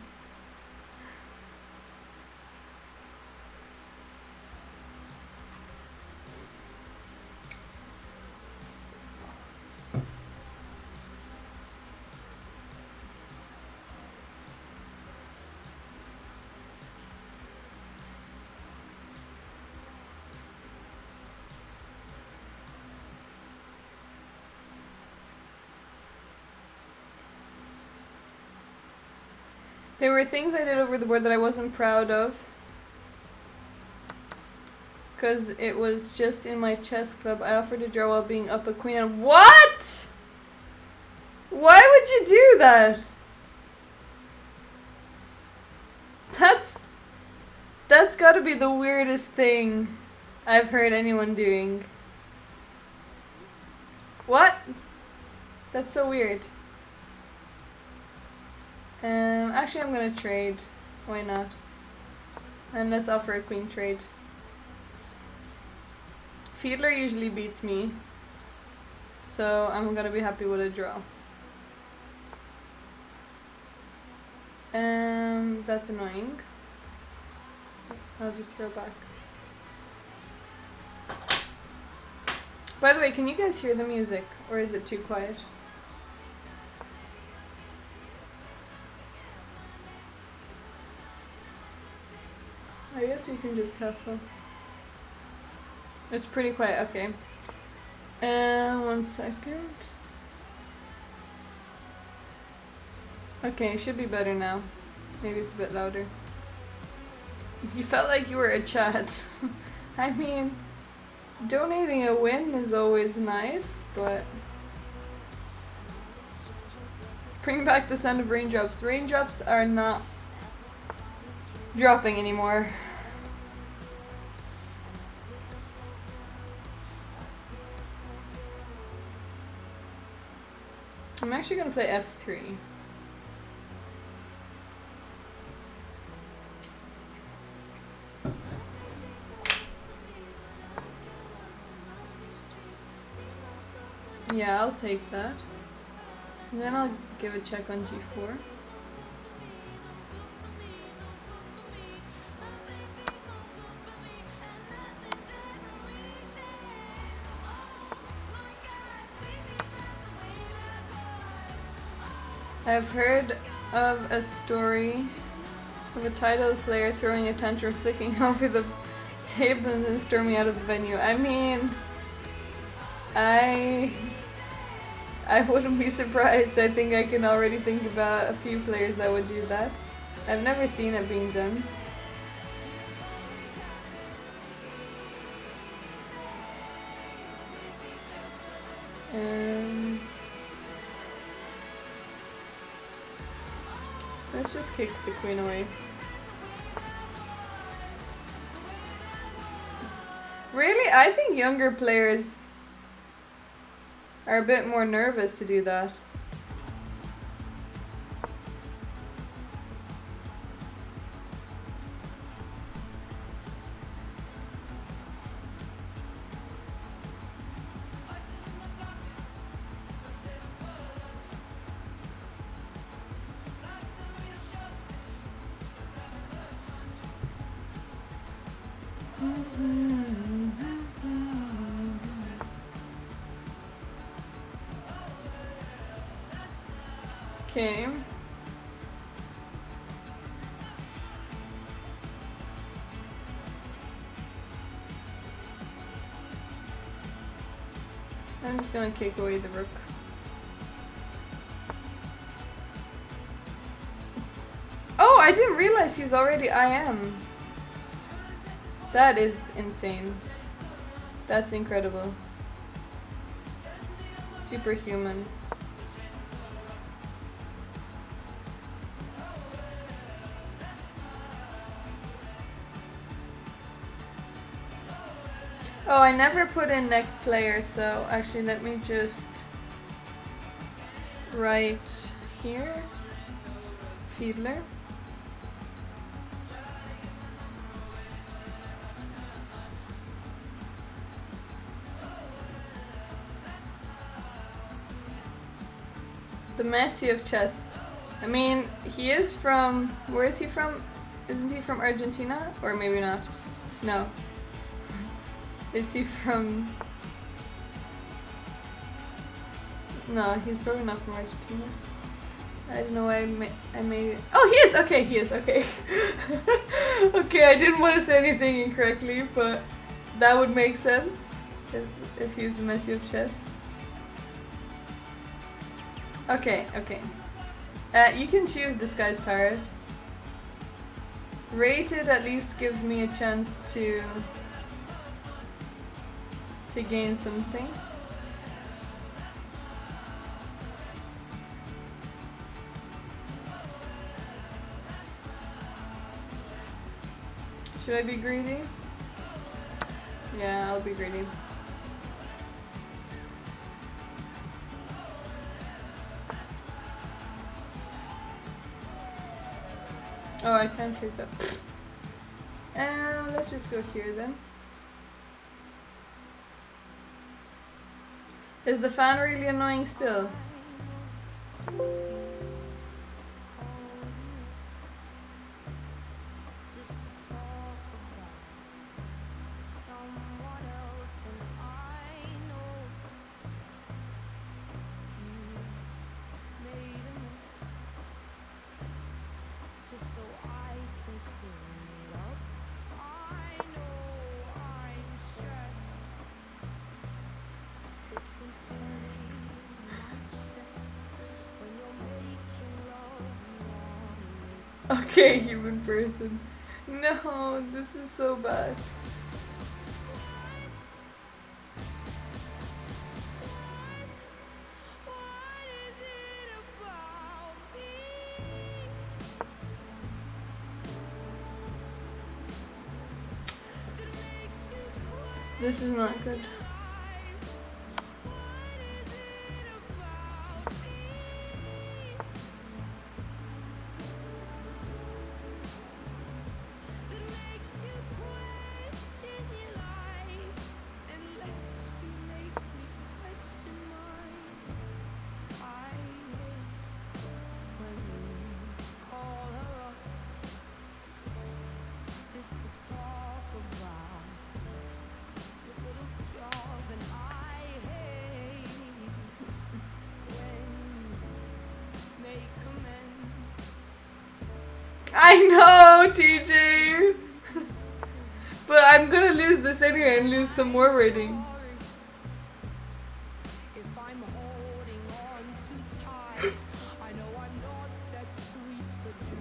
There were things I did over the board that I wasn't proud of. Because it was just in my chess club. I offered to draw while being up a queen and what? Why would you do that? That's gotta be the weirdest thing I've heard anyone doing. What? That's so weird. Actually I'm gonna trade. Why not? And let's offer a queen trade. Fiedler usually beats me, so I'm gonna be happy with a draw. That's annoying. I'll just throw back. By the way, can you guys hear the music, or is it too quiet? I guess we can just castle. It's pretty quiet, okay. 1 second. Okay, it should be better now. Maybe it's a bit louder. You felt like you were a chat. I mean, donating a win is always nice, but... Bring back the sound of raindrops. Raindrops are not dropping anymore. I'm actually gonna play F3. Yeah, I'll take that. And then I'll give a check on G4. I've heard of a story of a title player throwing a tantrum, flicking over the table and then storming out of the venue. I mean, I wouldn't be surprised. I think I can already think about a few players that would do that. I've never seen it being done. Let's just kick the queen away. Really? I think younger players are a bit more nervous to do that. Okay. I'm just gonna kick away the rook. Oh, I didn't realize he's already IM. That is insane. That's incredible. Superhuman. Oh, I never put in next player, so actually let me just write here, Fiedler. The Messi of chess. I mean, he is from, where is he from? Isn't he from Argentina? Or maybe not. No. Is he from... No, he's probably not from Argentina. I don't know why I made it. Oh, he is! Okay, he is, okay. Okay, I didn't want to say anything incorrectly, but that would make sense if he's the Messi of chess. Okay, okay. You can choose Disguise Parrot. Rated at least gives me a chance to gain something. Should I be greedy? Yeah, I'll be greedy. Oh, I can't take that. Let's just go here then. Is the fan really annoying still? Okay, human person. No, this is so bad. This is not good. I know, TJ! But I'm gonna lose this anyway and lose some more rating.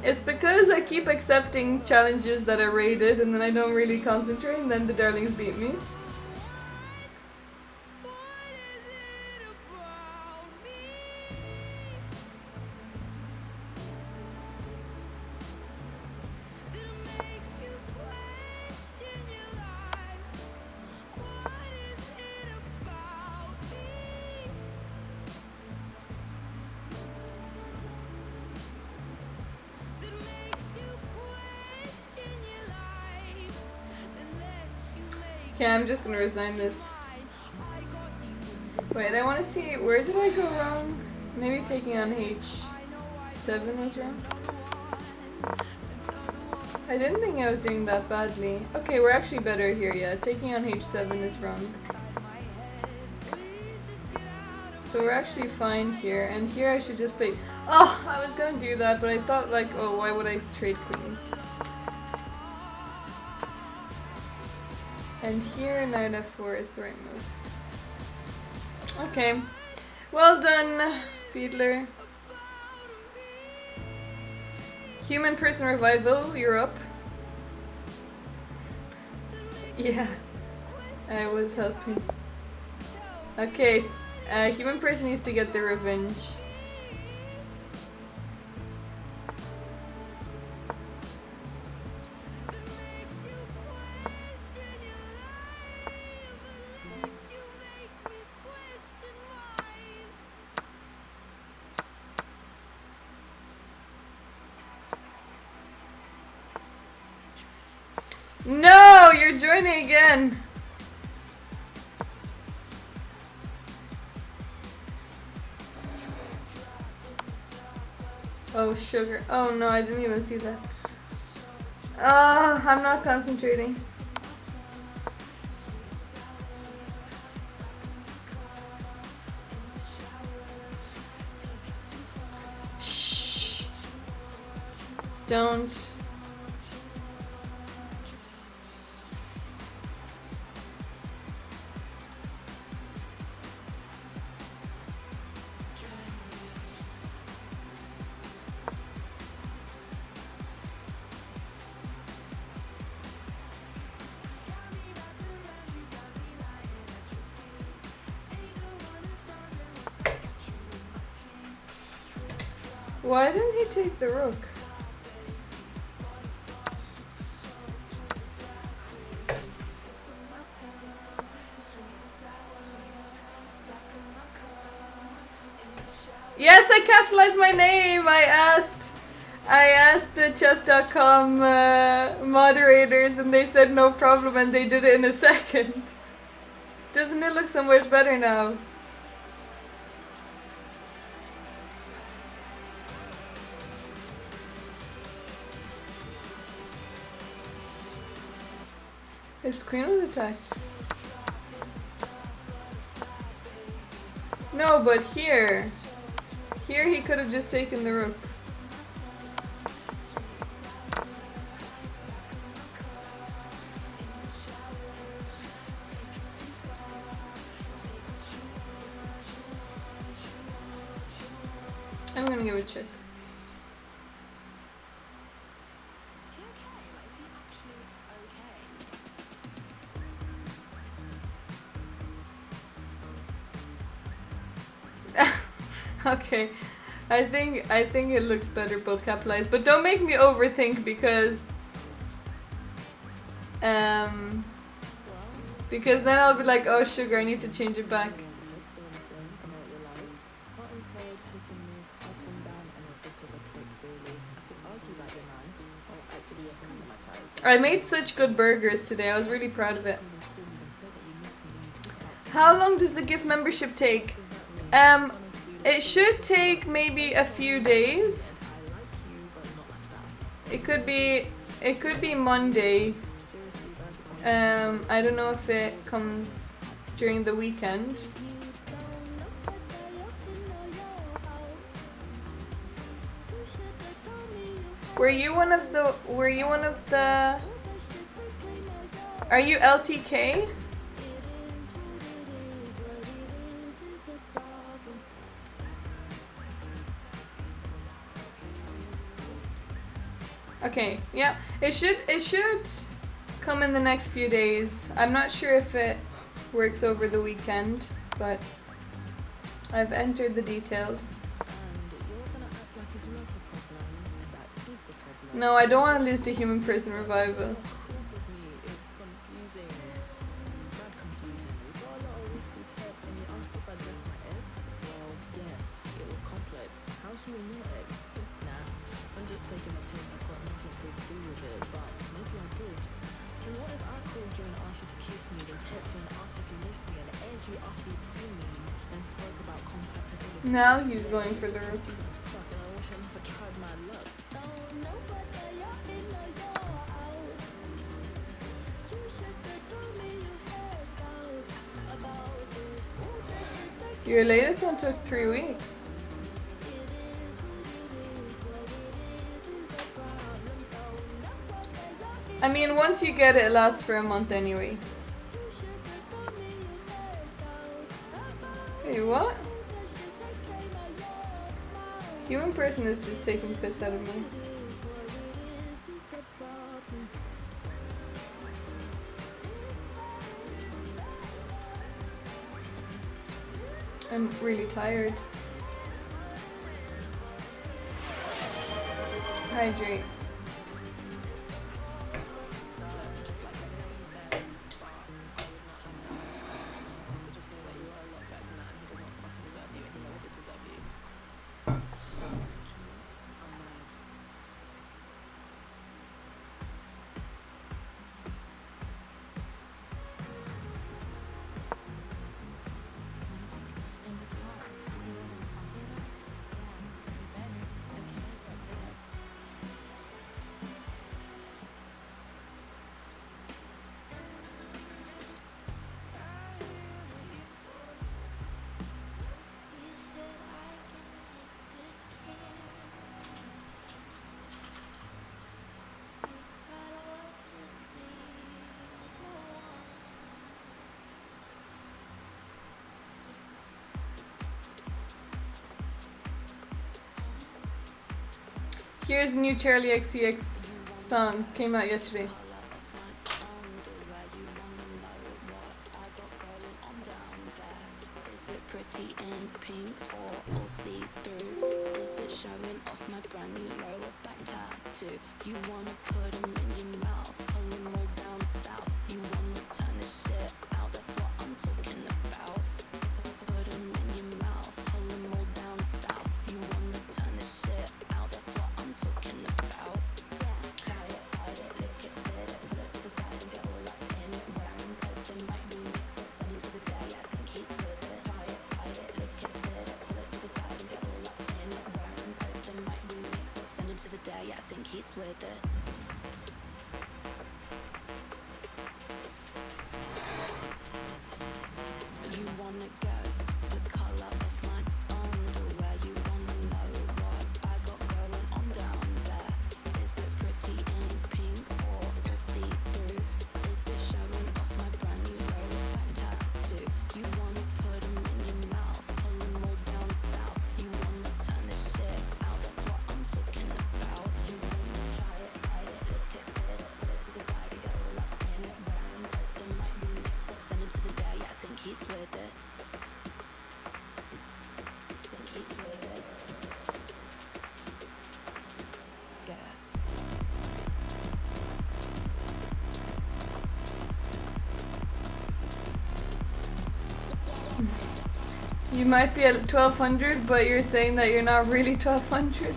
It's because I keep accepting challenges that are rated and then I don't really concentrate and then the darlings beat me. Okay, I'm just gonna resign this. Wait, I wanna see, where did I go wrong? Maybe taking on H7 was wrong? I didn't think I was doing that badly. Okay, we're actually better here, yeah. Taking on H7 is wrong. So we're actually fine here, and here I should just play... Oh, I was gonna do that, but I thought like, oh, why would I trade queens? And here, knight f4 is the right move. Okay. Well done, Fiedler. Human person revival, you're up. Yeah, I was helping. Okay, human person needs to get the revenge. No, you're joining again. Oh, sugar. Oh no, I didn't even see that. I'm not concentrating. Shh. Don't. Why didn't he take the rook? Yes, I capitalized my name. I asked the chess.com moderators and they said no problem and they did it in a second. Doesn't it look so much better now? His queen was attacked. No, but here he could have just taken the rook. I'm gonna give it a check. Okay, I think it looks better both capitalized, but don't make me overthink because then I'll be like, oh sugar, I need to change it back. I made such good burgers today. I was really proud of it. How long does the gift membership take? It should take maybe a few days. It could be Monday. I don't know if it comes during the weekend. Were you one of the Are you LTK? Okay, yeah. It should come in the next few days. I'm not sure if it works over the weekend, but I've entered the details. No, I don't want to lose to Human Prison Revival. Now he's going for the roof. Your latest one took 3 weeks. I mean, once you get it, it lasts for a month anyway. Wait, what? Human person is just taking piss out of me. I'm really tired. Hydrate. Here's a new Charlie XCX song, came out yesterday. Is it pretty in pink or all see-through? Is it showing off my brand new lower back tattoo? You wanna put them in your mouth, pull them all down south. You wanna turn this shit out, that's what I'm talking about. Put them in your mouth, pull them all down south. day, I think he's with it. You wanna guess the color of my underwear? You wanna know what I got going on down there? Is it pretty in pink or see-through? Is it showing off my brand new lower tattoo? You wanna put them in your mouth, pull them all down south. You wanna turn this shit out, that's what I'm talking about. You wanna try it, ride it, lick it, spit it, put it to the side and get all up in it. Brown toast and might remix it, send him to the day, I think he's with it. Think he's with it. Guess. You might be at 1200, but you're saying that you're not really 1200.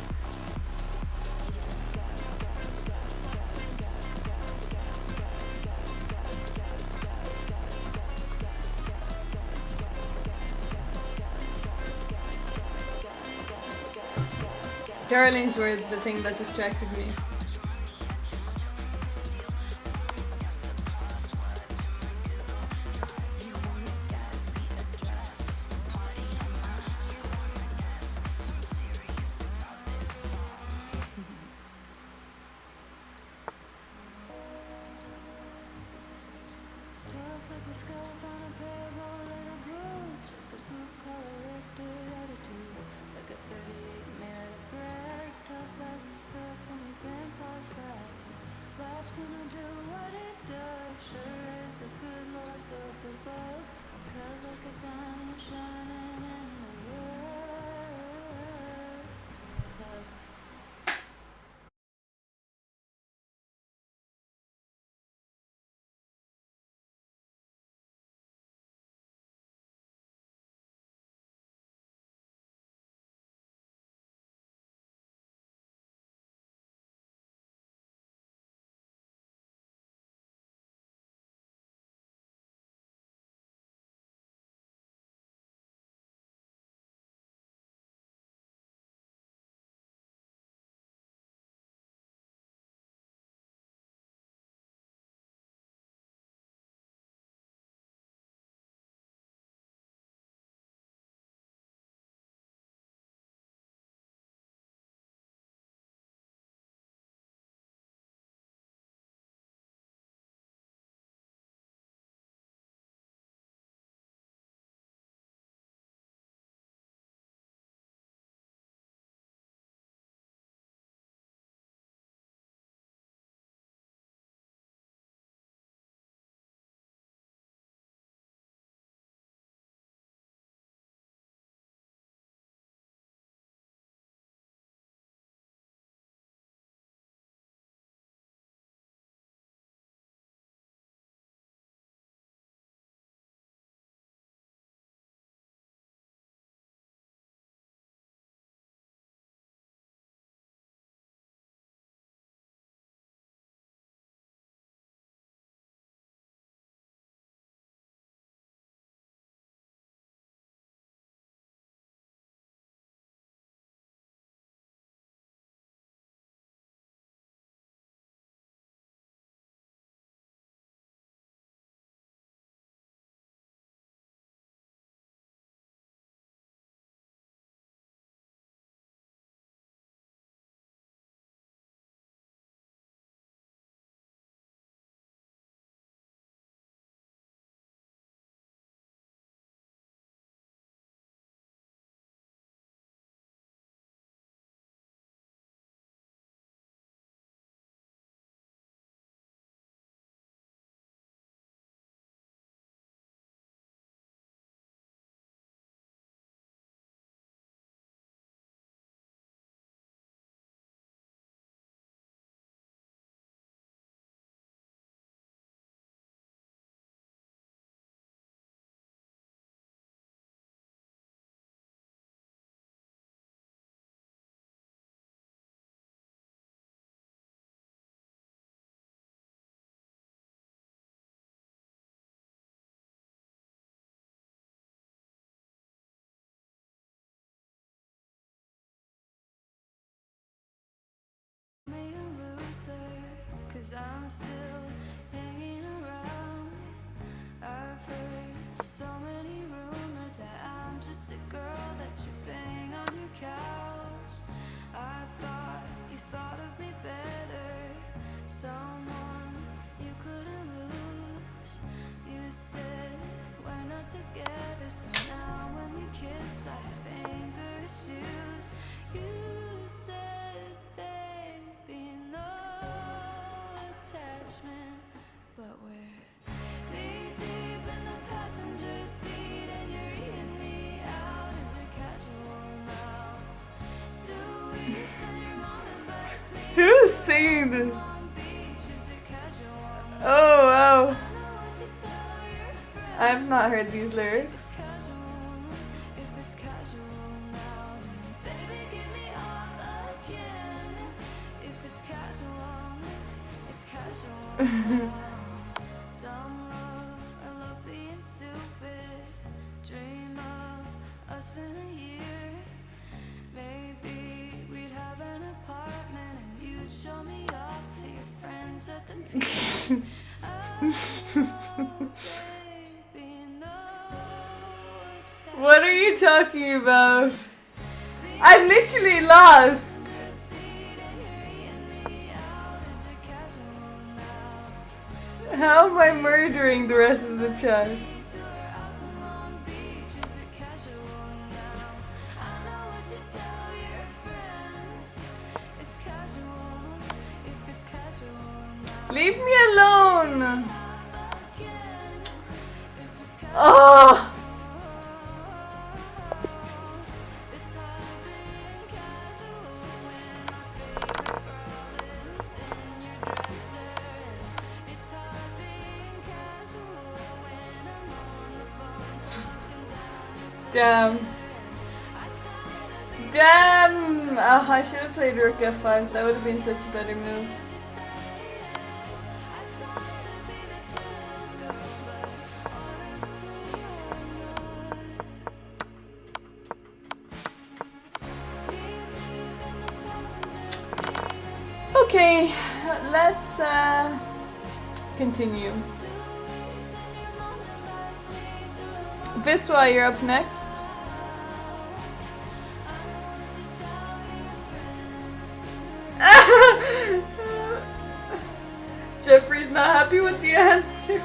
Darlings were the thing that distracted me. 'cause I'm still hanging around. I've heard so many rumors that I'm just a girl that you bang on your couch. I thought you thought of me better, someone you couldn't lose. You said we're not together, so now when we kiss I have anger issues. You said, baby, no attachment, but we're knee deep in the passenger seat and you're eating me out. Is it casual now? 2 weeks and your mom invites me Who's singing to this? Long Beach. Is it casual now? Oh wow. I know what you tell your friends. I've not heard these lyrics. It's casual. If it's casual now, then baby get me off again. If it's casual, it's casual now. Dumb love, I love being stupid. Dream of us in a year. Maybe we'd have an apartment and you'd show me off to your friends at the pier. I know, baby, no attachment. What are you talking about? I'm literally lost. How am I murdering the rest of the chat? Leave me alone. Oh. Damn. Damn! Oh, I should have played Rook F5. That would have been such a better move. Okay, let's continue. Viswa, you're up next. Jeffrey's not happy with the answer.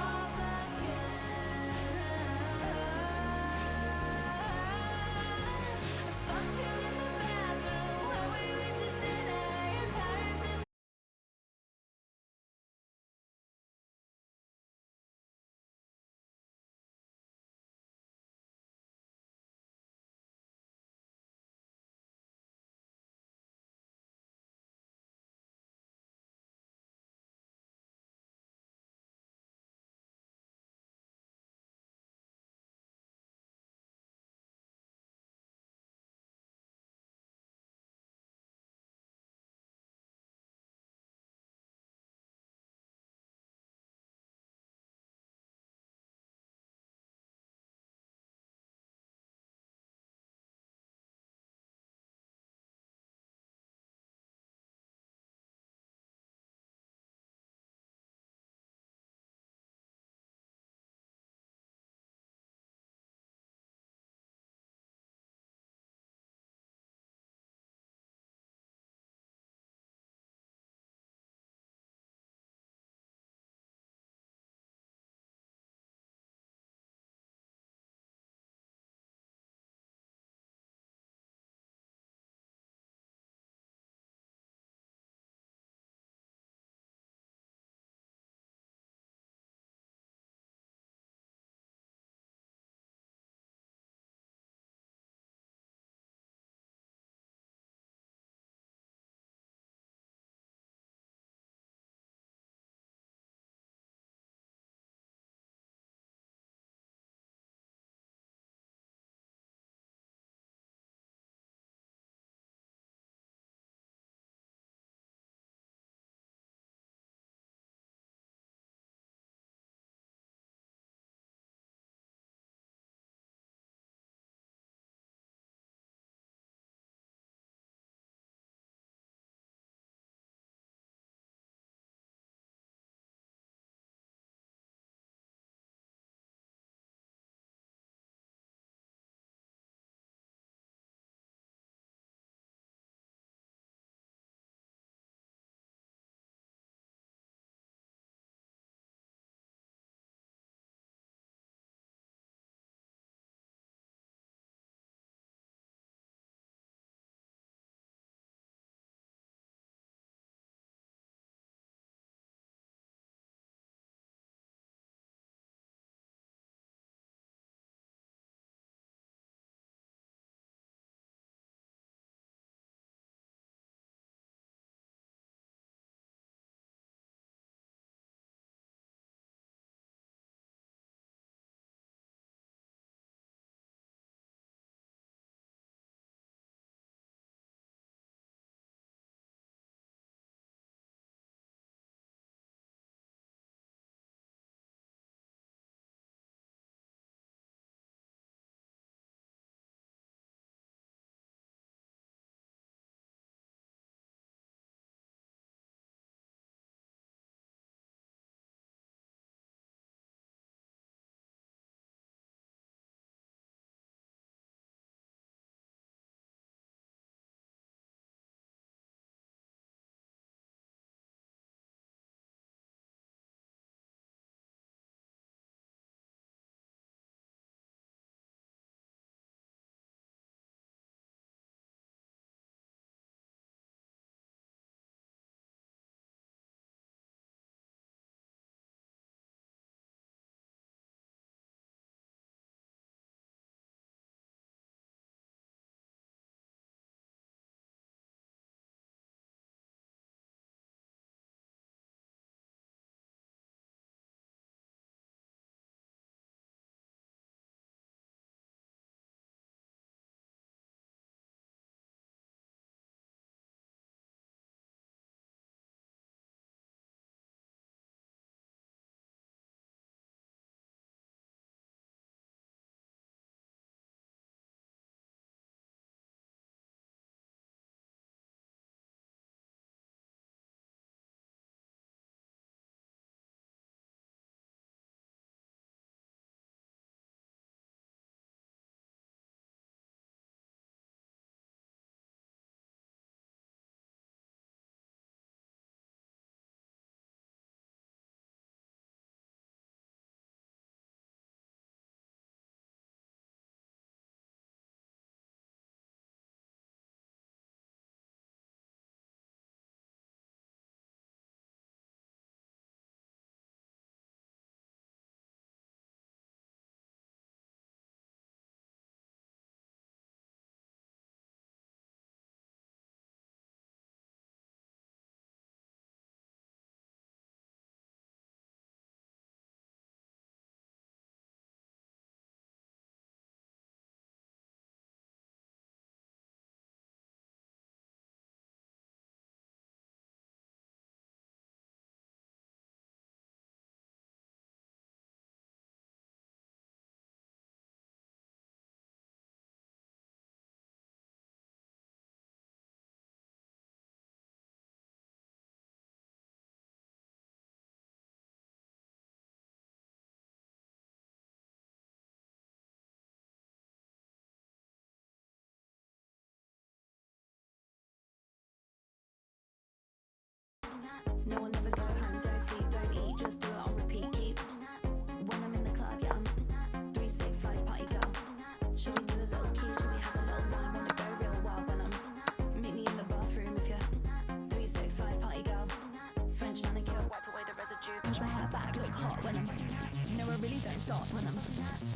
really don't stop when I'm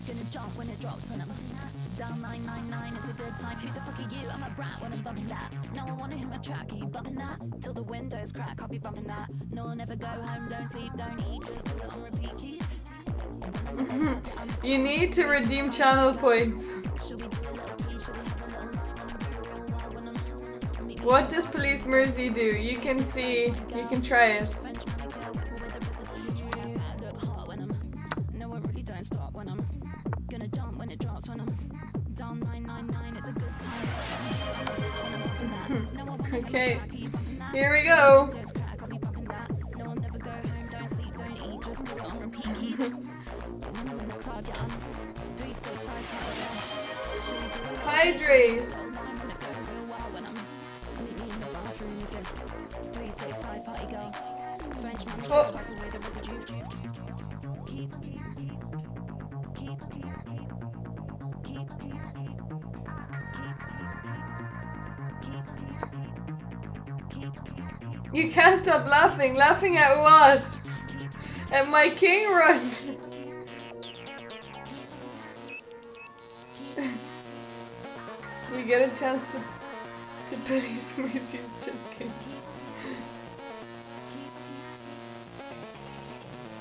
gonna jump when it drops when I'm down 999. It's a good time. Who the fuck are you? I'm a brat when I'm bumping that. No, I wanna hit my track. Are you bumping that? Till the windows crack, I'll be bumping that. No, I'll never go home, don't sleep, don't eat, just do it on repeat. Keep. You need to redeem channel points. What does Police Mercy do? You can see, you can try it. Okay, here we go. Hydrate. Oh. You can't stop laughing. Laughing at what? At my king run. We get a chance to Police Mercy. Just kidding.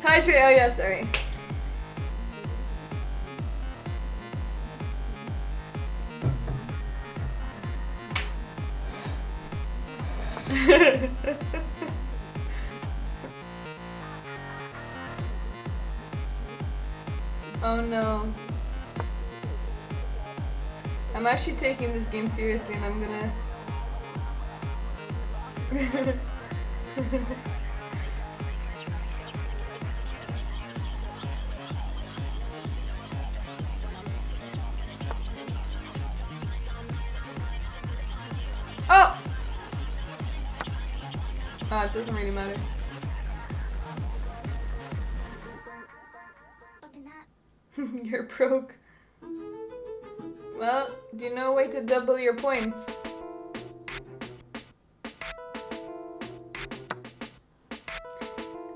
Hydrate. Oh yeah, sorry. Oh no. I'm actually taking this game seriously and I'm gonna... Oh! Oh, it doesn't really matter. You're broke. Well, do you know a way to double your points?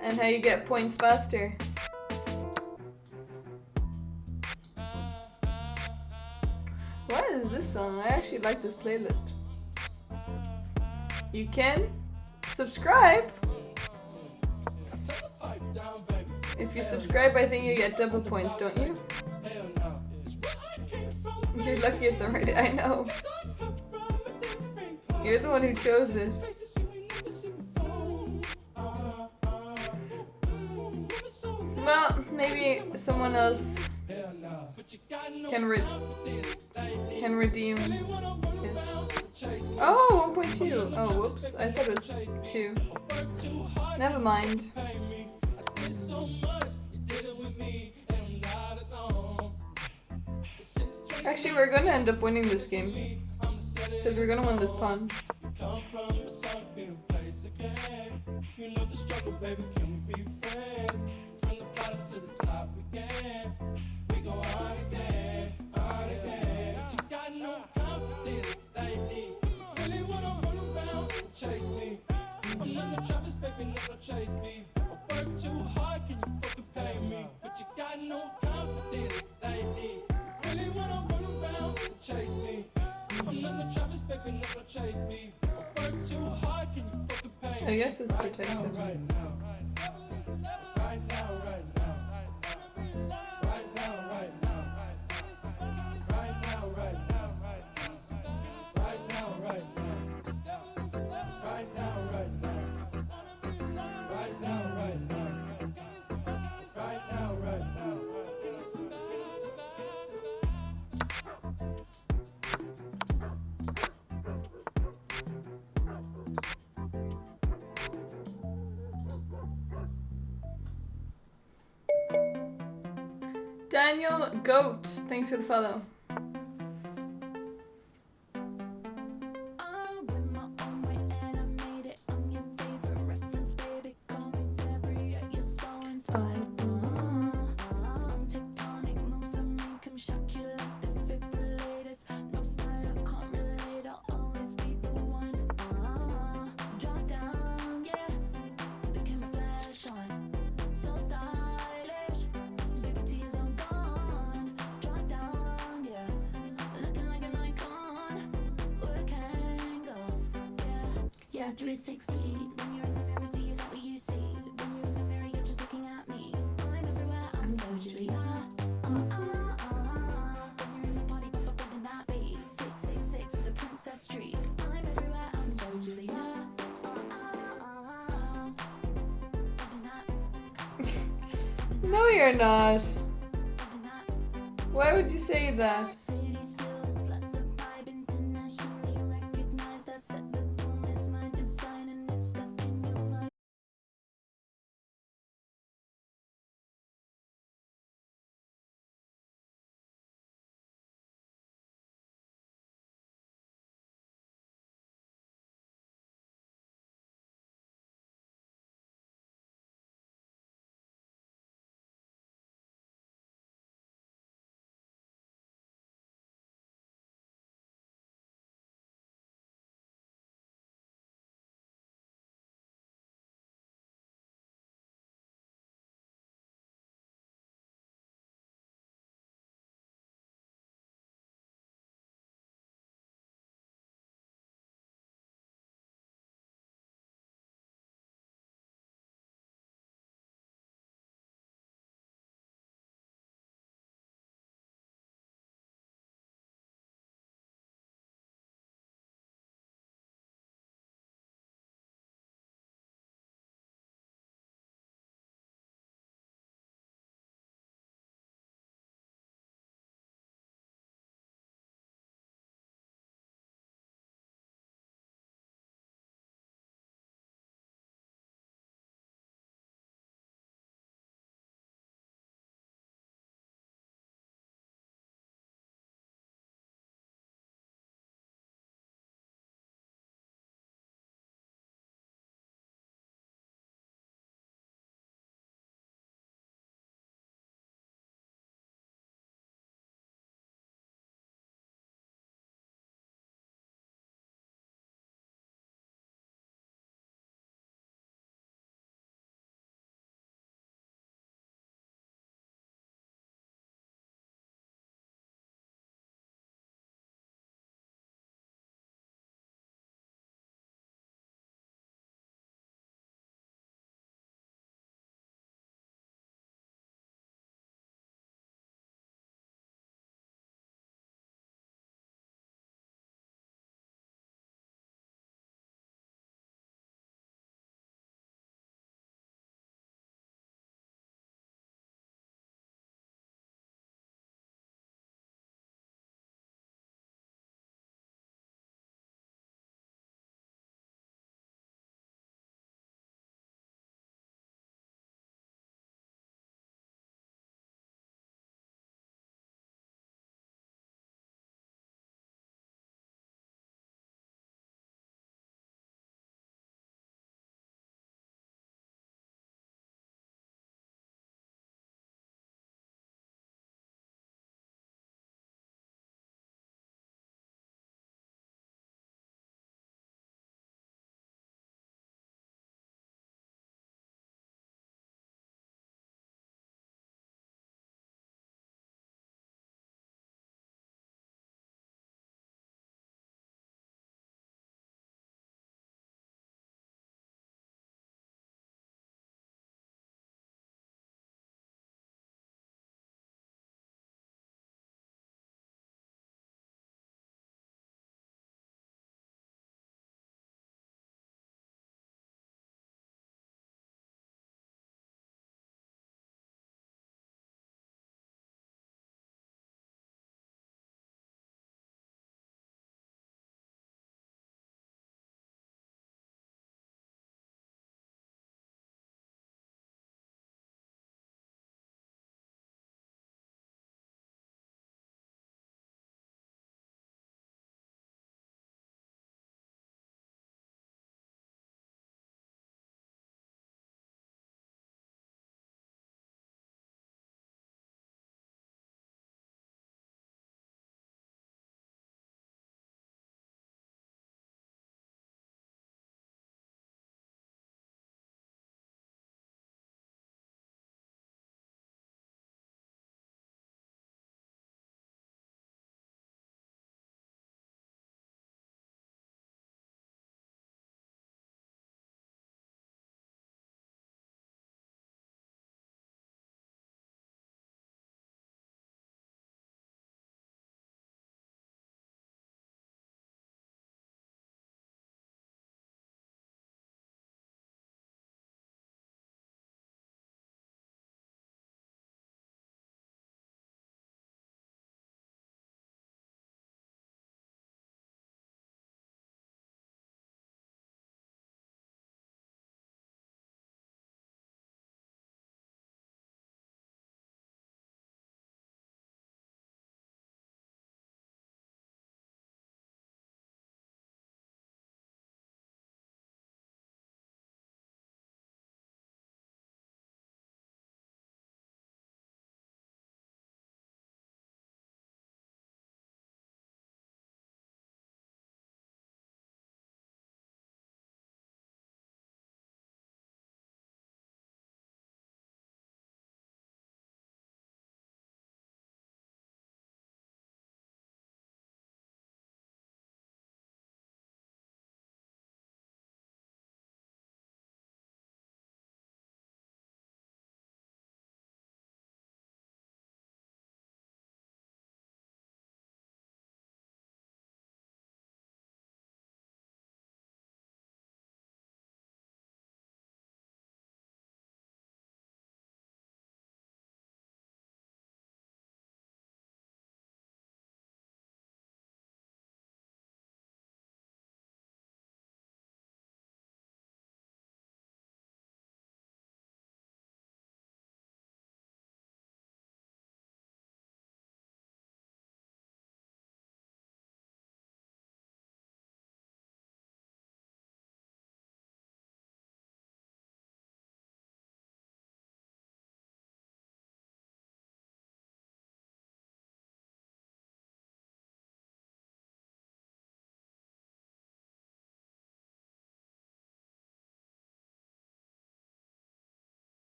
And how you get points faster? What is this song? I actually like this playlist. You can subscribe. If you subscribe, I think you get double points, don't you? You're lucky it's already. I know. You're the one who chose it. Well, maybe someone else can redeem it. Oh, 1.2. Oh, whoops. I thought it was 2. Never mind. Actually, we're gonna end up winning this game. Because we're gonna win this pawn. I guess it's protected. Daniel Goat, thanks for the follow. Yeah, 360. When you're in the mirror, do you like what you see? When you're in the mirror, you're just looking at me. I'm everywhere, I'm so Julia. When you're in the party, bumping that beat. 666 with a princess streak. I'm everywhere, I'm so Julia. Bumping that, No, you're not. bumping that. Why would you say that? City silhouettes, that's the vibe, internationally recognized. I set the tone, it's my design, and it's stuck in your mind.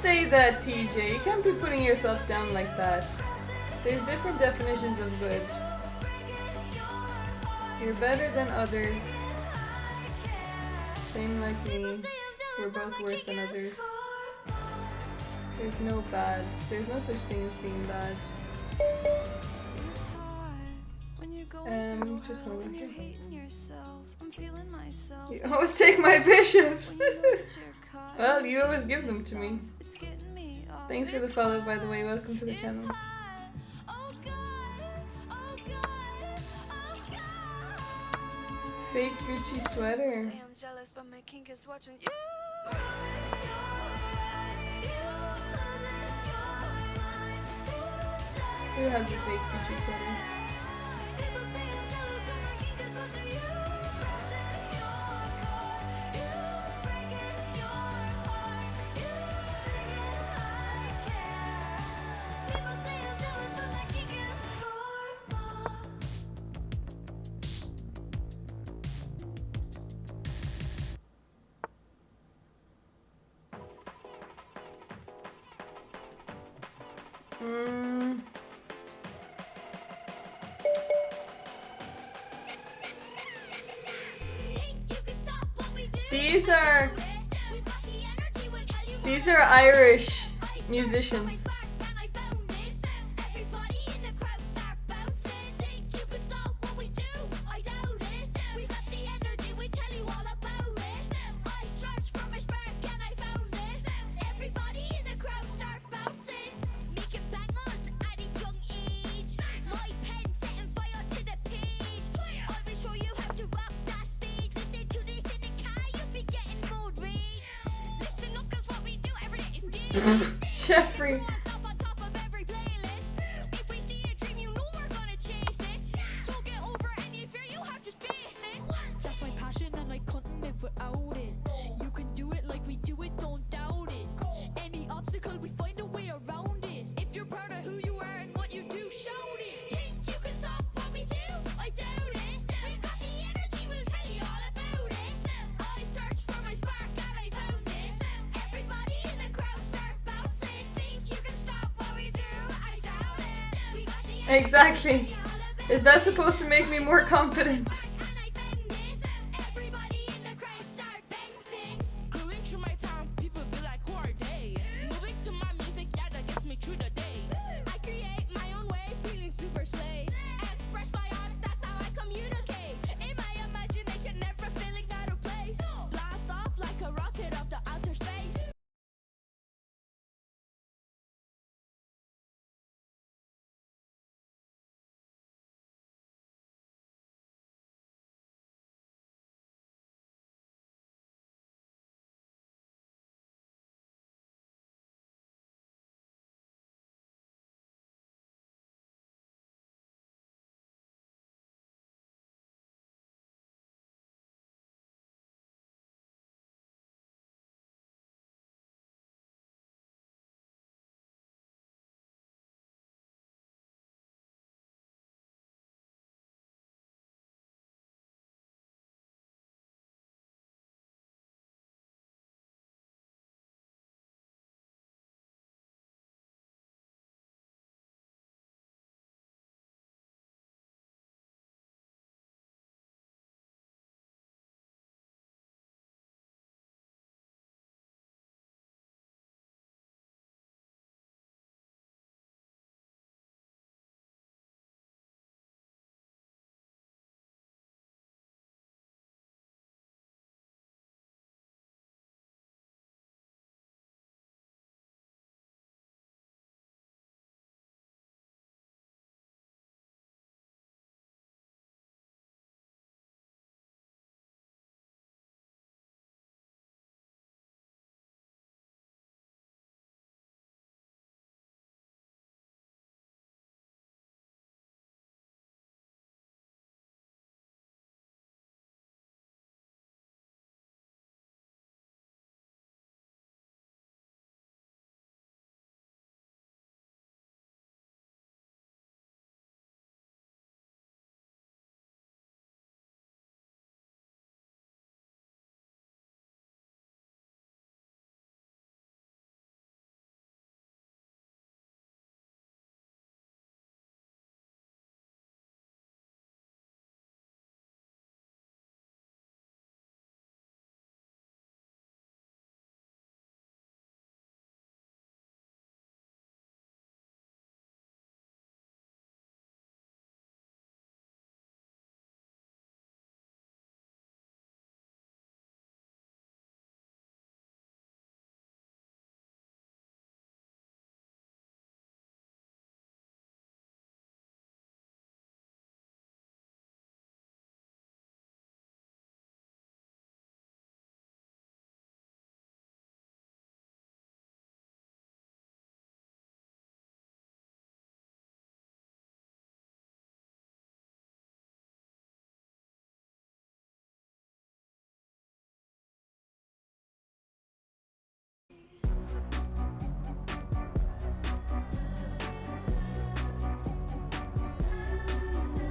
say that, TJ. You can't be putting yourself down like that. There's different definitions of good. You're better than others. Same like me. We're both worse than others. There's no bad. There's no such thing as being bad. Just hold on here. You always take my bishops! Well, you always give them to me. Thanks for the follow, by the way. Welcome to the channel. Fake Gucci sweater. Who has a fake Gucci sweater? These are Irish musicians. Jeffrey. That's my passion and I couldn't live without it. You can do it like we do it, don't doubt it. Any obstacle, we find a way around it. If you're proud of who you are and what you do, shout it. Think you can stop what we do? I doubt it. We've got the energy, we'll tell you all about it. I searched for my spark and I found it. Everybody in the crowd start bouncing. Think you can stop what we do? I doubt it. We got the energy. Exactly. Is that supposed to make me more confident?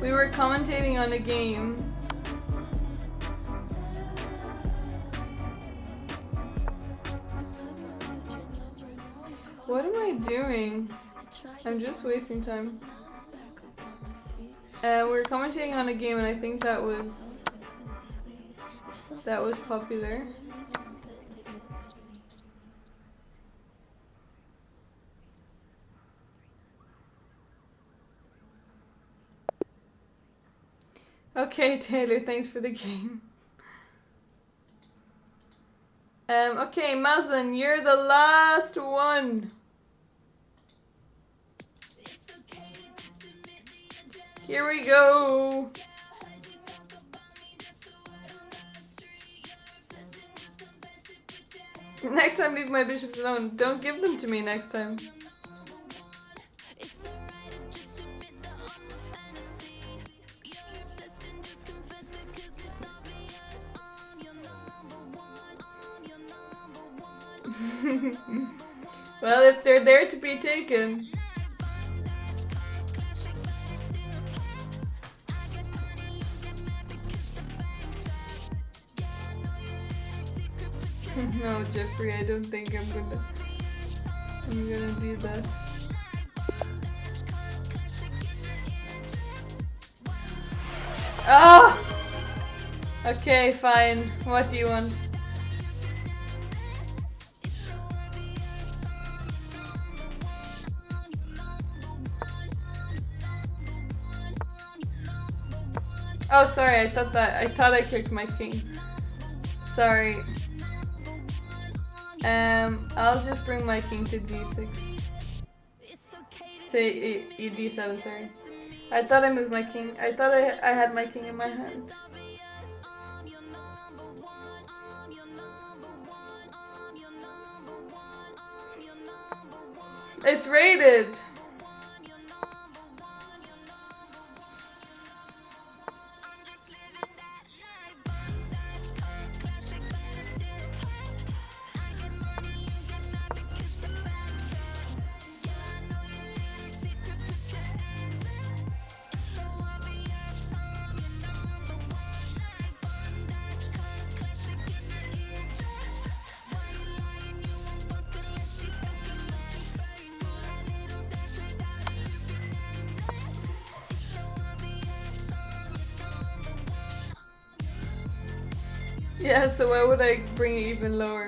We were commentating on a game. What am I doing? I'm just wasting time. We were commentating on a game, and I think that was popular. Okay, Taylor, thanks for the game. Okay, Maslin, you're the last one. Here we go. Next time, leave my bishops alone. Don't give them to me next time. Well, if they're there to be taken. No, Jeffrey, I don't think I'm gonna do that. Oh! Okay, fine. What do you want? Oh, sorry, I thought I clicked my king. Sorry. I'll just bring my king to d6. To d7, sorry. I thought I moved my king. I thought I had my king in my hand. It's rated! Yeah, so why would I bring it even lower?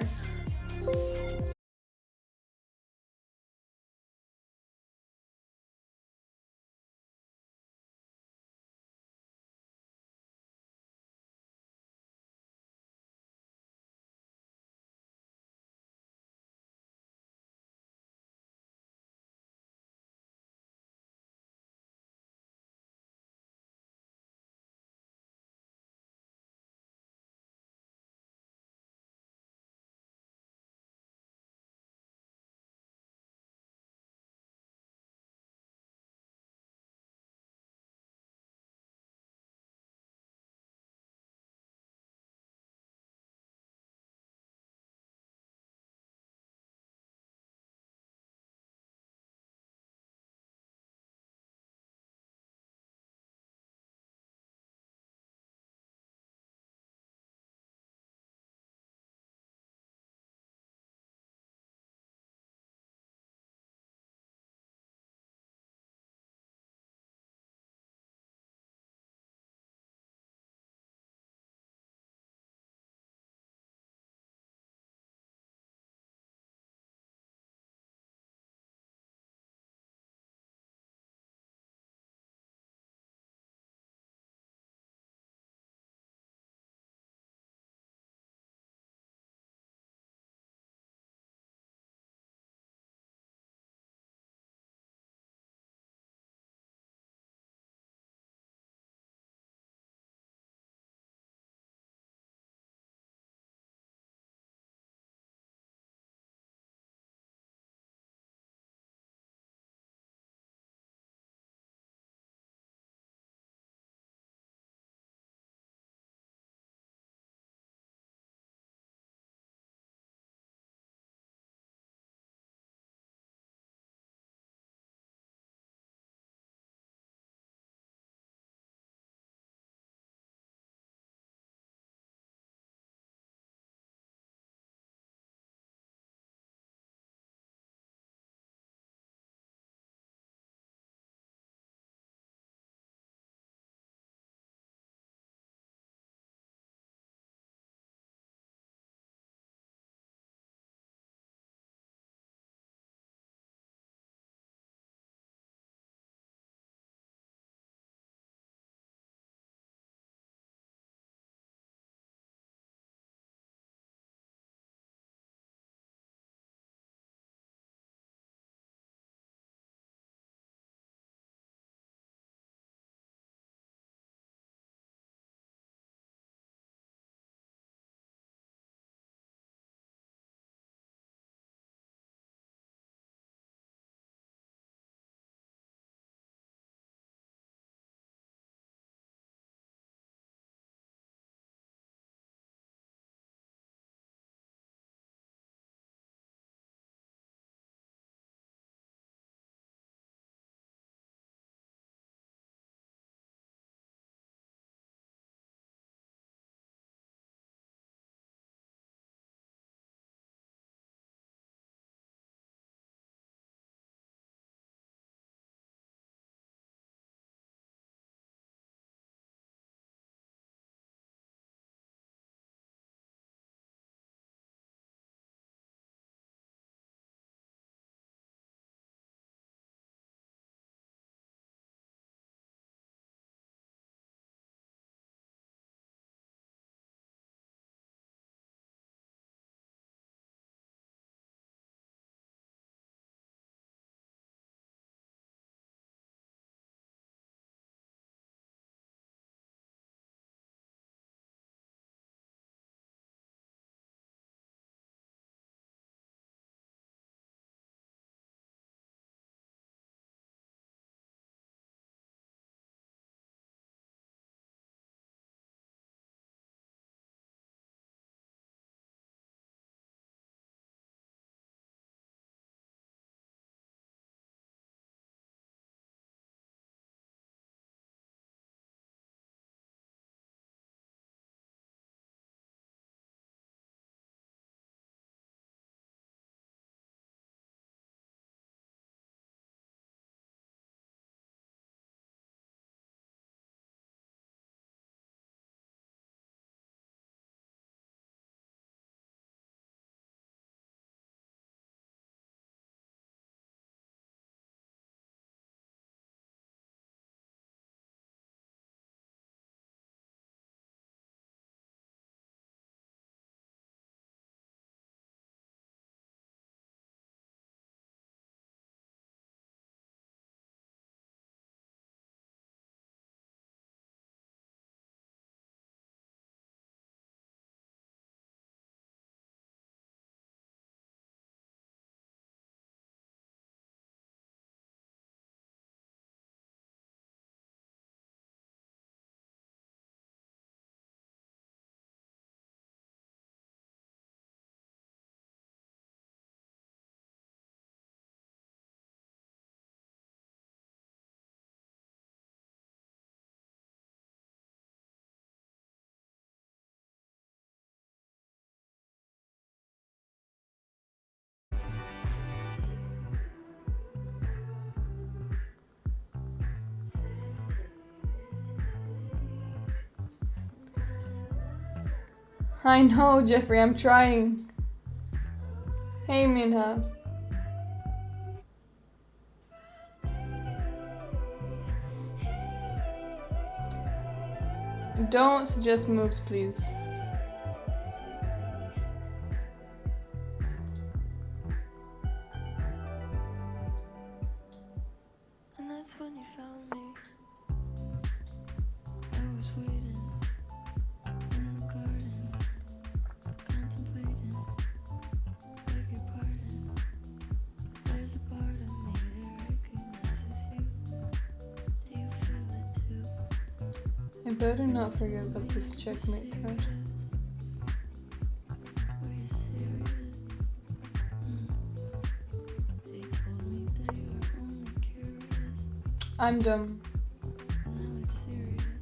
I know, Jeffrey, I'm trying. Hey, Minha. Don't suggest moves, please. And that's when you found me. I was waiting in the garden, contemplating, beg your pardon. There's a part of me that recognizes you. Do you feel it too? I better not forget about this checkmate card. Were you serious? They told me they were only curious. I'm dumb. Now it's serious.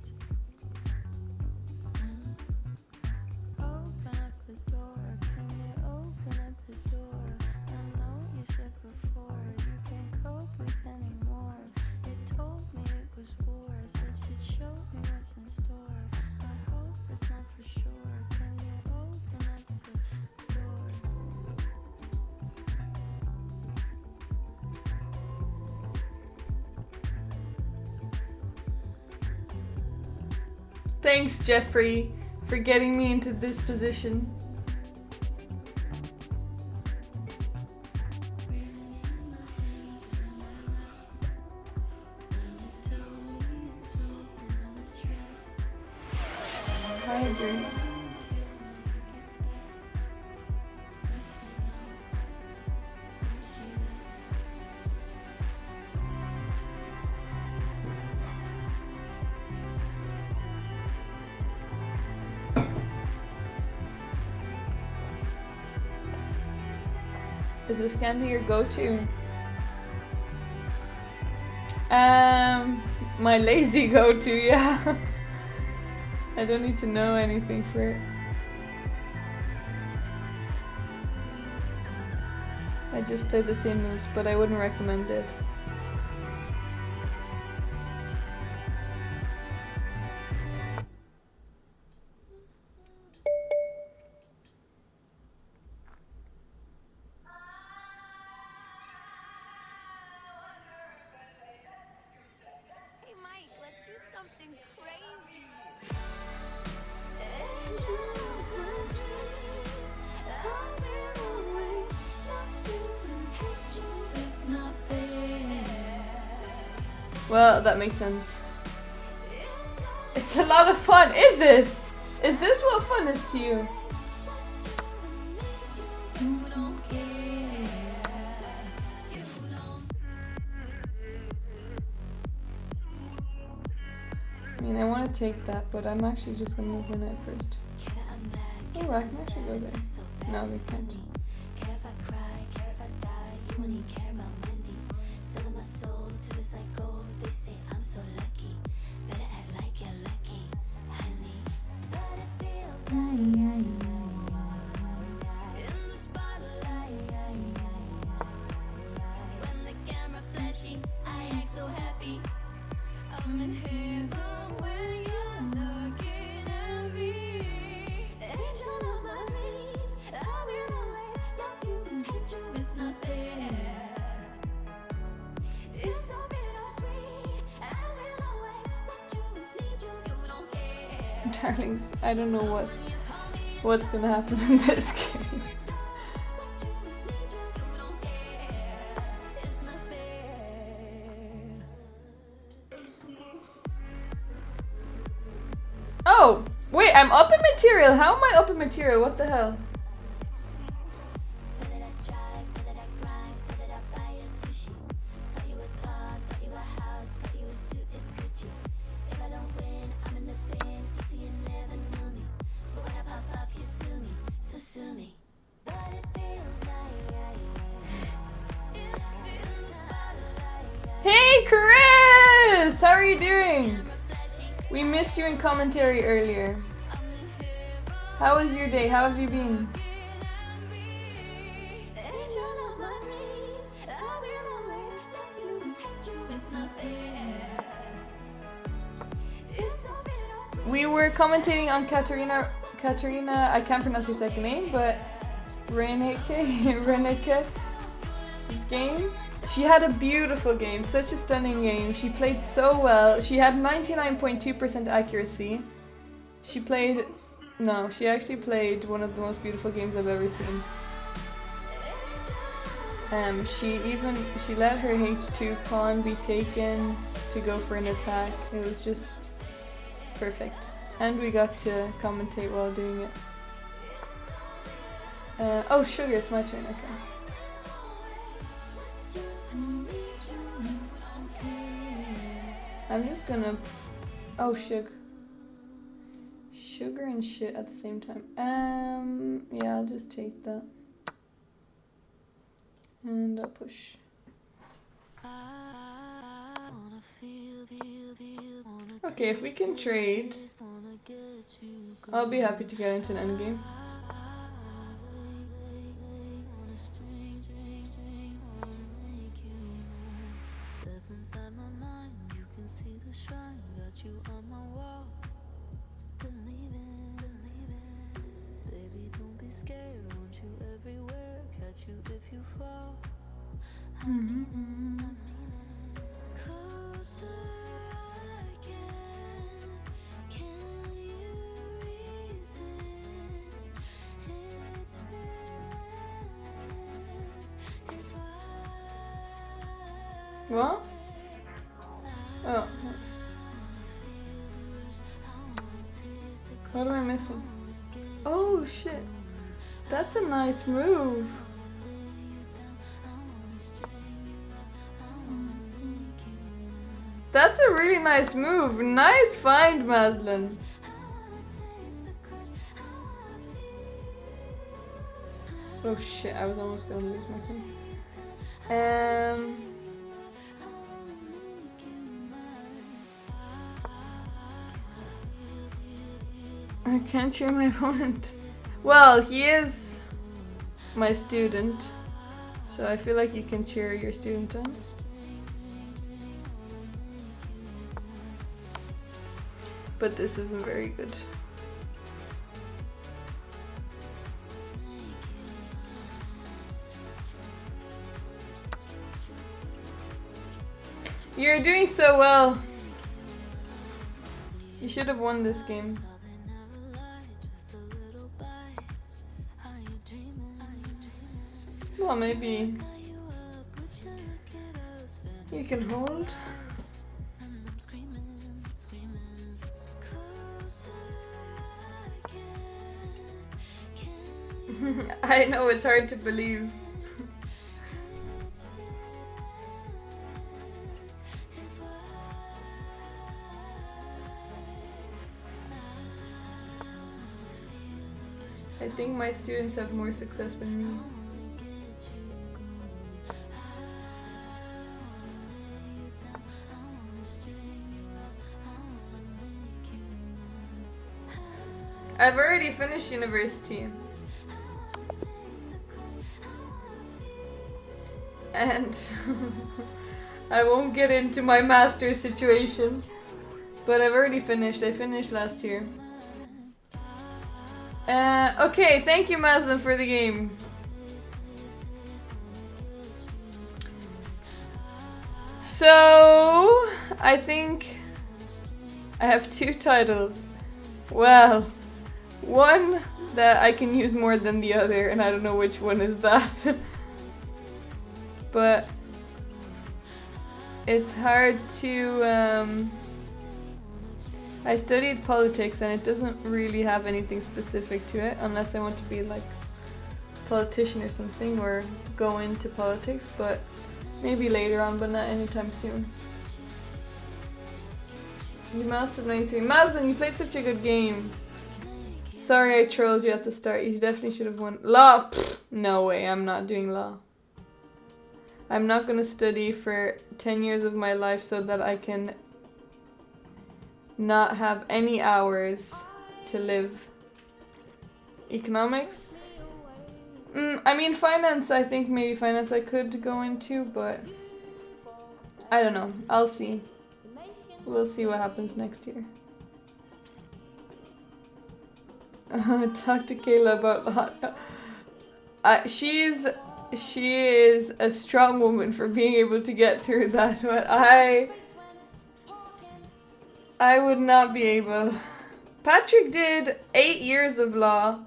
Open up the door. Can you open up the door? I know you said before you can't cope with anymore. You told me it was war. Said you'd show me what's in store. I hope it's not for sure. Can you open up the door? Thanks, Jeffrey, for getting me into this position. I agree. Is this candy your go-to? My lazy go-to, yeah. I don't need to know anything for it. I just play the same moves, but I wouldn't recommend it. Hey Mike, let's do something crazy. Well, that makes sense. It's a lot of fun, is it? Is this what fun is to you? I mean, I want to take that, but I'm actually just going to move my knight first. Oh, I can actually go there. No, we can't. Darlings, I don't know what's gonna happen in this game. Oh! Wait, I'm up in material! How am I up in material? What the hell? Hey Chris! How are you doing? We missed you in commentary earlier. How was your day? How have you been? We were commentating on Katarina Katerina, I can't pronounce your second name, but Reneke, this game. She had a beautiful game, such a stunning game. She played so well. She had 99.2% accuracy. She actually played one of the most beautiful games I've ever seen. She let her H2 pawn be taken to go for an attack. It was just perfect. And we got to commentate while doing it. Oh, sugar, it's my turn, okay. I'm just gonna... Oh, sugar. Sugar and shit at the same time. Yeah, I'll just take that. And I'll push. Okay, if we can trade, I'll be happy to get into an endgame. What? Oh. What am I missing? Oh shit. That's a nice move. That's a really nice move. Nice find, Maslin. Oh shit, I was almost gonna lose my thing. I can't cheer my opponent. Well, he is my student, so I feel like you can cheer your student on. But this isn't very good. You're doing so well. You should have won this game. Well, maybe you can hold. I know, it's hard to believe. I think my students have more success than me. I've already finished university. And I won't get into my master's situation, but I've already finished. I finished last year. Okay, thank you, Maslin, for the game. So, I think I have 2 titles. Well, one that I can use more than the other, and I don't know which one is that. But it's hard to... I studied politics and it doesn't really have anything specific to it unless I want to be like a politician or something or go into politics, but maybe later on, but not anytime soon. You must have 93. Maslin, you played such a good game. Sorry I trolled you at the start. You definitely should have won. Law? Pfft, no way, I'm not doing law. I'm not going to study for 10 years of my life so that I can not have any hours to live. Economics? I mean, finance, I think maybe finance I could go into, but I don't know. I'll see. We'll see what happens next year. Talk to Kayla about hot. She is a strong woman for being able to get through that, but I would not be able. Patrick did 8 years of law.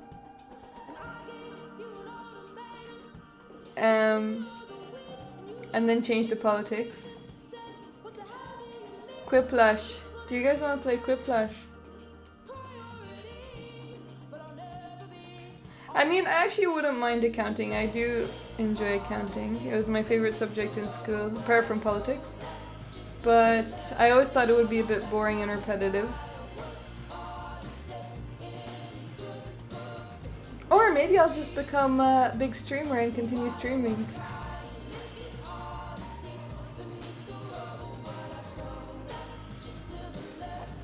And then changed to politics. Quiplash. Do you guys want to play Quiplash? I mean, I actually wouldn't mind accounting. I do enjoy accounting. It was my favorite subject in school, apart from politics. But I always thought it would be a bit boring and repetitive. Or maybe I'll just become a big streamer and continue streaming.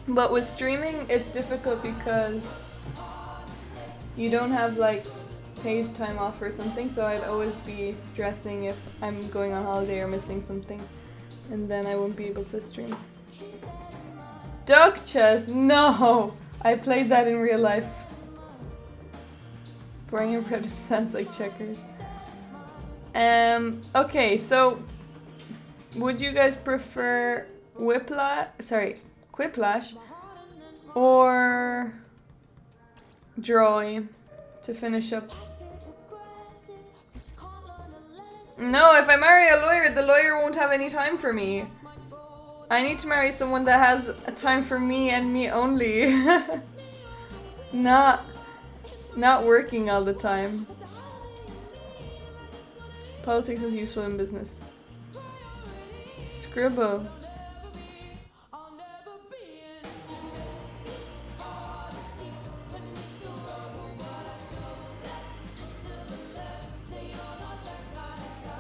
But with streaming, it's difficult because you don't have like page time off or something, so I'd always be stressing if I'm going on holiday or missing something, and then I won't be able to stream. Duck chess? No! I played that in real life. Boring and repetitive sounds like checkers. Okay, so would you guys prefer Quiplash or drawing to finish up? No, if I marry a lawyer, the lawyer won't have any time for me. I need to marry someone that has a time for me and me only. Not working all the time. Politics is useful in business. Scribble.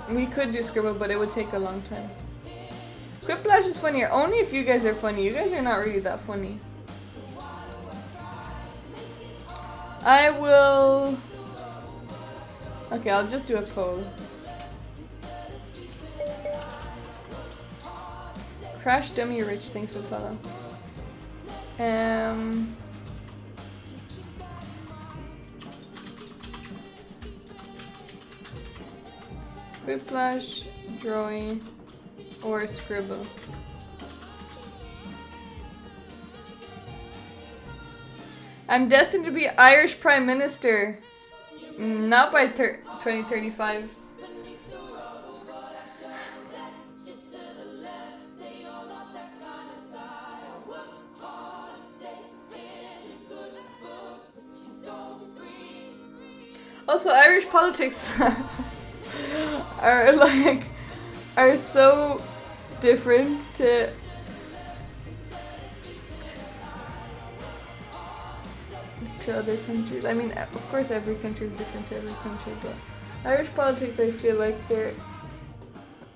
We could do Scribble, but it would take a long time. Quiplash is funnier, only if you guys are funny. You guys are not really that funny. I will... Okay, I'll just do a poll. Crash Dummy Rich, thanks for the follow. Quiplash, drawing, or Scribble. I'm destined to be Irish Prime Minister. Not by 2035. Also, Irish politics are so different to other countries. I mean, of course every country is different to every country, but Irish politics, I feel like they're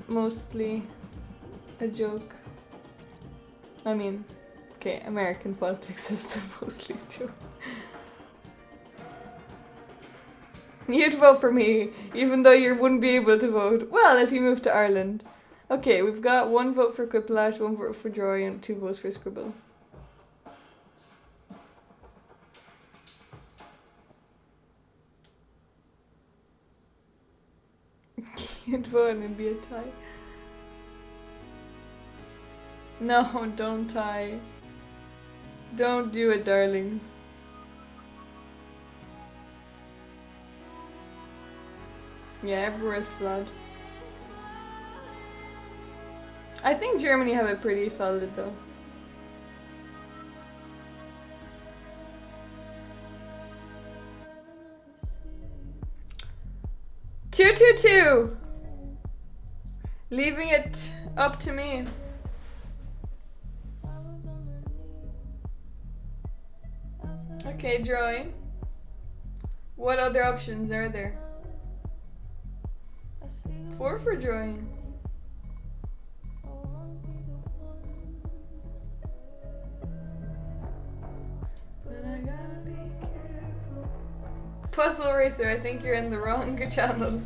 mostly a joke. I mean, okay, American politics is mostly a joke. You'd vote for me, even though you wouldn't be able to vote. Well, if you moved to Ireland. Okay, we've got 1 vote for Quiplash, 1 vote for drawing, and 2 votes for Scribble. You'd vote and it'd be a tie. No, don't tie. Don't do it, darlings. Yeah, everywhere's flood. I think Germany have it pretty solid though. Two. Leaving it up to me. Okay, drawing. What other options are there? 4 for drawing. But I gotta be careful. Puzzle Racer, I think you're in the wrong channel.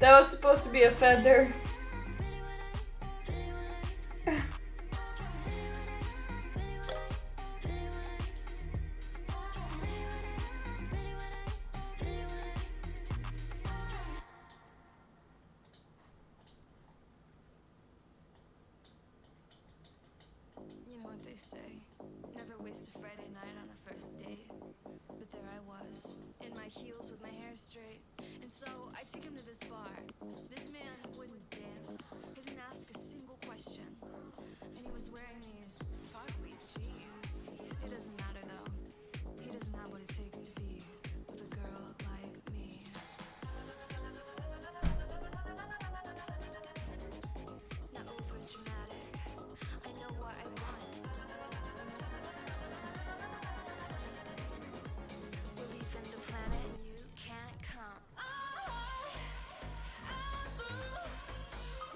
That was supposed to be a feather. You know what they say, never waste a Friday night on a first date. But there I was, in my heels with my hair straight. And so I took him to this bar. This man wouldn't dance, he didn't ask a single question. And he was wearing these foggy jeans. It doesn't matter though, he doesn't have what it takes to be with a girl like me. Not over dramatic, I know what I want. We're leaving the planet and you can't come.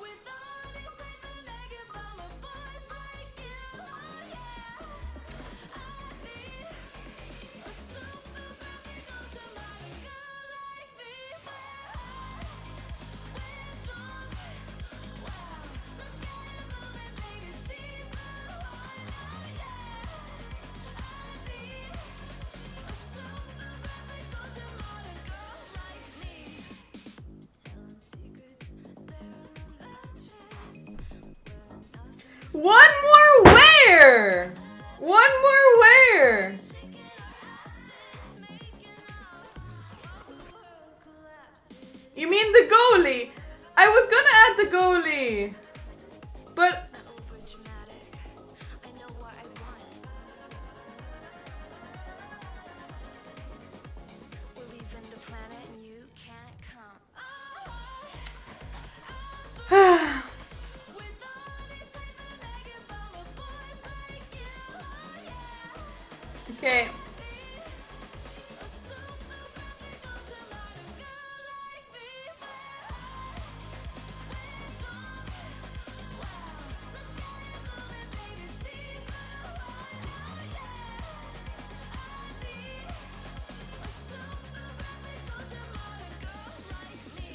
With all this hype and begging by my boys like you, yeah. I need a super graphic ultra modern girl like me. We're drunk, wow. Look at her moving, baby, she's the one, oh yeah. I need a super graphic ultra modern girl like me. Telling secrets, there are no matches. One more where? One more where? Shaking our asses, making out. The world collapses. You mean the goalie? I was gonna add the goalie. But Not over dramatic. I know what I want. We're leaving the planet and you can't come. With all these hype and begging by my boys like you, oh yeah. okay. A super graphic ultra modern girl like me. We're drunk, wow. Look at her moving, baby, she's the one, oh yeah. I need a super graphic ultra modern girl like me.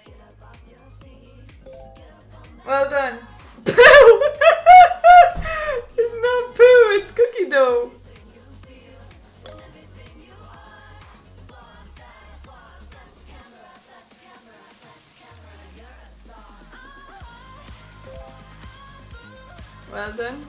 Get up off your feet, get up on that. Well done. Poo! It's not poo, it's cookie dough. Well done.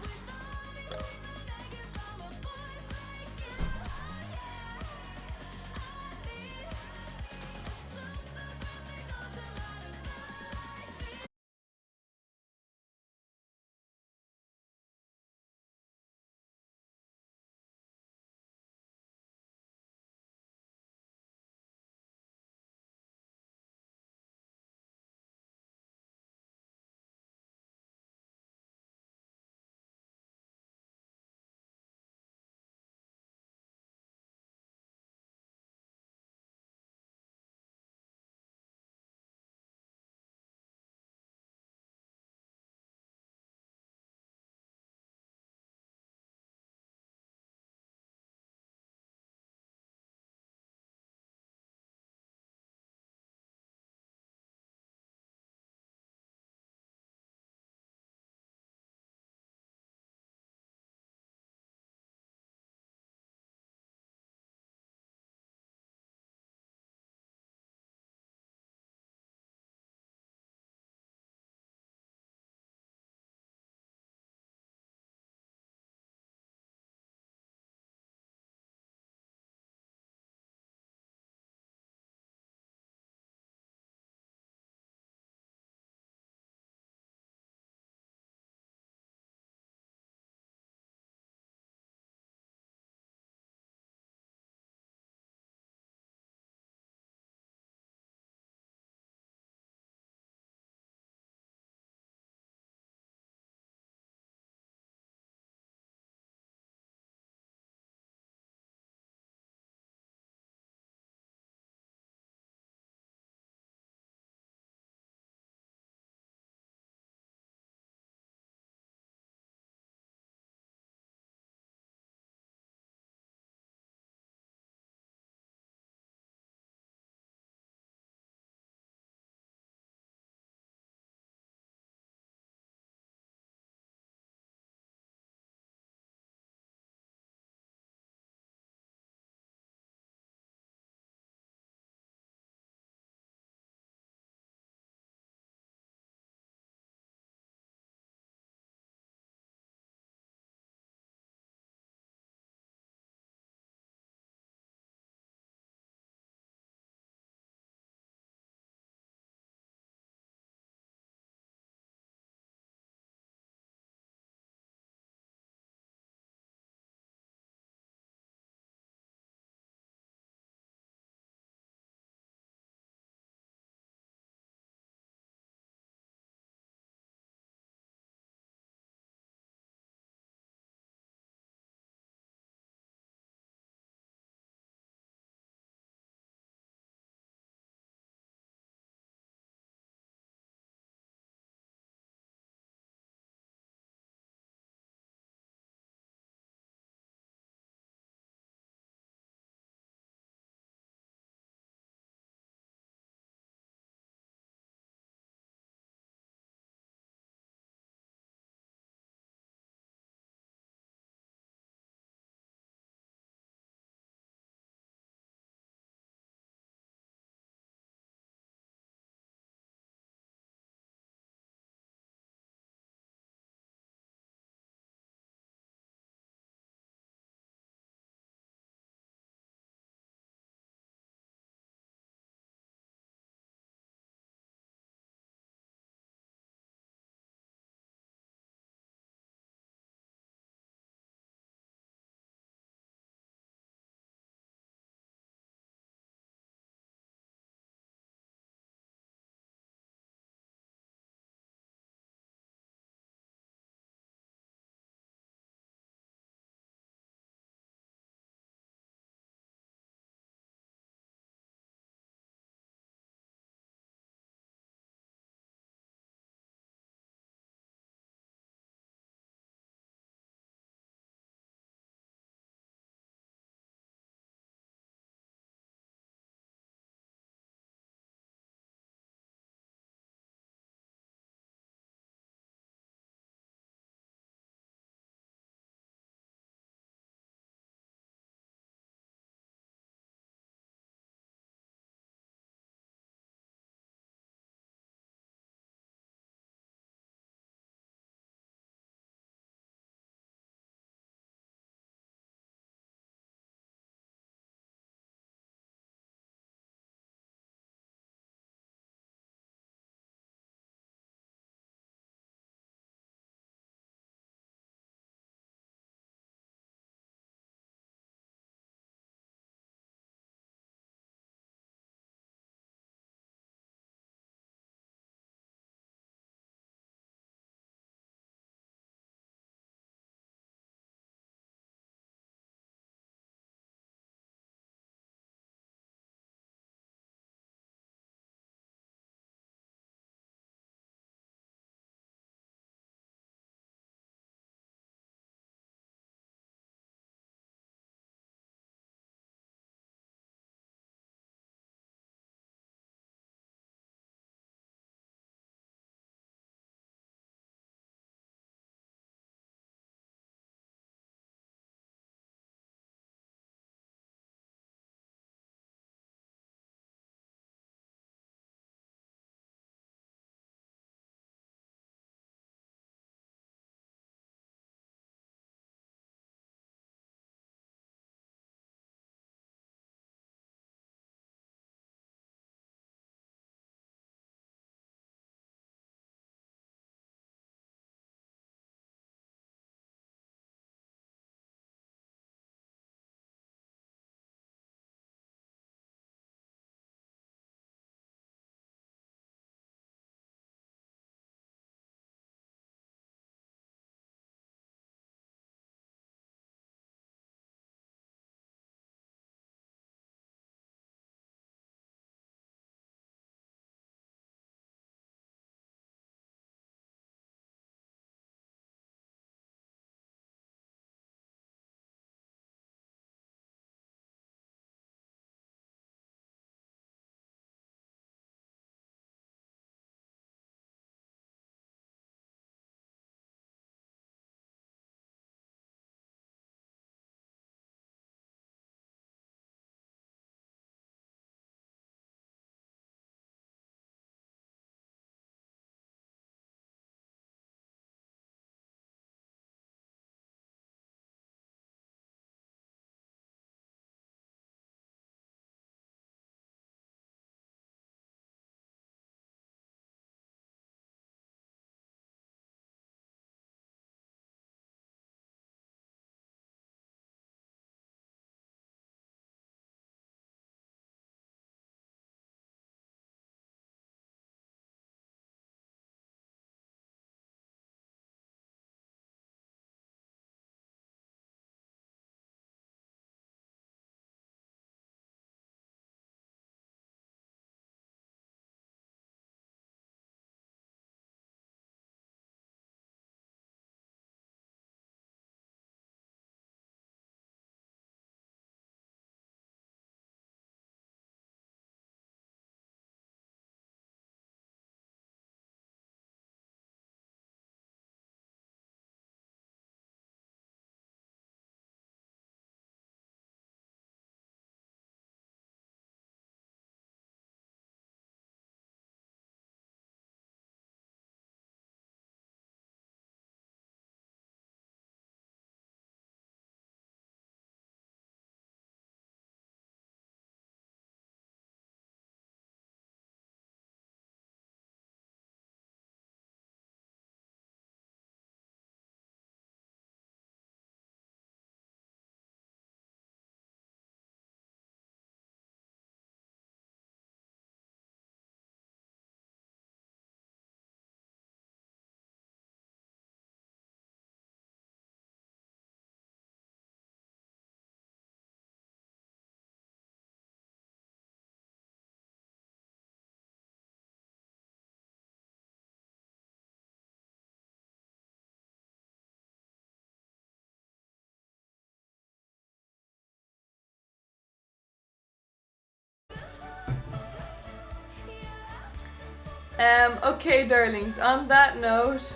Okay, darlings, on that note,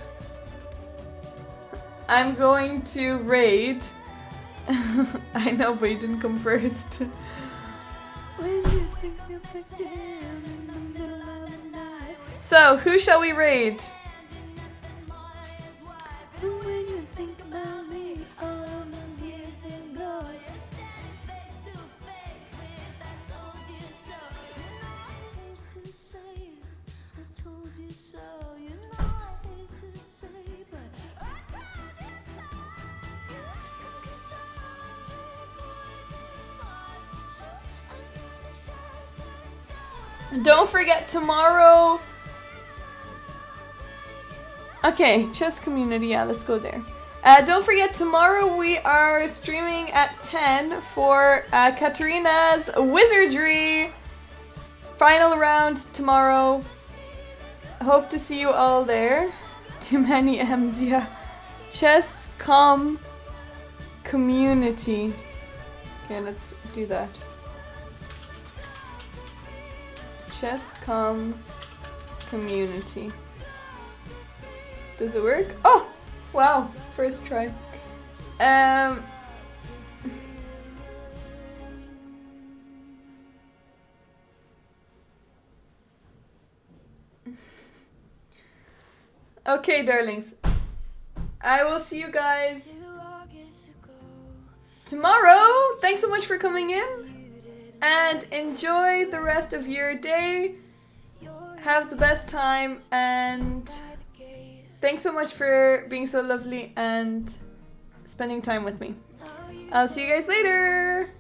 I'm going to raid. I know, but you didn't come first. So, who shall we raid? Don't forget tomorrow. Okay, chess community, yeah, let's go there. Don't forget tomorrow we are streaming at 10 for Katarina's Wizardry final round tomorrow. Hope to see you all there. Too many M's, yeah. Chess community. Okay, let's do that. Chess.com community. Does it work? Oh! Wow, first try. Okay, darlings. I will see you guys tomorrow. Thanks so much for coming in. And enjoy the rest of your day. Have the best time, and thanks so much for being so lovely and spending time with me. I'll see you guys later.